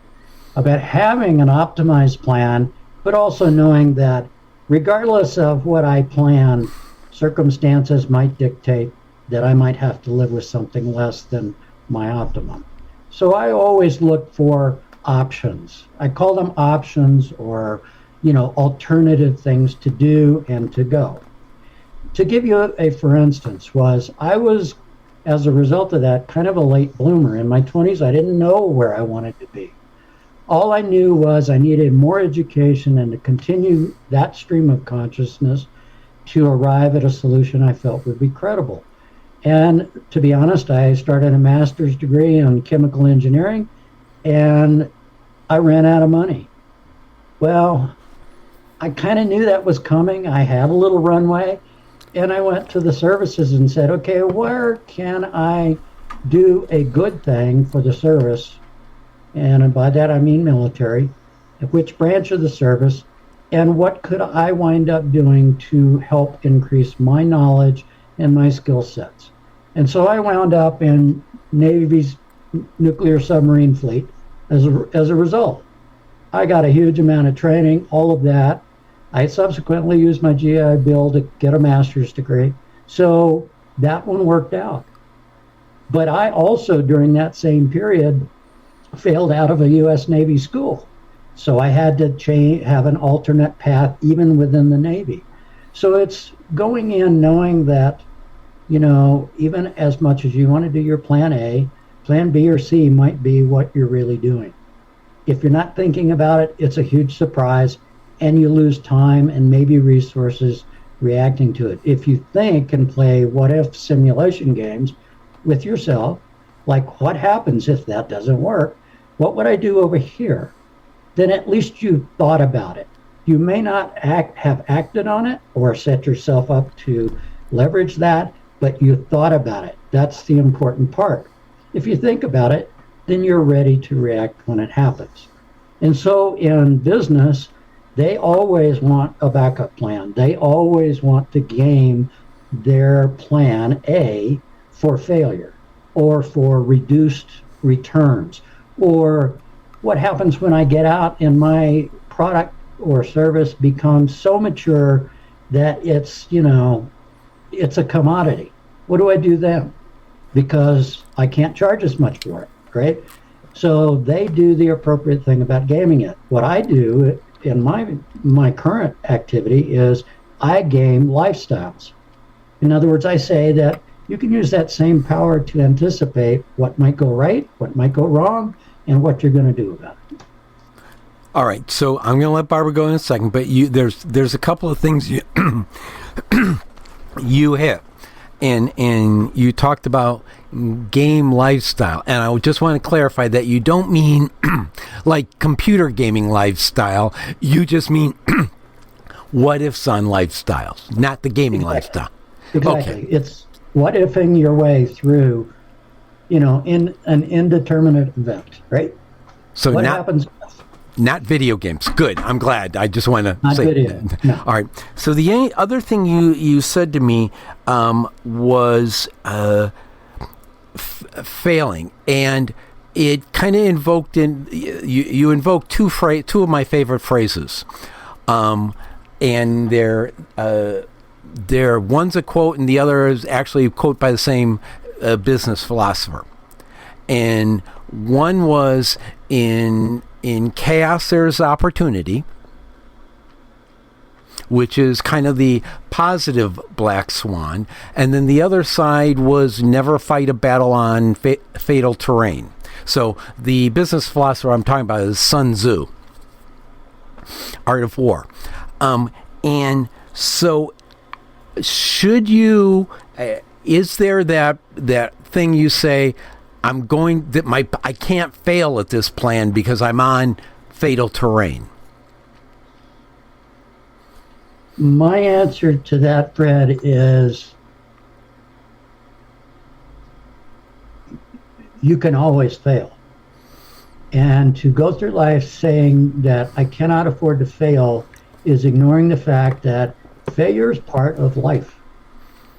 about having an optimized plan, but also knowing that regardless of what I plan, circumstances might dictate that I might have to live with something less than my optimum. So I always look for options. I call them options, or alternative things to do and to go. To give you a for instance, I was, as a result of that, kind of a late bloomer. In my 20s, I didn't know where I wanted to be. All I knew was I needed more education and to continue that stream of consciousness to arrive at a solution I felt would be credible. And to be honest, I started a master's degree in chemical engineering, and I ran out of money. Well, I kind of knew that was coming. I had a little runway, and I went to the services and said, okay, where can I do a good thing for the service? And by that I mean military. Which branch of the service? And what could I wind up doing to help increase my knowledge and my skill sets? And so I wound up in Navy's nuclear submarine fleet as a result. I got a huge amount of training, all of that. I subsequently used my GI Bill to get a master's degree. So that one worked out. But I also, during that same period, failed out of a U.S. Navy school. So I had to have an alternate path even within the Navy. So it's going in knowing that, even as much as you want to do your plan A, plan B or C might be what you're really doing. If you're not thinking about it, it's a huge surprise, and you lose time and maybe resources reacting to it. If you think and play what-if simulation games with yourself, like what happens if that doesn't work? What would I do over here? Then at least you thought about it. You may not have acted on it or set yourself up to leverage that, but you thought about it. That's the important part. If you think about it, then you're ready to react when it happens. And so in business, they always want a backup plan. They always want to game their plan A for failure, or for reduced returns, or what happens when I get out and my product or service becomes so mature that it's a commodity. What do I do then? because I can't charge as much for it, right? So they do the appropriate thing about gaming it. What I do in my current activity is I game lifestyles. In other words, I say that you can use that same power to anticipate what might go right, what might go wrong, and what you're going to do about it. All right, so I'm going to let Barbara go in a second, but there's a couple of things you you hit, and you talked about game lifestyle, and I just want to clarify that you don't mean like computer gaming lifestyle. You just mean what ifs on lifestyles, not the gaming lifestyle. Exactly. Okay. It's what ifing your way through, in an indeterminate event, right? So what happens? Not video games. Good. I'm glad. I just want to say. Video. No. All right. So the other thing you said to me was failing, and it kind of invoked you invoked two of my favorite phrases, and they're one's a quote and the other is actually a quote by the same business philosopher, and one was in chaos there's opportunity, which is kind of the positive black swan, and then the other side was never fight a battle on fatal terrain. So the business philosopher I'm talking about is Sun Tzu, Art of War. And so should you, is there that thing you say, I can't fail at this plan because I'm on fatal terrain? My answer to that, Phred, is you can always fail. And to go through life saying that I cannot afford to fail is ignoring the fact that failure is part of life.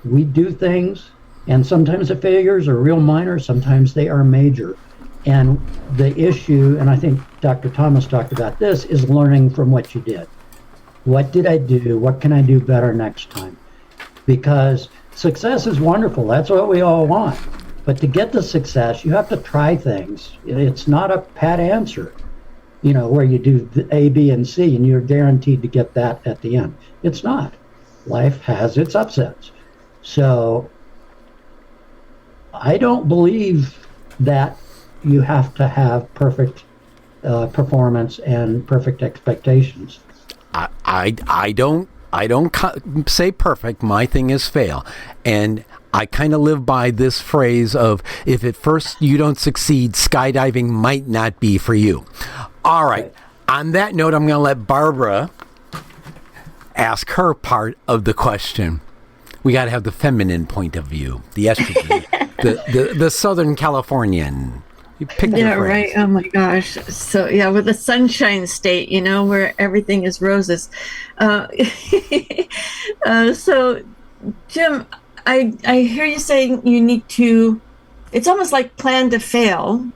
We do things, and sometimes the failures are real minor, sometimes they are major. And the issue, and I think Dr. Thomas talked about this, is learning from what you did. What did I do? What can I do better next time? Because success is wonderful. That's what we all want. But to get the success, you have to try things. It's not a pat answer, where you do the A, B, and C, and you're guaranteed to get that at the end. It's not. Life has its upsets. So I don't believe that you have to have perfect performance and perfect expectations. I don't say perfect. My thing is fail, and I kind of live by this phrase of if at first you don't succeed, skydiving might not be for you. All right. On that note, I'm going to let Barbara ask her part of the question. We got to have the feminine point of view, the estrogen, the Southern Californian. You picked yeah, right. Oh my gosh. So yeah, with the Sunshine State, where everything is roses. So Jim, I hear you saying you need to, it's almost like plan to fail,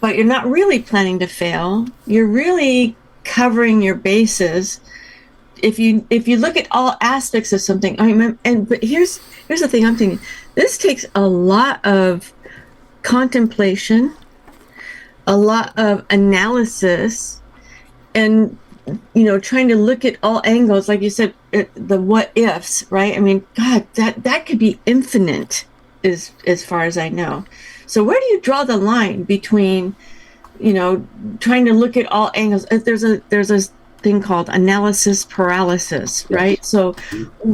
but you're not really planning to fail. You're really covering your bases. If you look at all aspects of something, but here's the thing I'm thinking. This takes a lot of contemplation, a lot of analysis, and trying to look at all angles, like you said, the what ifs, right? God, that could be infinite, as far as I know. So where do you draw the line between, trying to look at all angles? There's a thing called analysis paralysis, right? Yes. So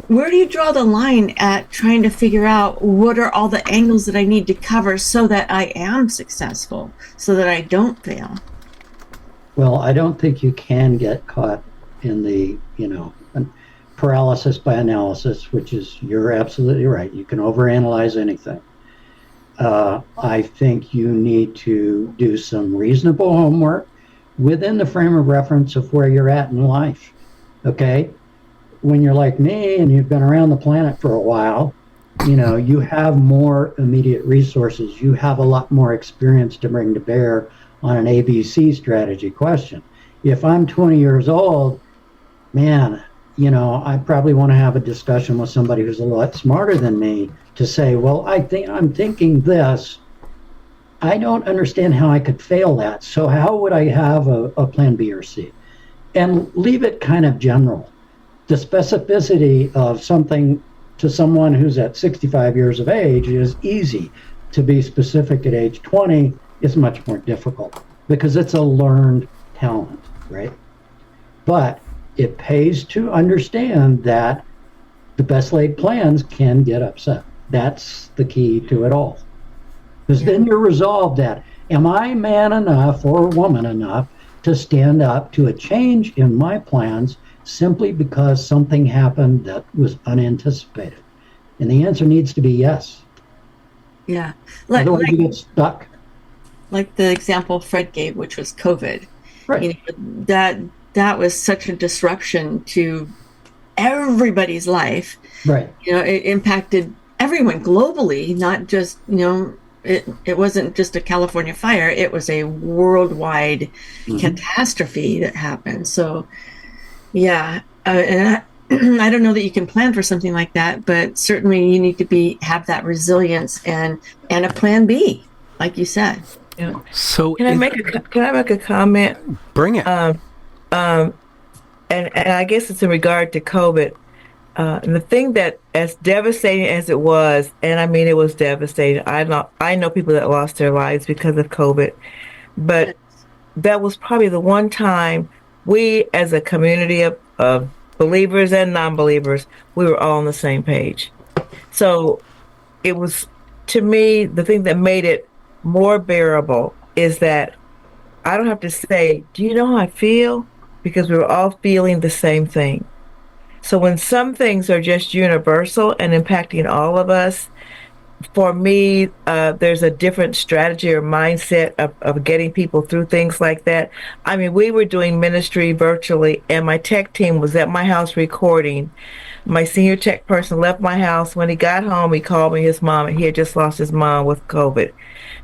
where do you draw the line at trying to figure out what are all the angles that I need to cover so that I am successful, so that I don't fail? Well, I don't think you can get caught in the, paralysis by analysis, which is, you're absolutely right. You can overanalyze anything. I think you need to do some reasonable homework within the frame of reference of where you're at in life, okay? When you're like me and you've been around the planet for a while, you have more immediate resources. You have a lot more experience to bring to bear on an ABC strategy question. If I'm 20 years old, man, I probably want to have a discussion with somebody who's a lot smarter than me to say, well, I'm thinking this. I don't understand how I could fail that. So how would I have a plan B or C? And leave it kind of general. The specificity of something to someone who's at 65 years of age is easy. To be specific at age 20 is much more difficult because it's a learned talent, right? But it pays to understand that the best laid plans can get upset. That's the key to it all. Because then you're resolved at, am I man enough or woman enough to stand up to a change in my plans simply because something happened that was unanticipated? And the answer needs to be yes. Yeah. Otherwise you get stuck. Like the example Phred gave, which was COVID. Right. That was such a disruption to everybody's life. Right. It impacted everyone globally, not just, it wasn't just a California fire, it was a worldwide catastrophe that happened. So, yeah. And I don't know that you can plan for something like that, but certainly you need to have that resilience and a plan B, like you said. Yeah. So can I make a comment? Bring it. And I guess it's in regard to COVID. And the thing that, as devastating as it was, and I mean it was devastating. I know people that lost their lives because of COVID, but that was probably the one time we, as a community of believers and non-believers, we were all on the same page. So it was, to me, the thing that made it more bearable is that I don't have to say, do you know how I feel? Because we were all feeling the same thing. So when some things are just universal and impacting all of us, for me, there's a different strategy or mindset of getting people through things like that. I mean, we were doing ministry virtually, and my tech team was at my house recording. My senior tech person left my house. When he got home, he called me his mom, and he had just lost his mom with COVID.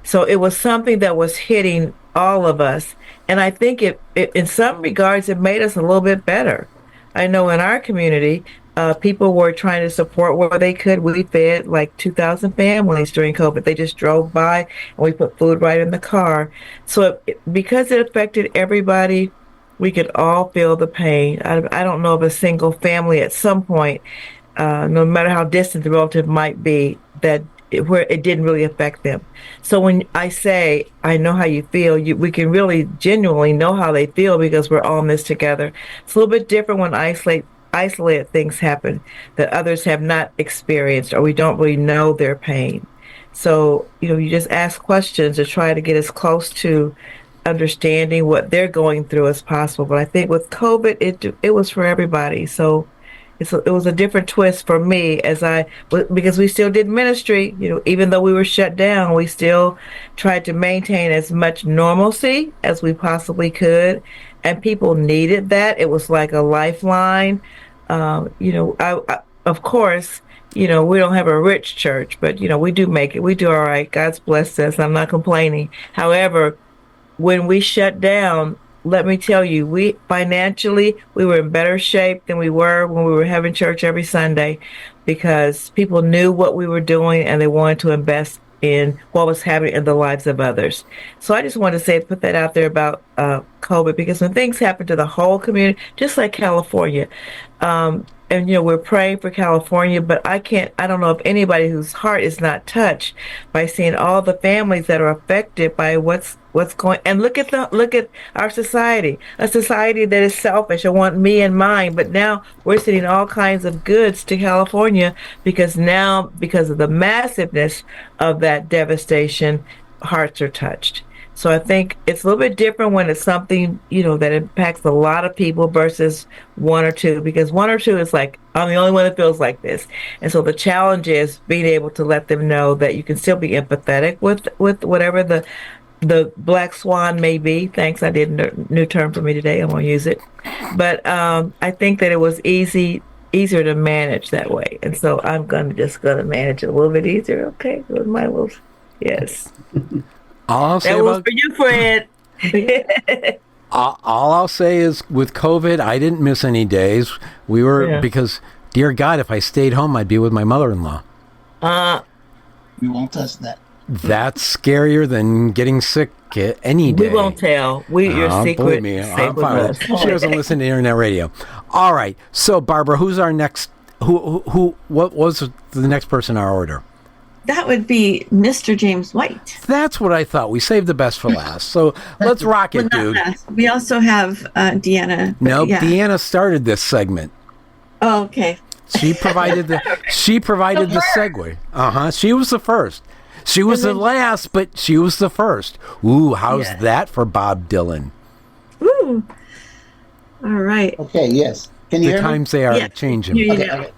So it was something that was hitting all of us. And I think it in some regards, it made us a little bit better. I know in our community, people were trying to support where they could. We fed like 2,000 families during COVID. They just drove by and we put food right in the car. So because it affected everybody, we could all feel the pain. I don't know of a single family at some point, no matter how distant the relative might be, where it didn't really affect them. So when I say, I know how you feel, we can really genuinely know how they feel because we're all in this together. It's a little bit different when isolated things happen that others have not experienced, or we don't really know their pain. So, you just ask questions to try to get as close to understanding what they're going through as possible. But I think with COVID, it was for everybody. So it was a different twist for me because we still did ministry, even though we were shut down, we still tried to maintain as much normalcy as we possibly could. And people needed that. It was like a lifeline. Of course, we don't have a rich church, but, we do make it. We do all right. God's blessed us. I'm not complaining. However, when we shut down, let me tell you, we were in better shape than we were when we were having church every Sunday, because people knew what we were doing and they wanted to invest in what was happening in the lives of others. So I just wanted to put that out there about COVID, because when things happen to the whole community, just like California, and we're praying for California, but I don't know of anybody whose heart is not touched by seeing all the families that are affected by what's going. And look at our society, a society that is selfish and want me and mine. But now we're sending all kinds of goods to California because of the massiveness of that devastation, hearts are touched. So I think it's a little bit different when it's something, that impacts a lot of people versus one or two, because one or two is like, I'm the only one that feels like this. And so the challenge is being able to let them know that you can still be empathetic with whatever the black swan may be. Thanks, I did a new term for me today. I'm going to use it. But I think that it was easier to manage that way. And so I'm just going to manage it a little bit easier. Okay, with my little, yes. All I'll say that was for you, Phred. All I'll say is with COVID, I didn't miss any days. We were because, dear God, if I stayed home, I'd be with my mother-in-law. We won't touch that. That's scarier than getting sick any day. We won't tell. Your secret. Believe me, I'm fine with it. She doesn't listen to internet radio. All right. So, Barbara, who's our next? What was the next person in our order? That would be Mr. James White. That's what I thought. We saved the best for last. So let's rock it, dude. We also have Deanna. Nope, Deanna started this segment. Oh, okay. She provided the segue. She was the first. She was the last, but she was the first. Ooh, how's that for Bob Dylan? Ooh. All right. Okay, yes. Can you hear me? The times they are changing. Okay.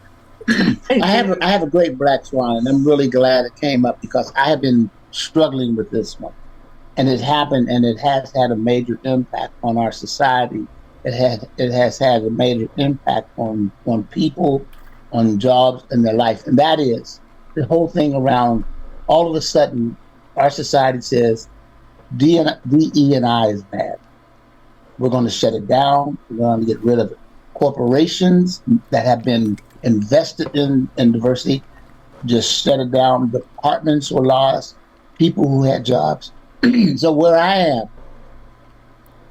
I have a great black swan, and I'm really glad it came up because I have been struggling with this one, and it happened, and it has had a major impact on our society. It has had a major impact on people, on jobs, and their life, and that is the whole thing around. All of a sudden, our society says DE&I is bad. We're going to shut it down. We're going to get rid of it. Corporations that have been invested in diversity, just shut it down. Departments were lost. People who had jobs. So where I am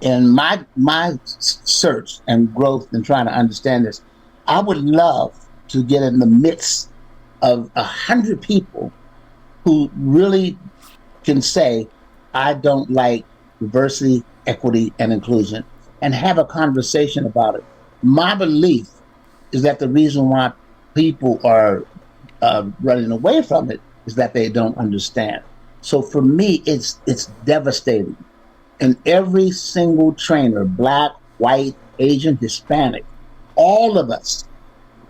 in my search and growth and trying to understand this, I would love to get in the midst of 100 people who really can say, I don't like diversity, equity, and inclusion, and have a conversation about it. My belief is that the reason why people are running away from it is that they don't understand. So for me, it's devastating. And every single trainer, black, white, Asian, Hispanic, all of us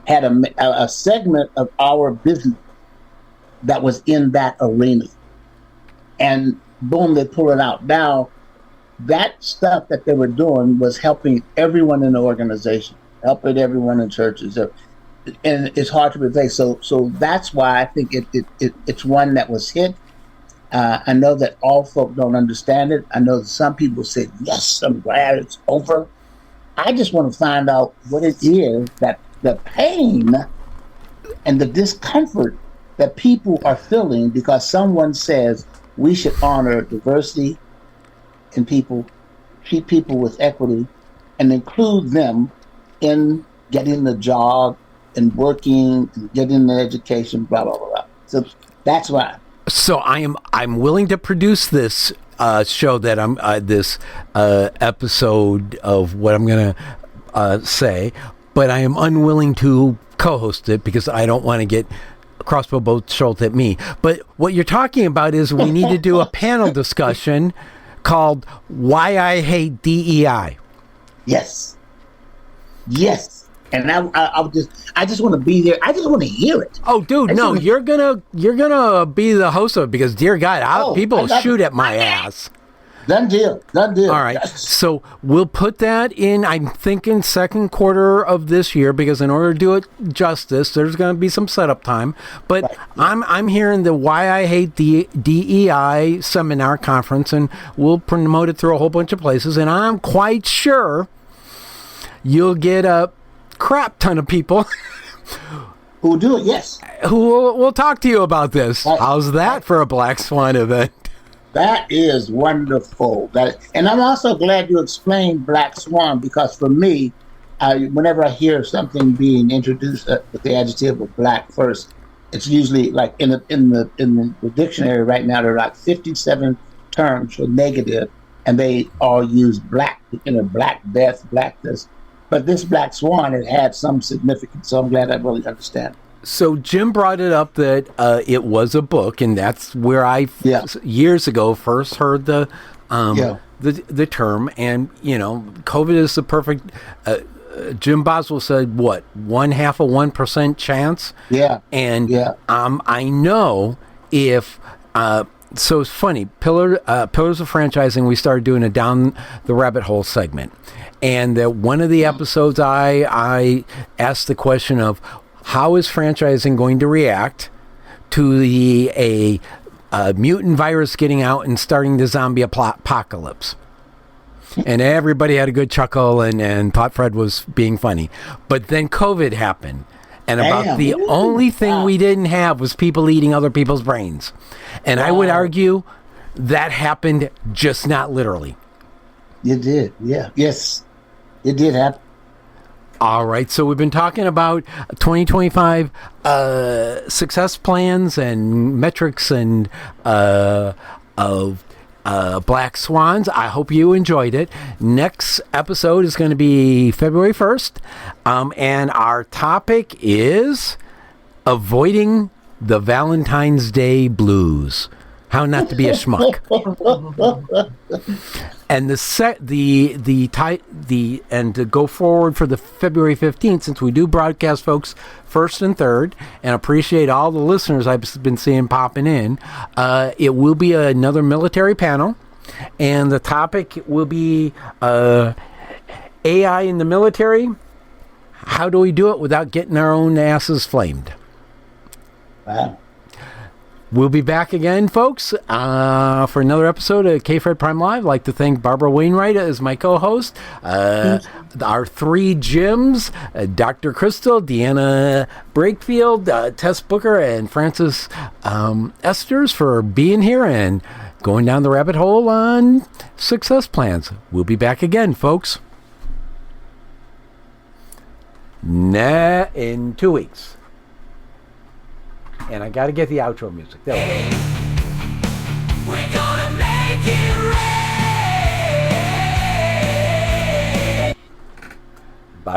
had a segment of our business that was in that arena. And boom, they pull it out. Now, that stuff that they were doing was helping everyone in the organization, helping everyone in churches. And it's hard to replace. So that's why I think it's one that was hit. I know that all folk don't understand it. I know that some people say, yes, I'm glad it's over. I just want to find out what it is that the pain and the discomfort that people are feeling because someone says we should honor diversity in people, treat people with equity, and include them in getting the job and working and getting the education, blah, blah, blah, blah. So that's why. So I'm willing to produce this show that this episode of what I'm going to say, but I am unwilling to co-host it because I don't want to get crossbow bolt Schultz at me. But what you're talking about is we need to do a panel discussion called Why I Hate DEI. Yes. And I just want to be there. I just want to hear it. Oh, dude, no, you're gonna be the host of it because, dear God, people shoot at my ass. Done deal. All right, so we'll put that in. I'm thinking second quarter of this year because in order to do it justice, there's going to be some setup time. But right. I'm hearing the Why I Hate DEI seminar conference, and we'll promote it through a whole bunch of places. And I'm quite sure you'll get a crap ton of people who will do it. Yes, who will talk to you about this. Right. How's that for a Black Swan event? That is wonderful. And I'm also glad you explained Black Swan because for me, whenever I hear something being introduced with the adjective of black first, it's usually like in the dictionary right now there are like 57 terms for negative, and they all use black, black death, black this. But this Black Swan, it had some significance, so I'm glad I really understand. So Jim brought it up that it was a book, and that's where I years ago first heard the term. And COVID is the perfect. Jim Boswell said, "What 0.5% chance?" Yeah, and I know if. So it's funny. Pillars of Franchising. We started doing a down the rabbit hole segment, and that one of the episodes I asked the question of, how is franchising going to react to a mutant virus getting out and starting the zombie apocalypse? and everybody had a good chuckle and thought Phred was being funny. But then COVID happened. And about the only thing we didn't have was people eating other people's brains. And I would argue that happened, just not literally. You did, yeah. Yes, it did happen. All right, so we've been talking about 2025 success plans and metrics and of Black Swans. I hope you enjoyed it. Next episode is going to be February 1st, and our topic is avoiding the Valentine's Day blues. How not to be a schmuck. And and to go forward for the February 15th, since we do broadcast folks first and third, and appreciate all the listeners I've been seeing popping in, it will be another military panel, and the topic will be AI in the military. How do we do it without getting our own asses flamed? Wow. We'll be back again, folks, for another episode of KPHRED Prime Live. I'd like to thank Barbara Wainwright as my co-host. Our three Jims, Dr. Crystal, Deanna Brakefield, Tess Booker, and Francis Esters for being here and going down the rabbit hole on success plans. We'll be back again, folks, in 2 weeks. And I got to get the outro music. There we go.